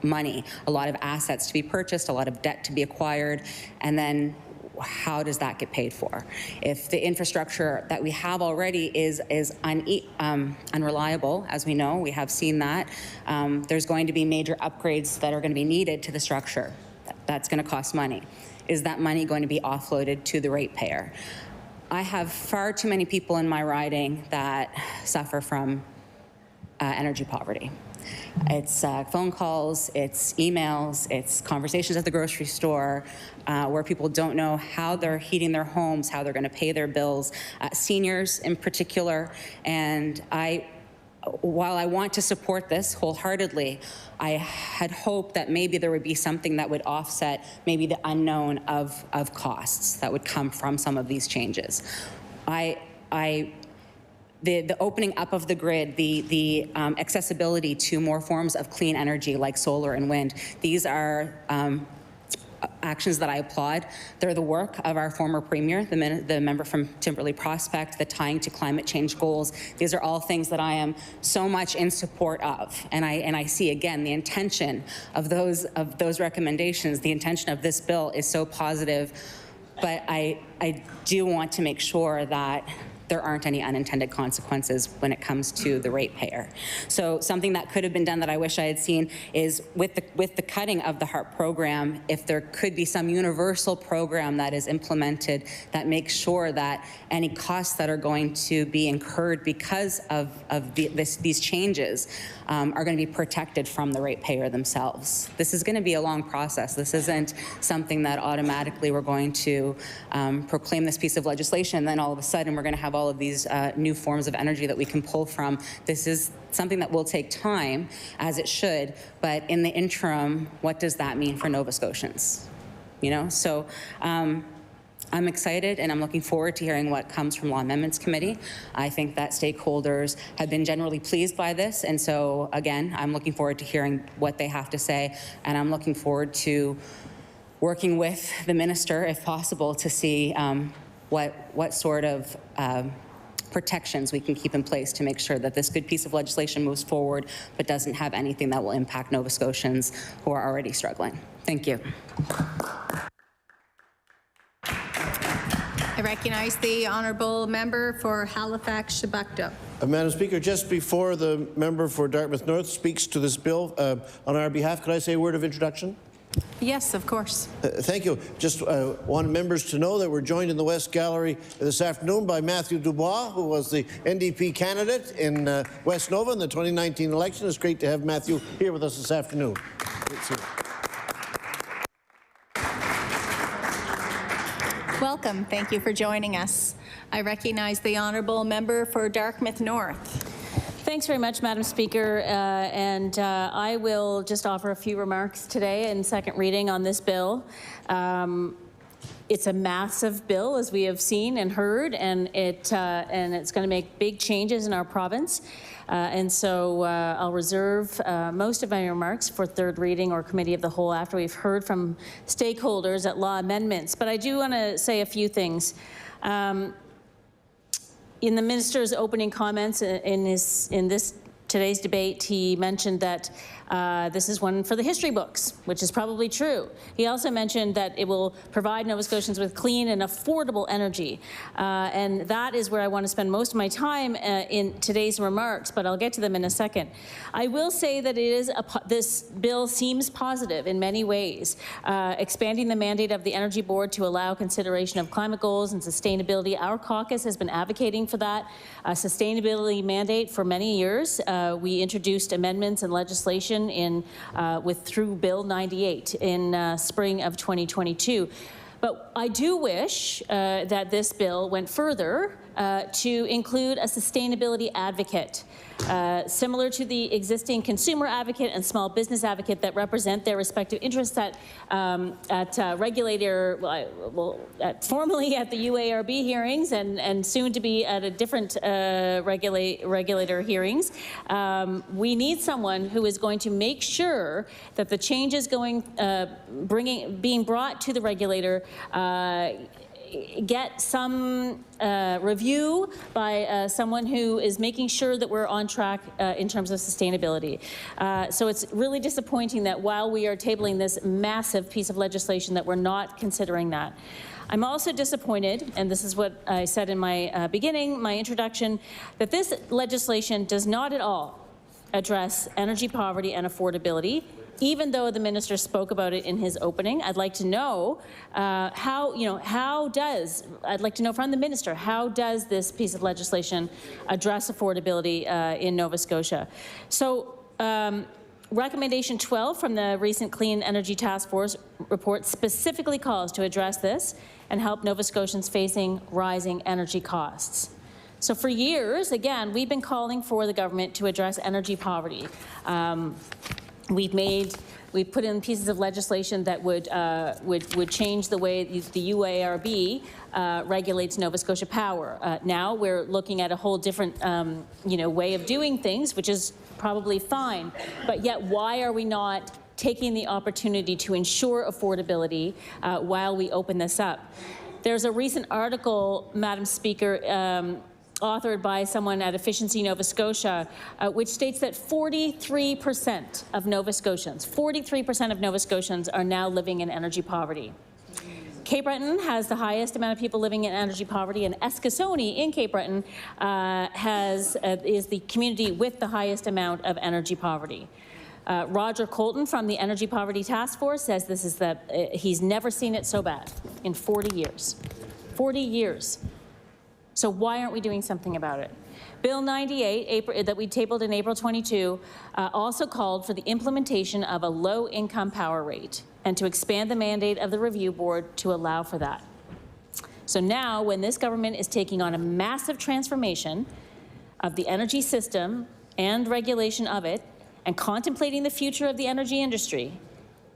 money, a lot of assets to be purchased, a lot of debt to be acquired, and then how does that get paid for? If the infrastructure that we have already is unreliable, as we know, we have seen that, there's going to be major upgrades that are going to be needed to the structure. That's going to cost money. Is that money going to be offloaded to the ratepayer? I have far too many people in my riding that suffer from energy poverty. It's phone calls, it's emails, it's conversations at the grocery store, where people don't know how they're heating their homes, how they're going to pay their bills, seniors in particular. And while I want to support this wholeheartedly, I had hoped that maybe there would be something that would offset maybe the unknown of costs that would come from some of these changes. The opening up of the grid, the accessibility to more forms of clean energy like solar and wind, these are actions that I applaud. They're the work of our former premier, the member from Timberley Prospect, the tying to climate change goals. These are all things that I am so much in support of. And I see again the intention of those recommendations, the intention of this bill is so positive, but I do want to make sure that there aren't any unintended consequences when it comes to the ratepayer. So something that could have been done that I wish I had seen is with the cutting of the HARP program, if there could be some universal program that is implemented that makes sure that any costs that are going to be incurred because of these changes are going to be protected from the ratepayer themselves. This is going to be a long process. This isn't something that automatically we're going to proclaim this piece of legislation and then all of a sudden we're going to have all of these new forms of energy that we can pull from. This is something that will take time, as it should, but in the interim, what does that mean for Nova Scotians? You know, so I'm excited and I'm looking forward to hearing what comes from Law Amendments Committee. I think that stakeholders have been generally pleased by this, and so again, I'm looking forward to hearing what they have to say, and I'm looking forward to working with the minister, if possible, to see what sort of protections we can keep in place to make sure that this good piece of legislation moves forward but doesn't have anything that will impact Nova Scotians who are already struggling. Thank you. I recognize the honourable member for Halifax-Chebucto. Madam Speaker, just before the member for Dartmouth North speaks to this bill on our behalf, could I say a word of introduction? Yes, of course. Thank you. Just want members to know that we're joined in the West Gallery this afternoon by Matthew Dubois, who was the NDP candidate in West Nova in the 2019 election. It's great to have Matthew here with us this afternoon. Welcome. Thank you for joining us. I recognize the honourable member for Dartmouth North. Thanks very much, Madam Speaker, and I will just offer a few remarks today in second reading on this bill. It's a massive bill, as we have seen and heard, and it's going to make big changes in our province. And so I'll reserve most of my remarks for third reading or committee of the whole after we've heard from stakeholders at Law Amendments. But I do want to say a few things. In the minister's opening comments in today's debate, he mentioned that this is one for the history books, which is probably true. He also mentioned that it will provide Nova Scotians with clean and affordable energy. And that is where I want to spend most of my time in today's remarks, but I'll get to them in a second. I will say that this bill seems positive in many ways, expanding the mandate of the Energy Board to allow consideration of climate goals and sustainability. Our caucus has been advocating for that sustainability mandate for many years. We introduced amendments and legislation through Bill 98 in spring of 2022. But I do wish that this bill went further to include a sustainability advocate, similar to the existing consumer advocate and small business advocate that represent their respective interests at regulator, formerly at the UARB hearings and soon to be at a different regulator hearings. We need someone who is going to make sure that the changes being brought to the regulator get some review by someone who is making sure that we're on track in terms of sustainability. So it's really disappointing that while we are tabling this massive piece of legislation that we're not considering that. I'm also disappointed, and this is what I said in my my introduction, that this legislation does not at all address energy poverty and affordability. Even though the minister spoke about it in his opening, I'd like to know I'd like to know from the minister, how does this piece of legislation address affordability in Nova Scotia? So Recommendation 12 from the recent Clean Energy Task Force report specifically calls to address this and help Nova Scotians facing rising energy costs. So for years, again, we've been calling for the government to address energy poverty. We've put in pieces of legislation that would change the way the UARB regulates Nova Scotia Power. Now we're looking at a whole different way of doing things, which is probably fine. But yet, why are we not taking the opportunity to ensure affordability while we open this up? There's a recent article, Madam Speaker, authored by someone at Efficiency Nova Scotia, which states that 43% of Nova Scotians, 43% of Nova Scotians are now living in energy poverty. Cape Breton has the highest amount of people living in energy poverty, and Eskasoni in Cape Breton is the community with the highest amount of energy poverty. Roger Colton from the Energy Poverty Task Force says this is he's never seen it so bad in 40 years. 40 years. So why aren't we doing something about it? Bill 98, that we tabled in April 22, also called for the implementation of a low-income power rate and to expand the mandate of the review board to allow for that. So now, when this government is taking on a massive transformation of the energy system and regulation of it and contemplating the future of the energy industry,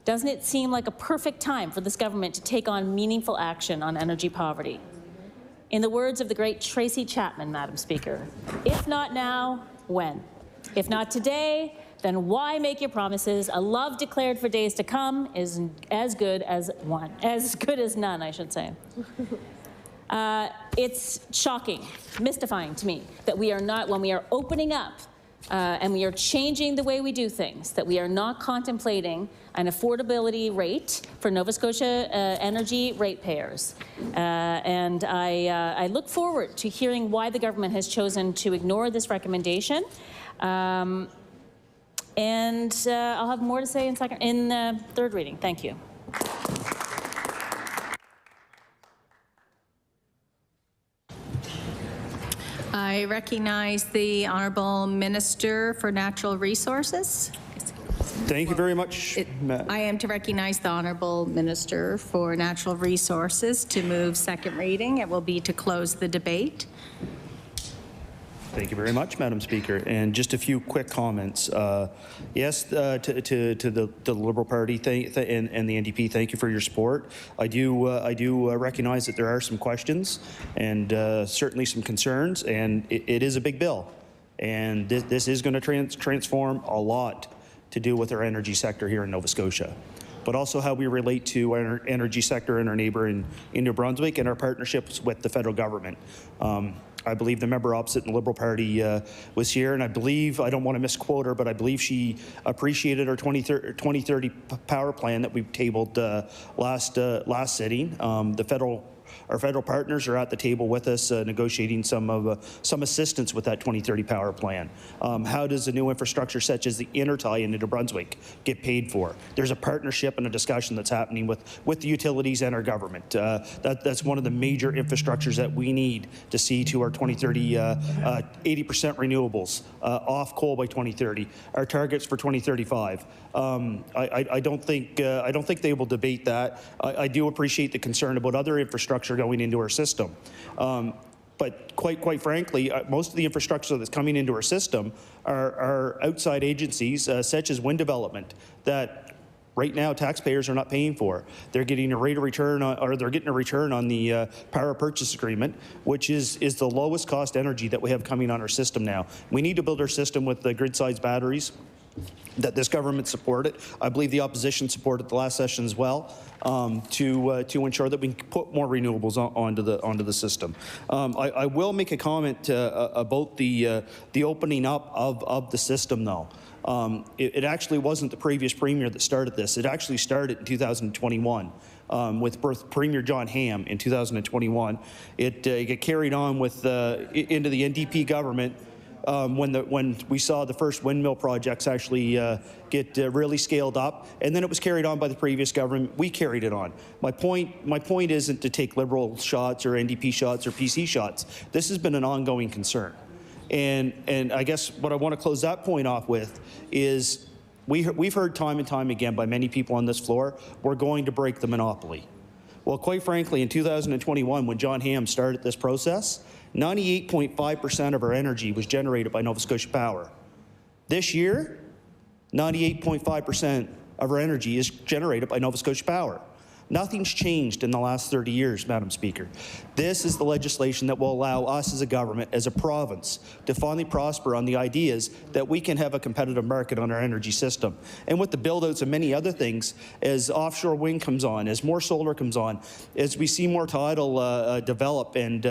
doesn't it seem like a perfect time for this government to take on meaningful action on energy poverty? In the words of the great Tracy Chapman, Madam Speaker, if not now, when? If not today, then why make your promises? A love declared for days to come is as good as none, I should say. It's shocking, mystifying to me that we are not, when we are opening up and we are changing the way we do things, that we are not contemplating an affordability rate for Nova Scotia energy ratepayers. And I look forward to hearing why the government has chosen to ignore this recommendation. And I'll have more to say in the third reading. Thank you. I recognize the Honourable Minister for Natural Resources. Thank you very much. I am to recognize the Honourable Minister for Natural Resources to move second reading. It will be to close the debate. Thank you very much, Madam Speaker. And just a few quick comments. Yes, to the Liberal Party and the NDP, thank you for your support. I do recognize that there are some questions and certainly some concerns, and it is a big bill. And this is going to transform a lot to do with our energy sector here in Nova Scotia, but also how we relate to our energy sector and our neighbour in New Brunswick and our partnerships with the federal government. I believe the member opposite in the Liberal Party was here, and I believe, I don't want to misquote her, but I believe she appreciated our 2030 power plan that we tabled last sitting. Our federal partners are at the table with us negotiating some assistance with that 2030 power plan. How does the new infrastructure such as the intertie into New Brunswick get paid for? There's a partnership and a discussion that's happening with the utilities and our government. That's one of the major infrastructures that we need to see to our 2030 80% renewables, off coal by 2030. Our targets for 2035. I don't think they will debate that. I do appreciate the concern about other infrastructure going into our system. But quite frankly, most of the infrastructure that's coming into our system are outside agencies, such as wind development, that right now taxpayers are not paying for. They're getting a rate of return, or they're getting a return on the power purchase agreement, which is the lowest cost energy that we have coming on our system now. We need to build our system with the grid-sized batteries that this government supported. I believe the opposition supported the last session as well, to ensure that we can put more renewables onto the system. I will make a comment about the opening up of the system, though. It actually wasn't the previous premier that started this. It actually started in 2021. With Premier John Ham in 2021. It got carried on with into the NDP government when we saw the first windmill projects actually get really scaled up, and then it was carried on by the previous government. We carried it on. My point isn't to take Liberal shots or NDP shots or PC shots. This has been an ongoing concern. And I guess what I want to close that point off with is we've heard time and time again by many people on this floor, we're going to break the monopoly. Well, quite frankly, in 2021, when John Hamm started this process, 98.5% of our energy was generated by Nova Scotia Power. This year, 98.5% of our energy is generated by Nova Scotia Power. Nothing's changed in the last 30 years, Madam Speaker. This is the legislation that will allow us as a government, as a province, to finally prosper on the ideas that we can have a competitive market on our energy system. And with the build-outs and many other things, as offshore wind comes on, as more solar comes on, as we see more tidal develop and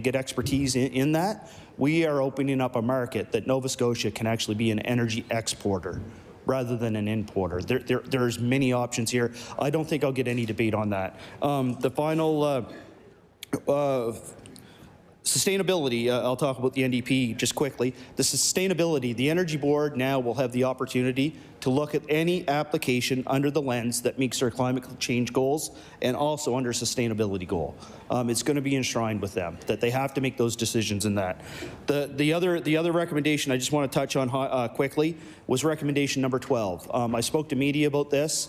get expertise in that, we are opening up a market that Nova Scotia can actually be an energy exporter rather than an importer. There's many options here. I don't think I'll get any debate on that. The final sustainability, I'll talk about the NDP just quickly. The sustainability, the Energy Board now will have the opportunity to look at any application under the lens that meets their climate change goals and also under sustainability goal. It's going to be enshrined with them, that they have to make those decisions in that. The other recommendation I just want to touch on quickly was recommendation number 12. I spoke to media about this.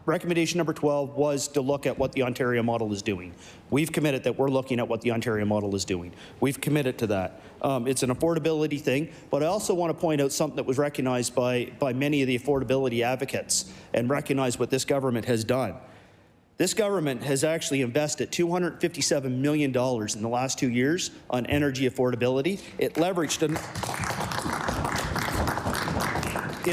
Recommendation number 12 was to look at what the Ontario model is doing. We've committed that we're looking at what the Ontario model is doing. We've committed to that. It's an affordability thing, but I also want to point out something that was recognized by many of the affordability advocates and recognize what this government has done. This government has actually invested $257 million in the last 2 years on energy affordability. It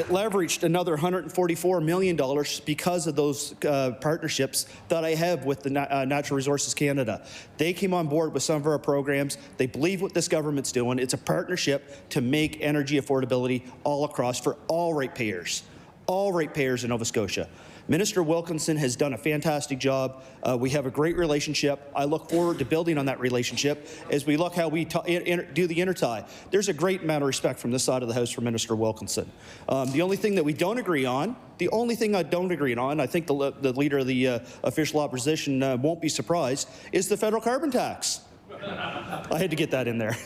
leveraged another $144 million because of those partnerships that I have with the Natural Resources Canada. They came on board with some of our programs. They believe what this government's doing. It's a partnership to make energy affordability all across for all ratepayers in Nova Scotia. Minister Wilkinson has done a fantastic job. We have a great relationship. I look forward to building on that relationship as we look how we do the intertie. There's a great amount of respect from this side of the House for Minister Wilkinson. The only thing that we don't agree on, I think the Leader of the official opposition won't be surprised, is the federal carbon tax. I had to get that in there.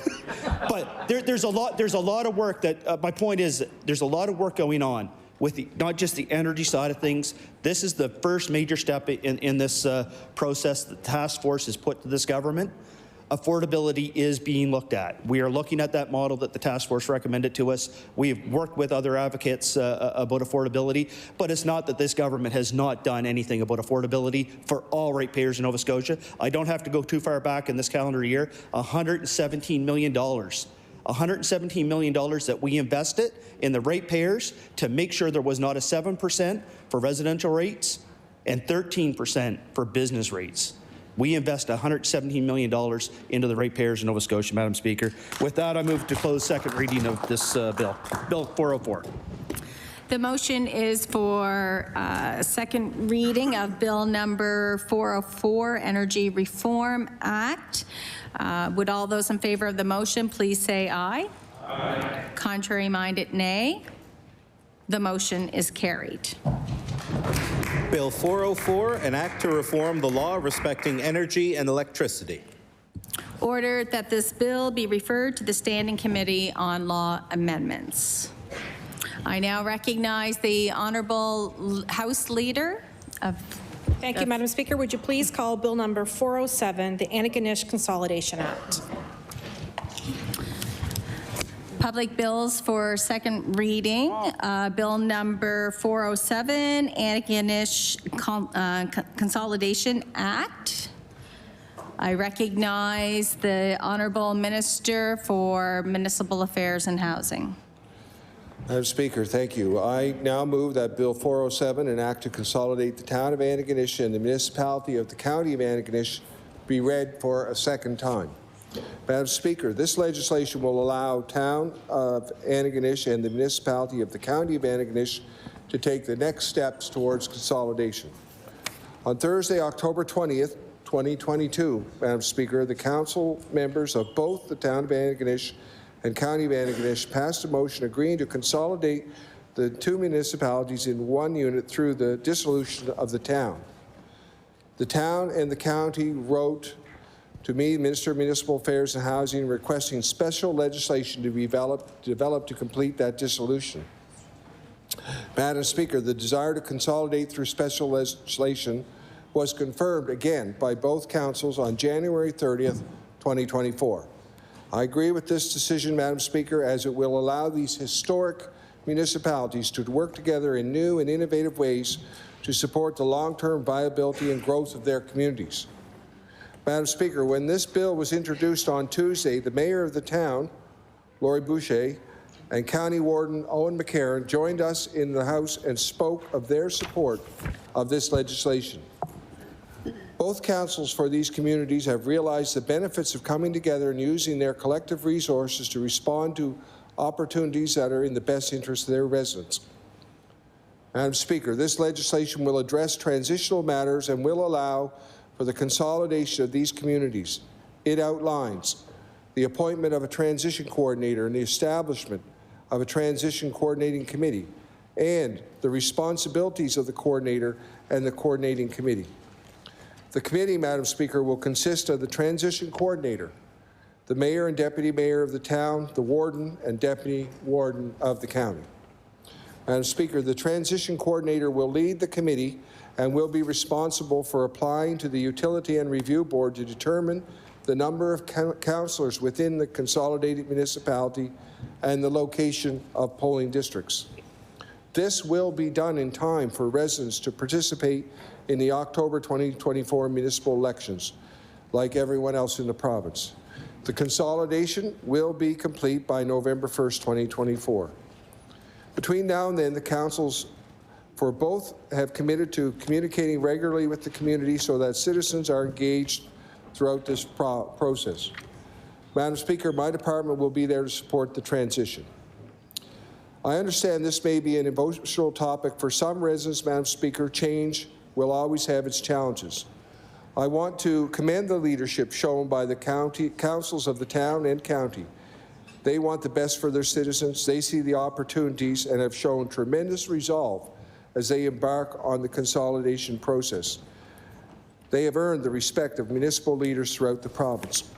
But there's a lot of work that, my point is, there's a lot of work going on with not just the energy side of things. This is the first major step in this process the task force has put to this government. Affordability is being looked at. We are looking at that model that the task force recommended to us. We've worked with other advocates about affordability, but it's not that this government has not done anything about affordability for all ratepayers in Nova Scotia. I don't have to go too far back in this calendar year. $117 million. $117 million that we invested in the ratepayers to make sure there was not a 7% for residential rates and 13% for business rates. We invest $117 million into the ratepayers in Nova Scotia, Madam Speaker. With that, I move to close second reading of this bill, Bill 404. The motion is for second reading of Bill number 404, Energy Reform Act. Would all those in favor of the motion please say aye? Aye. Contrary-minded, nay. The motion is carried. Bill 404, an act to reform the law respecting energy and electricity. Ordered that this bill be referred to the Standing Committee on Law Amendments. I now recognize the Honourable House Leader of... Thank you, Madam Speaker. Would you please call Bill number 407, the Antigonish Consolidation Act? Public bills for second reading. Bill number 407, Antigonish Consolidation Act. I recognize the Honourable Minister for Municipal Affairs and Housing. Madam Speaker, thank you. I now move that Bill 407, an act to consolidate the town of Antigonish and the municipality of the county of Antigonish, be read for a second time. Madam Speaker, this legislation will allow town of Antigonish and the municipality of the county of Antigonish to take the next steps towards consolidation. On Thursday, October 20th, 2022, Madam Speaker, the council members of both the town of Antigonish and County of Antigonish passed a motion agreeing to consolidate the two municipalities in one unit through the dissolution of the town. The town and the county wrote to me, Minister of Municipal Affairs and Housing, requesting special legislation to be developed to complete that dissolution. Madam Speaker, the desire to consolidate through special legislation was confirmed again by both councils on January 30th, 2024. I agree with this decision, Madam Speaker, as it will allow these historic municipalities to work together in new and innovative ways to support the long-term viability and growth of their communities. Madam Speaker, when this bill was introduced on Tuesday, the Mayor of the town, Laurie Boucher, and County Warden Owen McCarron joined us in the House and spoke of their support of this legislation. Both councils for these communities have realized the benefits of coming together and using their collective resources to respond to opportunities that are in the best interest of their residents. Madam Speaker, this legislation will address transitional matters and will allow for the consolidation of these communities. It outlines the appointment of a transition coordinator and the establishment of a transition coordinating committee, and the responsibilities of the coordinator and the coordinating committee. The committee, Madam Speaker, will consist of the transition coordinator, the mayor and deputy mayor of the town, the warden and deputy warden of the county. Madam Speaker, the transition coordinator will lead the committee and will be responsible for applying to the Utility and Review Board to determine the number of councillors within the consolidated municipality and the location of polling districts. This will be done in time for residents to participate in the October 2024 municipal elections, like everyone else in the province. The consolidation will be complete by November 1st, 2024. Between now and then, the councils for both have committed to communicating regularly with the community so that citizens are engaged throughout this process. Madam Speaker, my department will be there to support the transition. I understand this may be an emotional topic for some residents, Madam Speaker. Change will always have its challenges. I want to commend the leadership shown by the councils of the town and county. They want the best for their citizens. They see the opportunities and have shown tremendous resolve as they embark on the consolidation process. They have earned the respect of municipal leaders throughout the province.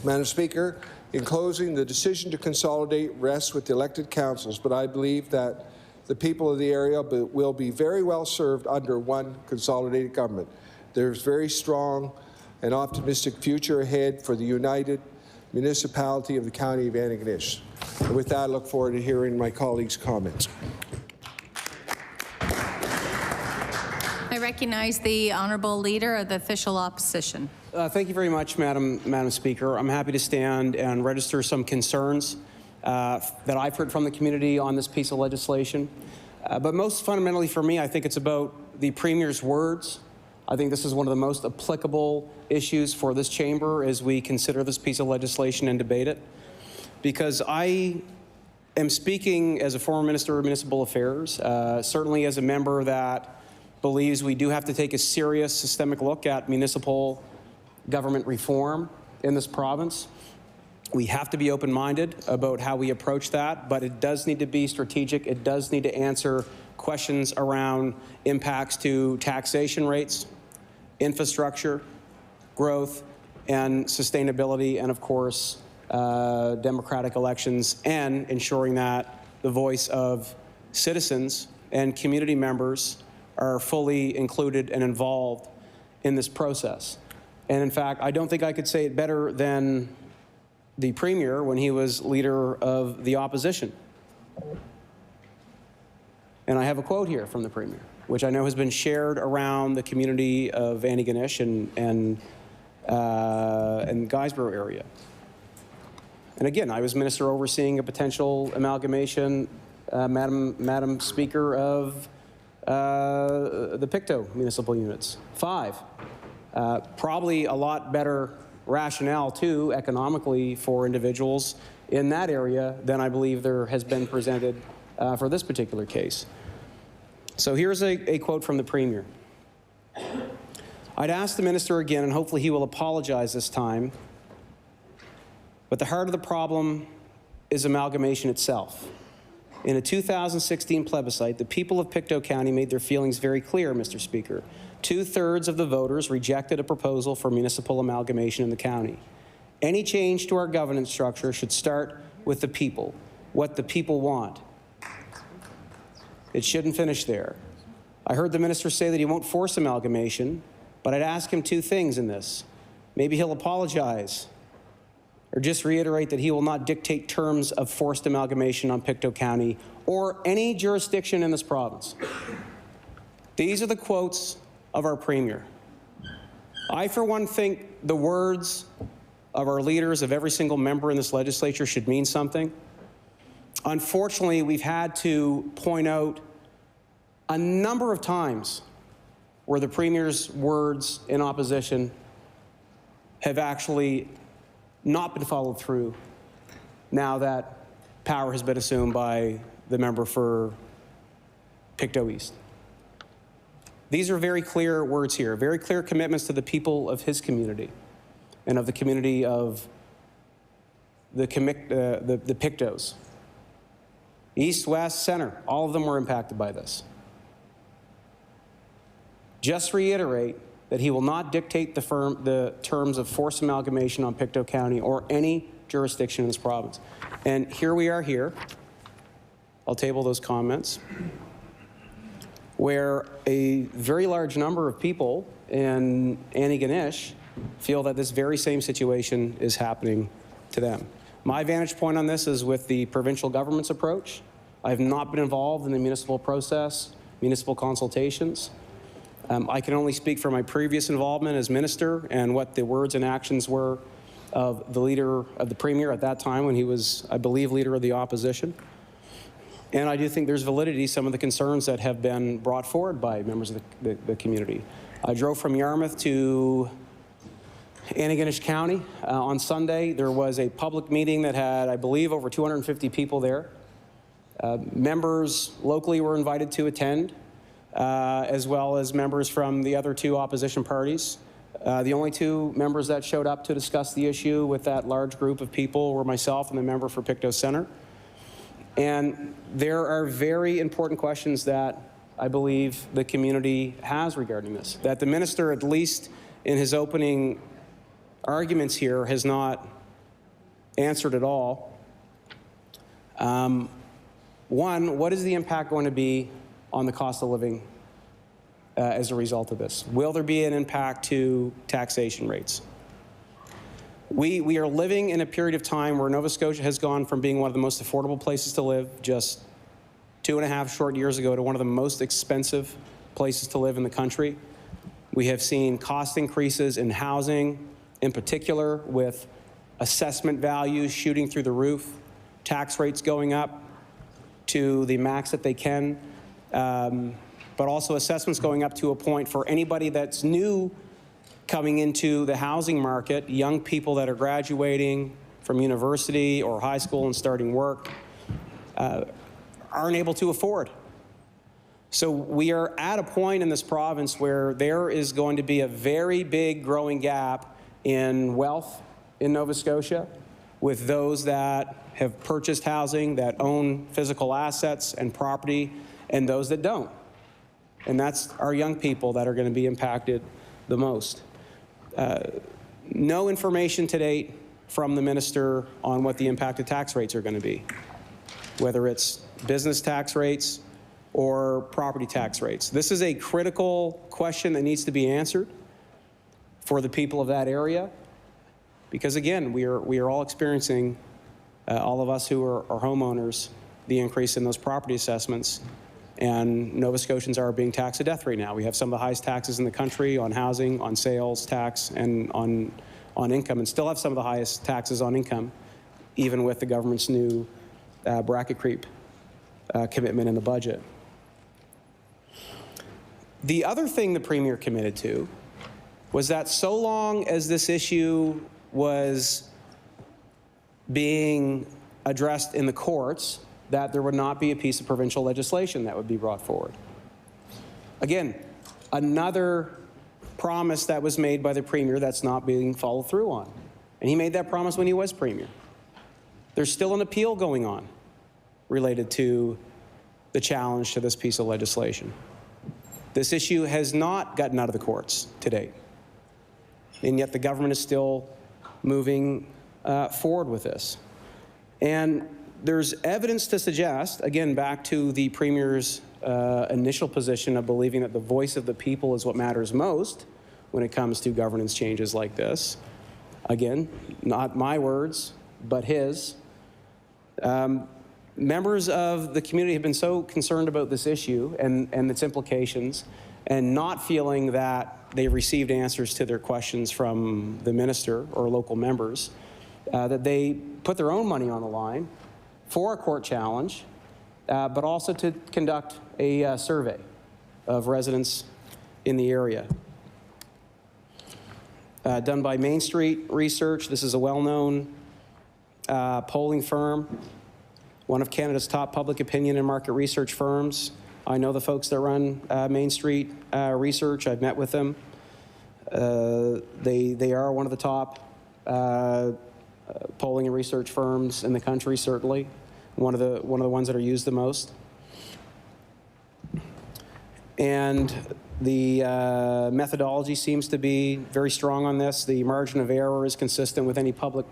Madam Speaker, in closing, the decision to consolidate rests with the elected councils, but I believe that the people of the area will be very well served under one consolidated government. There's very strong and optimistic future ahead for the united municipality of the County of Antigonish. And with that, I look forward to hearing my colleagues' comments. I recognize the Honourable Leader of the Official Opposition. Thank you very much, Madam Speaker. I'm happy to stand and register some concerns that I've heard from the community on this piece of legislation. But most fundamentally for me, I think it's about the Premier's words. I think this is one of the most applicable issues for this chamber as we consider this piece of legislation and debate it. Because I am speaking as a former Minister of Municipal Affairs, certainly as a member that believes we do have to take a serious systemic look at municipal government reform in this province. We have to be open-minded about how we approach that, but it does need to be strategic. It does need to answer questions around impacts to taxation rates, infrastructure, growth, and sustainability, and of course, democratic elections, and ensuring that the voice of citizens and community members are fully included and involved in this process. And in fact, I don't think I could say it better than the Premier when he was Leader of the Opposition. And I have a quote here from the Premier, which I know has been shared around the community of Antigonish and Guysborough area. And again, I was Minister overseeing a potential amalgamation, Madam Speaker, of the Pictou municipal units. 5. Probably a lot better rationale, too, economically for individuals in that area than I believe there has been presented for this particular case. So here's a quote from the Premier. I'd ask the Minister again, and hopefully he will apologize this time, but the heart of the problem is amalgamation itself. In a 2016 plebiscite, the people of Pictou County made their feelings very clear, Mr. Speaker. 2/3 of the voters rejected a proposal for municipal amalgamation in the county. Any change to our governance structure should start with the people, what the people want. It shouldn't finish there. I heard the minister say that he won't force amalgamation, but I'd ask him two things in this. Maybe he'll apologize or just reiterate that he will not dictate terms of forced amalgamation on Pictou County or any jurisdiction in this province. These are the quotes of our Premier. I, for one, think the words of our leaders, of every single member in this legislature, should mean something. Unfortunately, we've had to point out a number of times where the Premier's words in opposition have actually not been followed through now that power has been assumed by the member for Pictou East. These are very clear words here, very clear commitments to the people of his community and of the community of the Pictous. East, West, Center, all of them were impacted by this. Just reiterate that he will not dictate the terms of forced amalgamation on Pictou County or any jurisdiction in this province. And here we are here. I'll table those comments, where a very large number of people in Antigonish feel that this very same situation is happening to them. My vantage point on this is with the provincial government's approach. I have not been involved in the municipal process, municipal consultations. I can only speak for my previous involvement as minister and what the words and actions were of the leader of the Premier at that time when he was, I believe, leader of the opposition. And I do think there's validity to some of the concerns that have been brought forward by members of the community. I drove from Yarmouth to Antigonish County on Sunday. There was a public meeting that had, I believe, over 250 people there. Members locally were invited to attend, as well as members from the other two opposition parties. The only two members that showed up to discuss the issue with that large group of people were myself and the member for Pictou Center. And there are very important questions that I believe the community has regarding this, that the minister, at least in his opening arguments here, has not answered at all. One, what is the impact going to be on the cost of living as a result of this? Will there be an impact to taxation rates? We are living in a period of time where Nova Scotia has gone from being one of the most affordable places to live just 2.5 short years ago to one of the most expensive places to live in the country. We have seen cost increases in housing, in particular with assessment values shooting through the roof, tax rates going up to the max that they can, but also assessments going up to a point for anybody that's new coming into the housing market, young people that are graduating from university or high school and starting work, aren't able to afford. So we are at a point in this province where there is going to be a very big growing gap in wealth in Nova Scotia with those that have purchased housing, that own physical assets and property, and those that don't. And that's our young people that are going to be impacted the most. No information to date from the minister on what the impact of tax rates are going to be, whether it's business tax rates or property tax rates. This is a critical question that needs to be answered for the people of that area, because again, we are all experiencing, all of us who are homeowners, the increase in those property assessments. And Nova Scotians are being taxed to death right now. We have some of the highest taxes in the country on housing, on sales tax, and on income, and still have some of the highest taxes on income, even with the government's new bracket creep commitment in the budget. The other thing the Premier committed to was that so long as this issue was being addressed in the courts, that there would not be a piece of provincial legislation that would be brought forward. Again, another promise that was made by the Premier that's not being followed through on. And he made that promise when he was Premier. There's still an appeal going on. related to the challenge to this piece of legislation. This issue has not gotten out of the courts to date, and yet the government is still moving forward with this. And there's evidence to suggest, again, back to the Premier's initial position of believing that the voice of the people is what matters most when it comes to governance changes like this. Again, not my words, but his. Members of the community have been so concerned about this issue and its implications, and not feeling that they received answers to their questions from the minister or local members, that they put their own money on the line for a court challenge, but also to conduct a survey of residents in the area. Done by Main Street Research. This is a well-known polling firm, one of Canada's top public opinion and market research firms. I know the folks that run Main Street Research. I've met with them. They are one of the top polling and research firms in the country, certainly. One of the ones that are used the most. And the methodology seems to be very strong on this. The margin of error is consistent with any public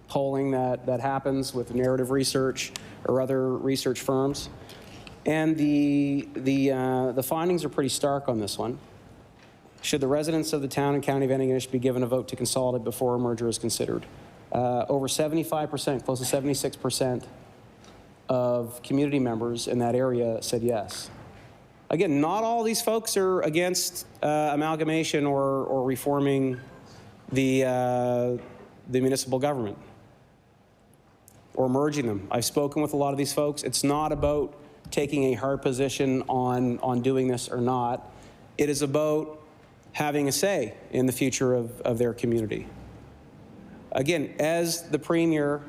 polling that happens with narrative research or other research firms. And the findings are pretty stark on this one. Should the residents of the town and county of Antigonish be given a vote to consolidate before a merger is considered? Over 75%, close to 76% of community members in that area said yes. Again, not all these folks are against amalgamation or reforming the municipal government or merging them. I've spoken with a lot of these folks. It's not about taking a hard position on doing this or not. It is about having a say in the future of their community. Again, as the Premier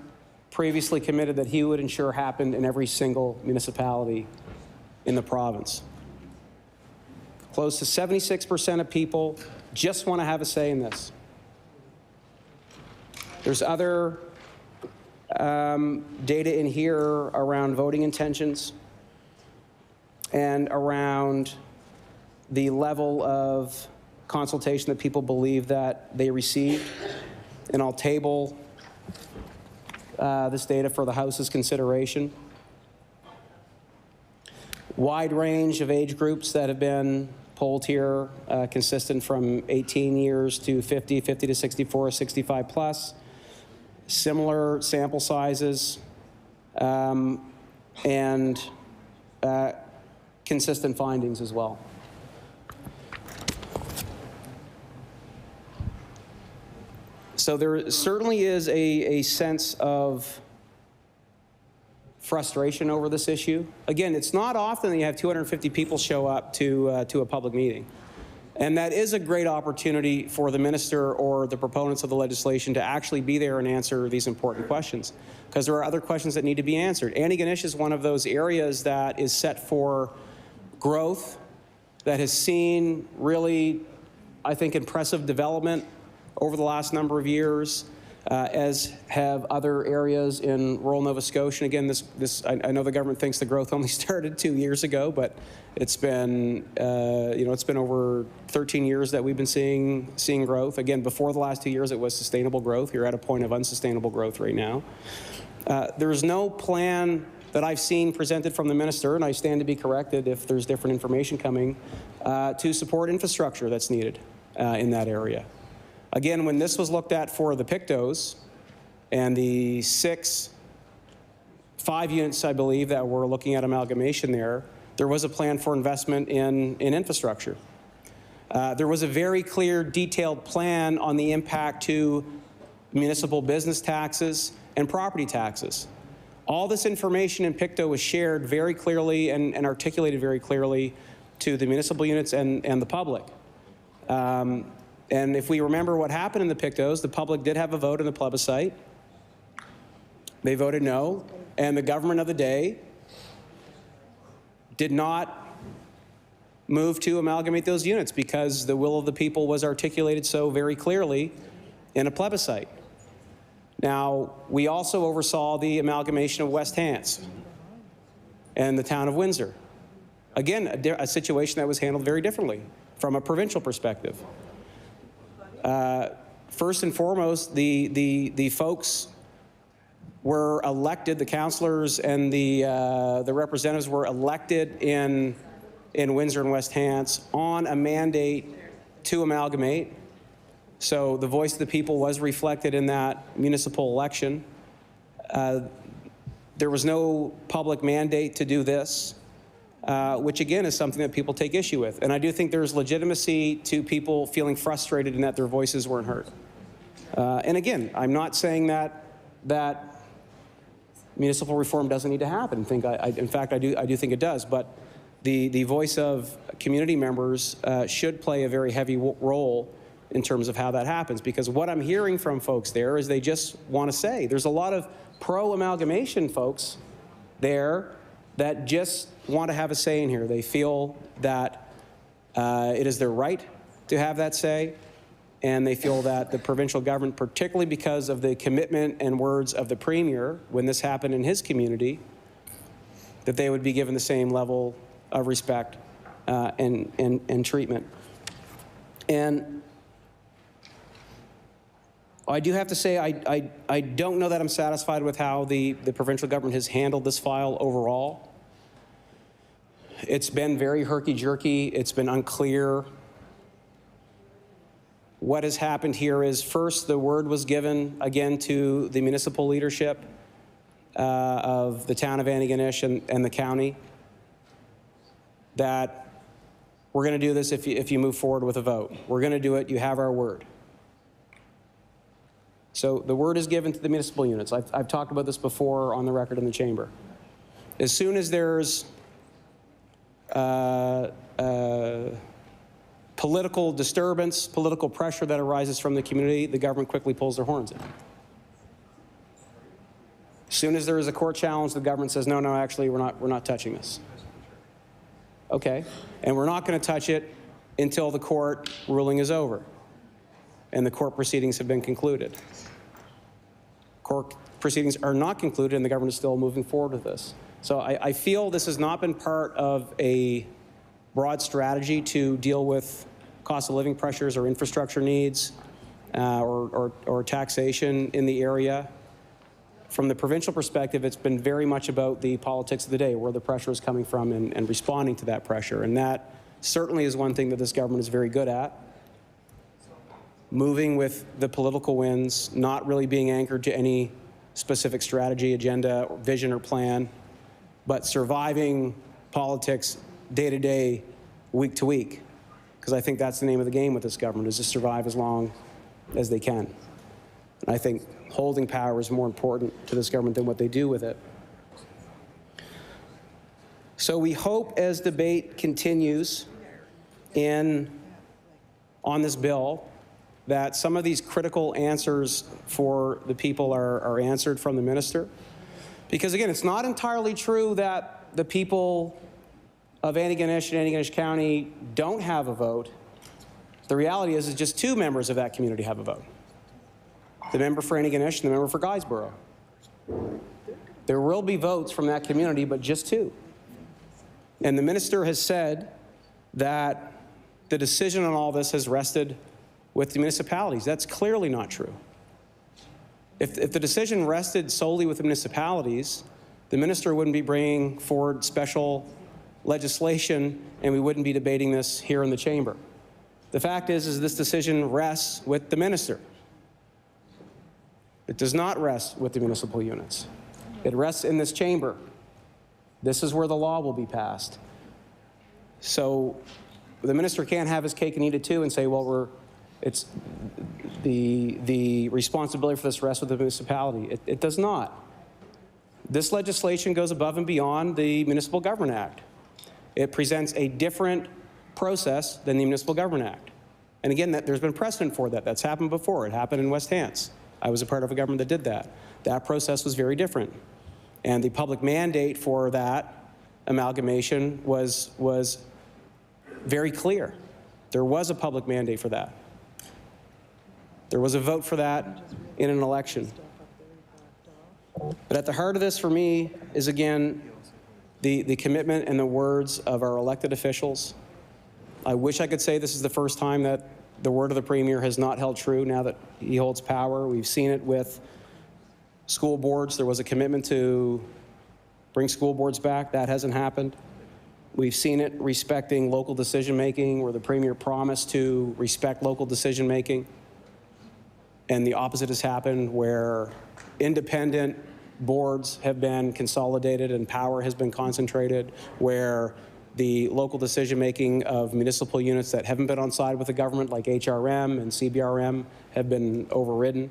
previously committed that he would ensure happened in every single municipality in the province. Close to 76% of people just want to have a say in this. There's other data in here around voting intentions and around the level of consultation that people believe that they received. And I'll table this data for the House's consideration. Wide range of age groups that have been polled here, consistent from 18 years to 50, 50 to 64, 65 plus. Similar sample sizes and consistent findings as well. So there certainly is a sense of frustration over this issue. Again, it's not often that you have 250 people show up to a public meeting. And that is a great opportunity for the minister or the proponents of the legislation to actually be there and answer these important questions, because there are other questions that need to be answered. Antigonish is one of those areas that is set for growth, that has seen really, I think, impressive development over the last number of years, as have other areas in rural Nova Scotia. And again, I know the government thinks the growth only started 2 years ago, but it's been, it's been over 13 years that we've been seeing growth. Again, before the last 2 years, it was sustainable growth. You're at a point of unsustainable growth right now. There's no plan that I've seen presented from the minister, and I stand to be corrected if there's different information coming, to support infrastructure that's needed in that area. Again, when this was looked at for the Pictos and the 5 units, I believe, that were looking at amalgamation there was a plan for investment in infrastructure. There was a very clear, detailed plan on the impact to municipal business taxes and property taxes. All this information in Pictou was shared very clearly and articulated very clearly to the municipal units and the public. And if we remember what happened in the Pictos, the public did have a vote in the plebiscite. They voted no, and the government of the day did not move to amalgamate those units because the will of the people was articulated so very clearly in a plebiscite. Now, we also oversaw the amalgamation of West Hants. and the town of Windsor. Again, a situation that was handled very differently from a provincial perspective. First and foremost, the folks were elected, the councillors and the representatives were elected in Windsor and West Hants on a mandate to amalgamate. So the voice of the people was reflected in that municipal election. There was no public mandate to do this, which again is something that people take issue with. And I do think there's legitimacy to people feeling frustrated in that their voices weren't heard. And again, I'm not saying that municipal reform doesn't need to happen. In fact, I do think it does. But the voice of community members should play a very heavy role in terms of how that happens. Because what I'm hearing from folks there is they just want to say, there's a lot of pro-amalgamation folks there that just want to have a say in here. They feel that it is their right to have that say, and they feel that the provincial government, particularly because of the commitment and words of the Premier when this happened in his community, that they would be given the same level of respect and treatment. And I do have to say I don't know that I'm satisfied with how the provincial government has handled this file overall. It's been very herky-jerky. It's been unclear. What has happened here is, first, the word was given again to the municipal leadership of the town of Antigonish and the county that we're going to do this if you move forward with a vote. We're going to do it. You have our word. So the word is given to the municipal units. I've talked about this before on the record in the chamber. As soon as there's political disturbance, political pressure that arises from the community, the government quickly pulls their horns in. As soon as there is a court challenge, the government says, no, actually, we're not touching this. Okay, and we're not going to touch it until the court ruling is over and the court proceedings have been concluded. Court proceedings are not concluded and the government is still moving forward with this. So I feel this has not been part of a broad strategy to deal with cost of living pressures or infrastructure needs or taxation in the area. From the provincial perspective, it's been very much about the politics of the day, where the pressure is coming from and responding to that pressure. And that certainly is one thing that this government is very good at. Moving with the political winds, not really being anchored to any specific strategy, agenda, or vision, or plan, but surviving politics day to day, week to week. Because I think that's the name of the game with this government, is to survive as long as they can. And I think holding power is more important to this government than what they do with it. So we hope as debate continues on this bill that some of these critical answers for the people are answered from the minister. Because again, it's not entirely true that the people of Antigonish and Antigonish County don't have a vote. The reality is just two members of that community have a vote. The member for Antigonish and the member for Guysborough. There will be votes from that community, but just two. And the minister has said that the decision on all this has rested with the municipalities. That's clearly not true. If the decision rested solely with the municipalities, the minister wouldn't be bringing forward special legislation and we wouldn't be debating this here in the chamber. The fact is this decision rests with the minister. It does not rest with the municipal units. It rests in this chamber. This is where the law will be passed. So the minister can't have his cake and eat it too and say, well, it's the responsibility for this rests with the municipality. It does not. This legislation goes above and beyond the Municipal Government Act. It presents a different process than the Municipal Government Act. And again, there's been precedent for that. That's happened before. It happened in West Hants. I was a part of a government that did that. That process was very different. And the public mandate for that amalgamation was very clear. There was a public mandate for that. There was a vote for that in an election. But at the heart of this for me is, again, the commitment and the words of our elected officials. I wish I could say this is the first time that the word of the Premier has not held true now that he holds power. We've seen it with school boards. There was a commitment to bring school boards back. That hasn't happened. We've seen it respecting local decision-making, where the Premier promised to respect local decision-making. And the opposite has happened, where independent boards have been consolidated and power has been concentrated, where the local decision-making of municipal units that haven't been on side with the government, like HRM and CBRM, have been overridden.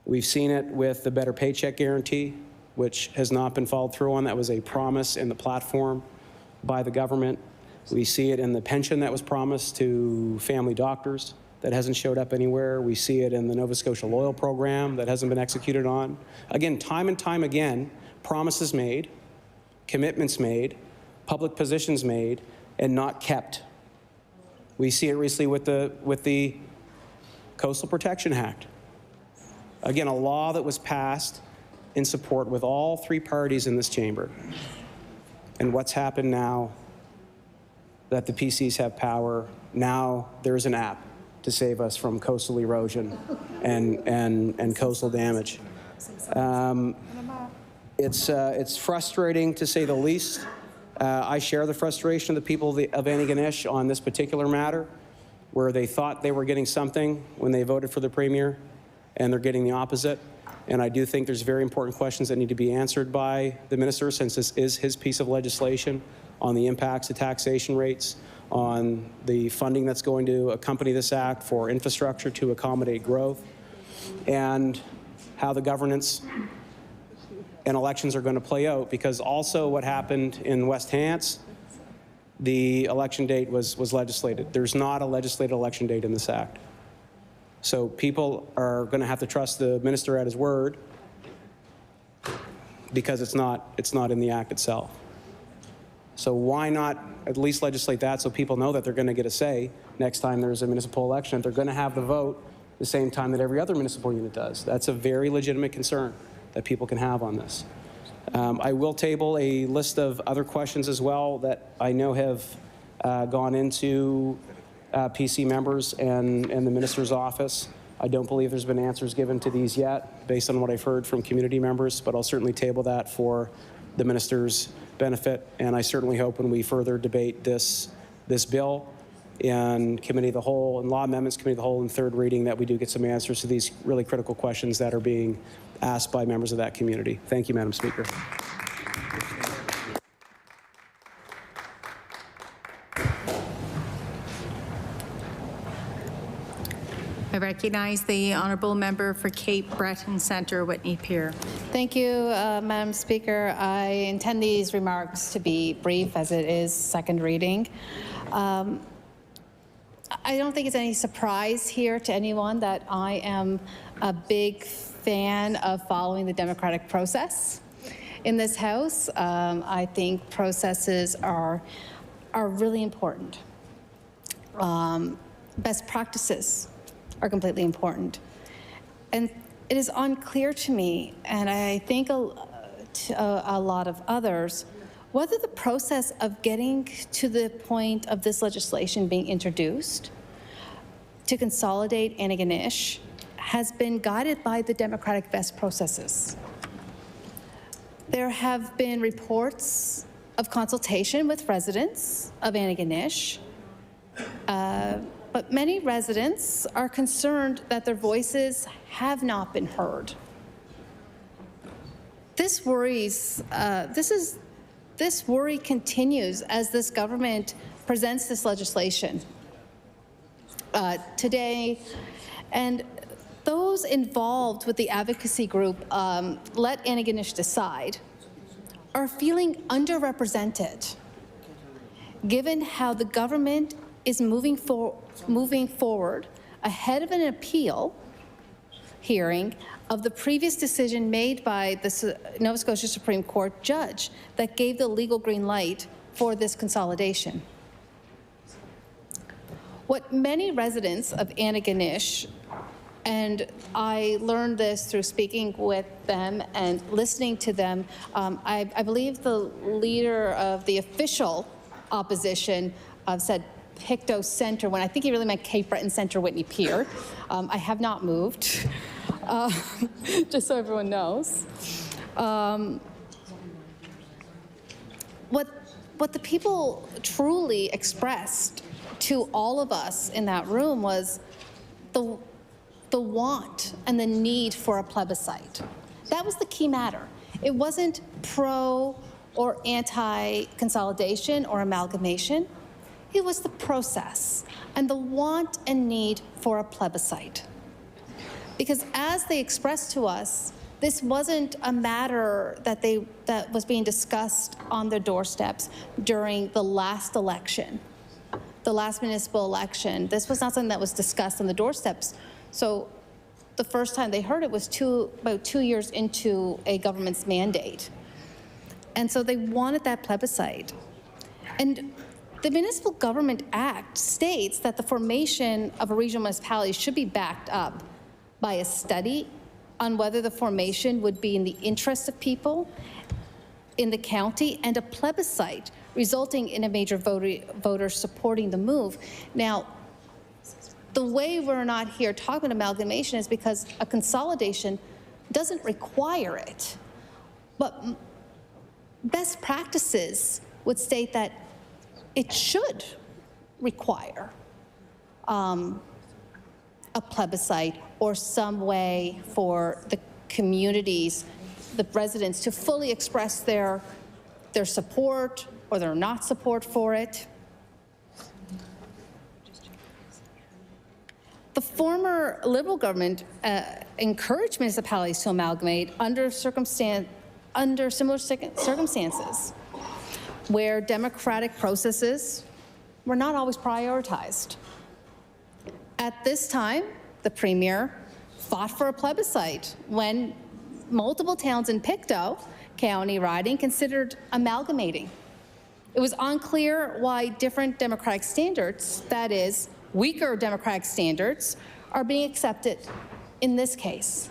We've seen it with the Better Paycheck Guarantee, which has not been followed through on. That was a promise in the platform by the government. We see it in the pension that was promised to family doctors that hasn't showed up anywhere. We see it in the Nova Scotia Loyal Program that hasn't been executed on. Again, time and time again, promises made, commitments made, public positions made, and not kept. We see it recently with the Coastal Protection Act. Again, a law that was passed in support with all three parties in this chamber. And what's happened now that the PCs have power? Now there's an app to save us from coastal erosion and coastal damage. It's frustrating, to say the least. I share the frustration of the people of Antigonish on this particular matter, where they thought they were getting something when they voted for the Premier, and they're getting the opposite. And I do think there's very important questions that need to be answered by the minister, since this is his piece of legislation, on the impacts of taxation rates, on the funding that's going to accompany this act for infrastructure to accommodate growth, and how the governance and elections are going to play out. Because also what happened in West Hants, the election date was legislated. There's not a legislated election date in this act. So people are going to have to trust the minister at his word, because it's not in the act itself. So why not at least legislate that, so people know that they're going to get a say next time there's a municipal election? They're going to have the vote the same time that every other municipal unit does. That's a very legitimate concern that people can have on this. I will table a list of other questions as well that I know have gone into PC members and the minister's office. I don't believe there's been answers given to these yet, based on what I've heard from community members, but I'll certainly table that for the minister's benefit. And I certainly hope when we further debate this bill in Committee of the Whole and Law Amendments Committee of the Whole in third reading, that we do get some answers to these really critical questions that are being asked by members of that community. Thank you, Madam Speaker. I recognize the honourable member for Cape Breton Centre, Whitney Pier. Thank you, Madam Speaker. I intend these remarks to be brief, as it is second reading. I don't think it's any surprise here to anyone that I am a big fan of following the democratic process in this House. I think processes are really important. Best practices are completely important. And it is unclear to me, and I think a lot of others, whether the process of getting to the point of this legislation being introduced to consolidate Antigonish has been guided by the democratic best processes. There have been reports of consultation with residents of Antigonish, but many residents are concerned that their voices have not been heard. This worries, this worry continues as this government presents this legislation today, and those involved with the advocacy group, Let Antigonish Decide, are feeling underrepresented, given how the government is moving forward ahead of an appeal hearing of the previous decision made by the Nova Scotia Supreme Court judge that gave the legal green light for this consolidation. What many residents of Antigonish And I learned this through speaking with them and listening to them. I believe the leader of the official opposition said Pictou Centre, when I think he really meant Cape Breton Centre, Whitney Pier. I have not moved, just so everyone knows. What the people truly expressed to all of us in that room was the want and the need for a plebiscite. That was the key matter. It wasn't pro or anti-consolidation or amalgamation. It was the process and the want and need for a plebiscite. Because as they expressed to us, this wasn't a matter that was being discussed on their doorsteps during the last election, the last municipal election. This was not something that was discussed on the doorsteps. So the first time they heard it was about 2 years into a government's mandate. And so they wanted that plebiscite. And the Municipal Government Act states that the formation of a regional municipality should be backed up by a study on whether the formation would be in the interest of people in the county and a plebiscite resulting in a major voter supporting the move. Now, the way we're not here talking about amalgamation is because a consolidation doesn't require it. But best practices would state that it should require a plebiscite or some way for the communities, the residents, to fully express their support or their not support for it. The former Liberal government encouraged municipalities to amalgamate under similar circumstances, where democratic processes were not always prioritized. At this time, the Premier fought for a plebiscite when multiple towns in Pictou County riding considered amalgamating. It was unclear why different democratic standards, that is, weaker democratic standards, are being accepted in this case.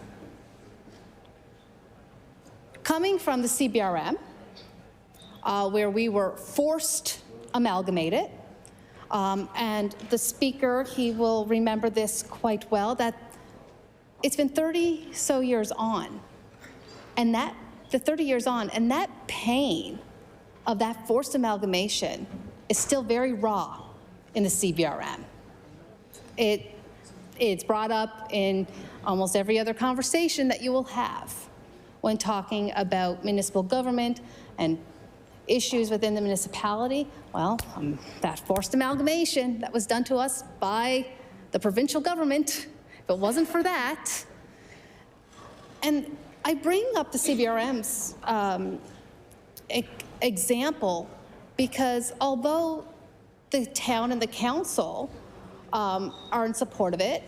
Coming from the CBRM, where we were forced amalgamated, and the Speaker, he will remember this quite well, that it's been 30 so years on, and that pain of that forced amalgamation is still very raw in the CBRM. It's brought up in almost every other conversation that you will have when talking about municipal government and issues within the municipality. Well, that forced amalgamation that was done to us by the provincial government, if it wasn't for that. And I bring up the CBRM's example because although the town and the council are in support of it,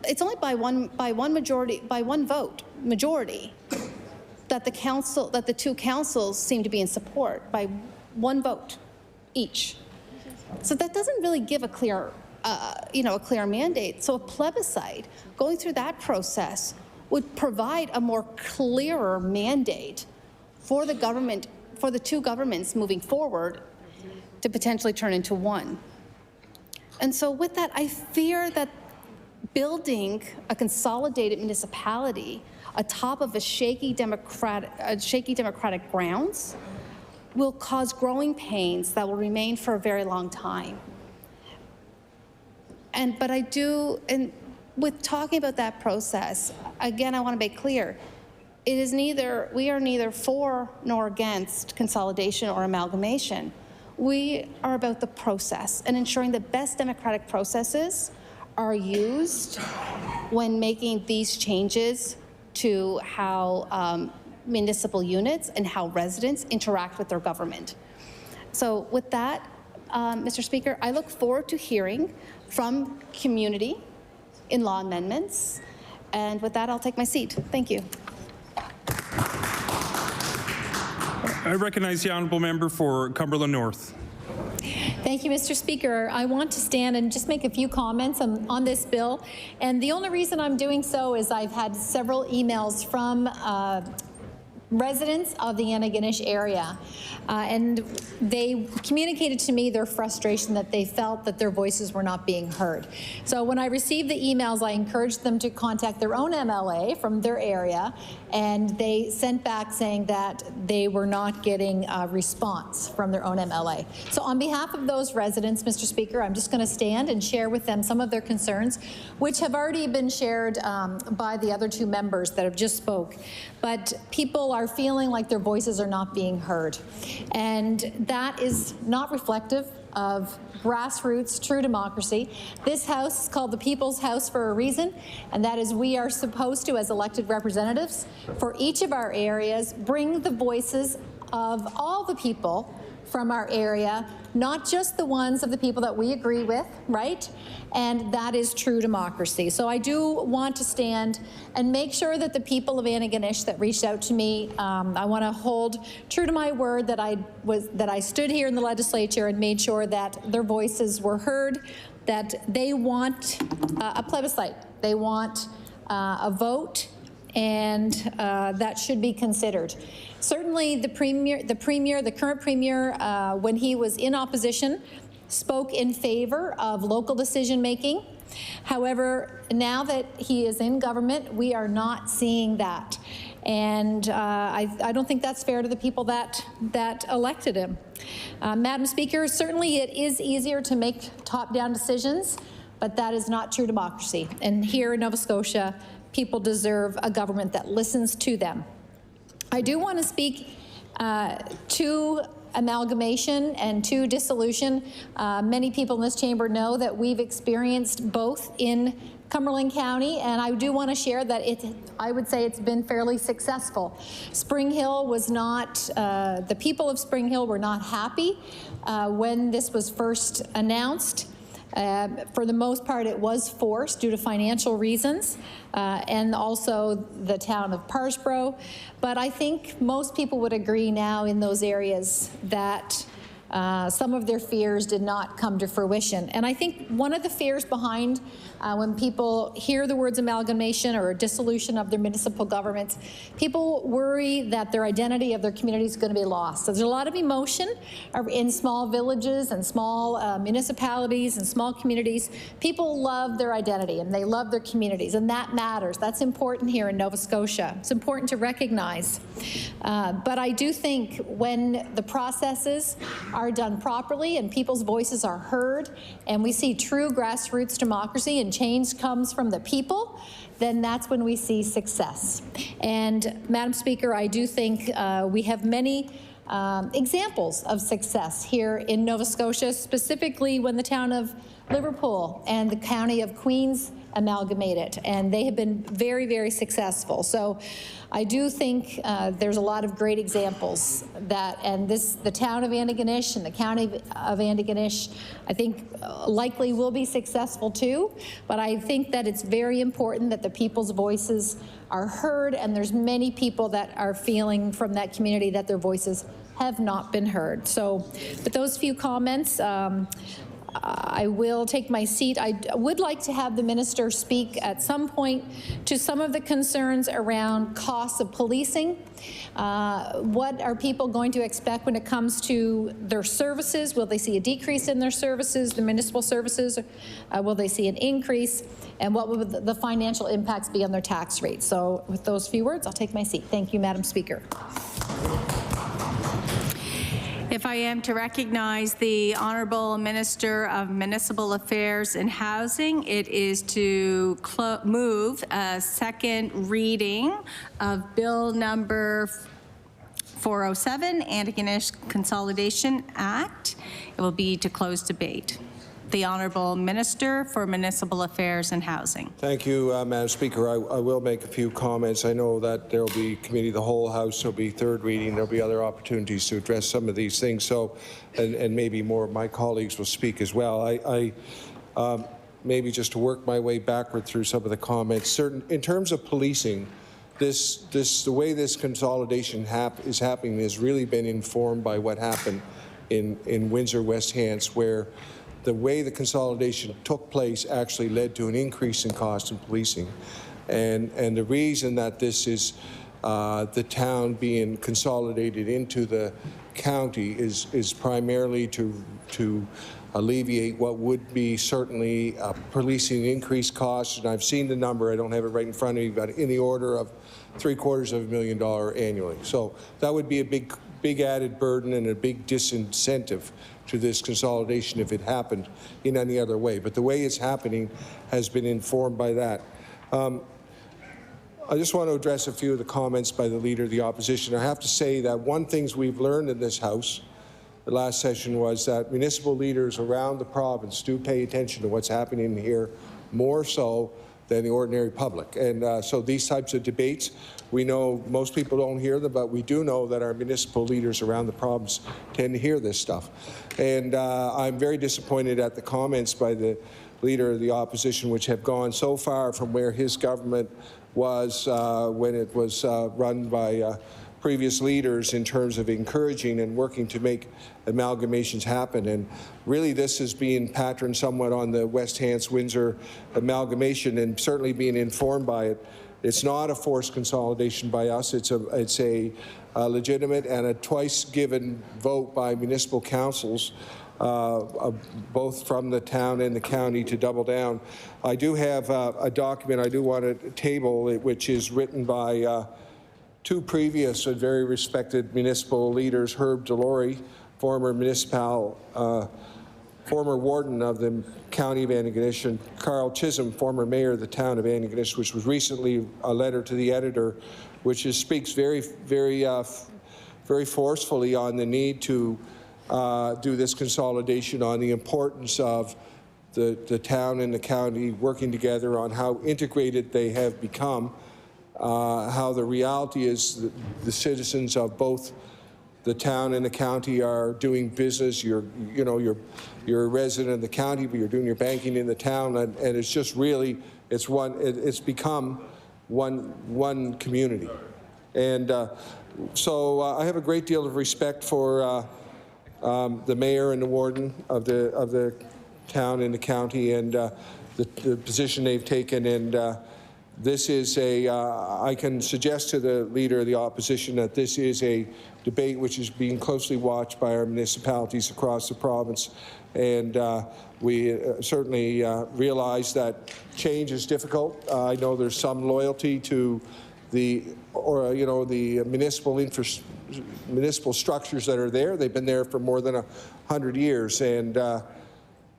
it's only by one vote majority that the two councils seem to be in support, by one vote each. So that doesn't really give a clear mandate. So a plebiscite, going through that process, would provide a more clearer mandate for the government, for the two governments moving forward to potentially turn into one. And so with that, I fear that building a consolidated municipality atop of a shaky democratic grounds will cause growing pains that will remain for a very long time. But I do, and with talking about that process, again, I want to make clear, we are neither for nor against consolidation or amalgamation. We are about the process and ensuring the best democratic processes are used when making these changes to how municipal units and how residents interact with their government. So with that, Mr. Speaker, I look forward to hearing from community in law amendments. And with that, I'll take my seat. Thank you. I recognize the honourable member for Cumberland North. Thank you, Mr. Speaker. I want to stand and just make a few comments on this bill. And the only reason I'm doing so is I've had several emails from residents of the Antigonish area. And they communicated to me their frustration that they felt that their voices were not being heard. So when I received the emails, I encouraged them to contact their own MLA from their area, and they sent back saying that they were not getting a response from their own MLA. So on behalf of those residents, Mr. Speaker, I'm just going to stand and share with them some of their concerns, which have already been shared by the other two members that have just spoke. But people are feeling like their voices are not being heard. And that is not reflective of grassroots true democracy. This House is called the People's House for a reason, and that is we are supposed to, as elected representatives, for each of our areas, bring the voices of all the people from our area, not just the ones of the people that we agree with, right? And that is true democracy. So I do want to stand and make sure that the people of Antigonish that reached out to me, I want to hold true to my word that I stood here in the legislature and made sure that their voices were heard, that they want a plebiscite, they want a vote, and that should be considered. Certainly the current premier, when he was in opposition, spoke in favor of local decision making. However, now that he is in government, we are not seeing that. And I don't think that's fair to the people that elected him. Madam Speaker, certainly it is easier to make top-down decisions, but that is not true democracy. And here in Nova Scotia, people deserve a government that listens to them. I do want to speak to amalgamation and to dissolution. Many people in this chamber know that we've experienced both in Cumberland County, and I do want to share that I would say it's been fairly successful. Spring Hill was not, the people of Spring Hill were not happy when this was first announced. For the most part, it was forced due to financial reasons, and also the town of Parsbro. But I think most people would agree now in those areas that some of their fears did not come to fruition. And I think one of the fears behind when people hear the words amalgamation or dissolution of their municipal governments, people worry that their identity of their community is going to be lost. So there's a lot of emotion in small villages and small municipalities and small communities. People love their identity and they love their communities, and that matters. That's important here in Nova Scotia. It's important to recognize. But I do think when the processes are done properly and people's voices are heard and we see true grassroots democracy and change comes from the people, then that's when we see success. And Madam Speaker, I do think we have many examples of success here in Nova Scotia, specifically when the town of Liverpool and the county of Queens amalgamated, and they have been very, very successful. So I do think there's a lot of great examples that, and the town of Antigonish and the county of Antigonish, I think likely will be successful too, but I think that it's very important that the people's voices are heard, and there's many people that are feeling from that community that their voices have not been heard. So with those few comments, I will take my seat. I would like to have the minister speak at some point to some of the concerns around costs of policing. What are people going to expect when it comes to their services? Will they see a decrease in their services, the municipal services? Will they see an increase? And what will the financial impacts be on their tax rates? So with those few words, I'll take my seat. Thank you, Madam Speaker. If I am to recognize the Honourable Minister of Municipal Affairs and Housing, it is to move a second reading of Bill number 407, Antigonish Consolidation Act. It will be to close debate. The Honourable Minister for Municipal Affairs and Housing. Thank you, Madam Speaker. I will make a few comments. I know that there will be committee of the whole House, there will be third reading, there will be other opportunities to address some of these things. So, and maybe more of my colleagues will speak as well. Maybe just to work my way backward through some of the comments. In terms of policing, the way this consolidation is happening has really been informed by what happened in Windsor, West Hants, where the way the consolidation took place actually led to an increase in cost in policing. And the reason that this is the town being consolidated into the county is primarily to alleviate what would be certainly policing increased costs. And I've seen the number, I don't have it right in front of me, but in the order of $750,000 annually. So that would be a big added burden and a big disincentive to this consolidation if it happened in any other way. But the way it's happening has been informed by that. I just want to address a few of the comments by the Leader of the Opposition. I have to say that one thing we've learned in this House the last session was that municipal leaders around the province do pay attention to what's happening here more so than the ordinary public. And so these types of debates, we know most people don't hear them, but we do know that our municipal leaders around the province tend to hear this stuff. And I'm very disappointed at the comments by the Leader of the Opposition, which have gone so far from where his government was when it was run by previous leaders in terms of encouraging and working to make amalgamations happen. And really this is being patterned somewhat on the West Hants-Windsor amalgamation and certainly being informed by it. It's not a forced consolidation by us. It's a legitimate and a twice given vote by municipal councils, both from the town and the county, to double down. I do have a document I do want to table, which is written by two previous and very respected municipal leaders, Herb Delory, former warden of the County of Antigonish, and Carl Chisholm, former mayor of the town of Antigonish, which was recently a letter to the editor, which speaks very forcefully on the need to do this consolidation, on the importance of the town and the county working together, on how integrated they have become, how the reality is the citizens of both the town and the county are doing business. You're a resident of the county, but you're doing your banking in the town, and it's just really, it's become one community. And so I have a great deal of respect for the mayor and the warden of the town and the county, and the position they've taken. And this is I can suggest to the Leader of the Opposition that this is a debate which is being closely watched by our municipalities across the province. And we certainly realize that change is difficult. I know there's some loyalty to the municipal structures that are there. They've been there for more than 100 years, and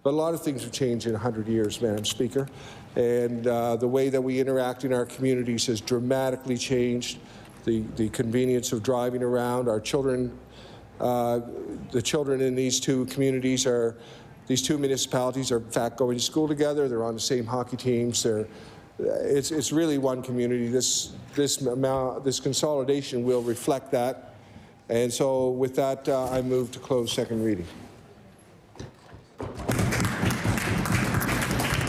but a lot of things have changed in 100 years, Madam Speaker. And the way that we interact in our communities has dramatically changed. The convenience of driving around. Our children, the children in these two communities these two municipalities are in fact going to school together. They're on the same hockey teams. It's really one community. This consolidation will reflect that. And so with that, I move to close second reading.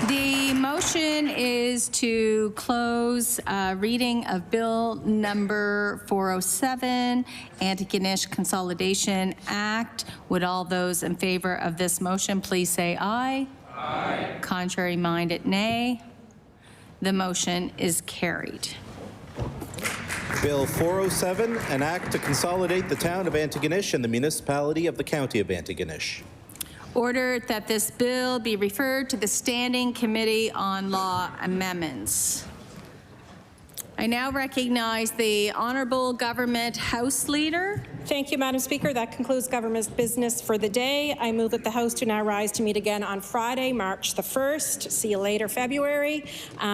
The motion is to close reading of Bill number 407, Antigonish Consolidation Act. Would all those in favor of this motion please say aye? Aye. Contrary minded, nay. The motion is carried. Bill 407, an act to consolidate the town of Antigonish and the municipality of the county of Antigonish. Ordered that this bill be referred to the Standing Committee on Law Amendments. I now recognize the Honourable Government House Leader. Thank you, Madam Speaker. That concludes government's business for the day. I move that the House do now rise to meet again on Friday, March the 1st. See you later, February,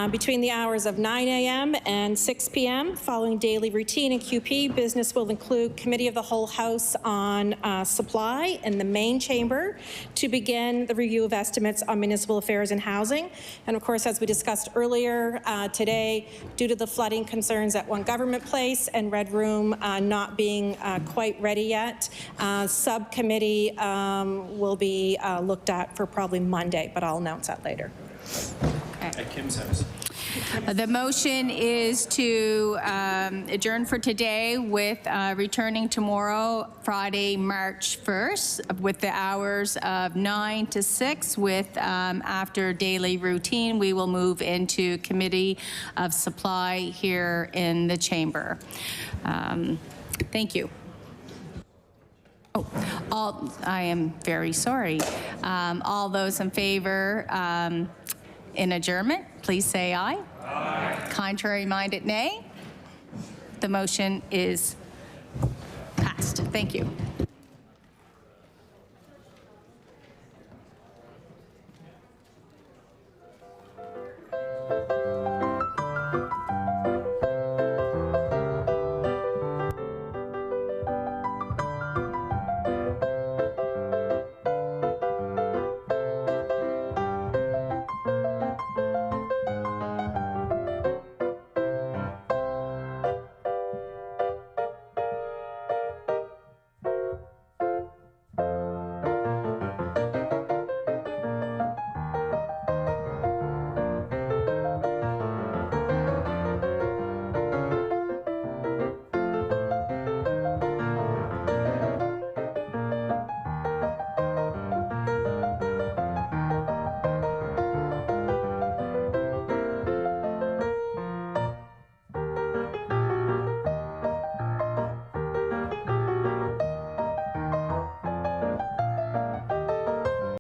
between the hours of 9 a.m. and 6 p.m. Following daily routine and QP, business will include Committee of the Whole House on Supply in the main chamber to begin the review of estimates on municipal affairs and housing. And of course, as we discussed earlier today, due to the flooding concerns at One Government Place and Red Room not being quite ready yet, subcommittee will be looked at for probably Monday, but I'll announce that later. Okay. At Kim's house. The motion is to adjourn for today with returning tomorrow, Friday, March 1st, with the hours of 9 to 6 with after daily routine. We will move into Committee of Supply here in the chamber. Thank you. Oh, I am very sorry. All those in favor in adjournment, please say aye. Aye. Contrary-minded, nay. The motion is passed. Thank you.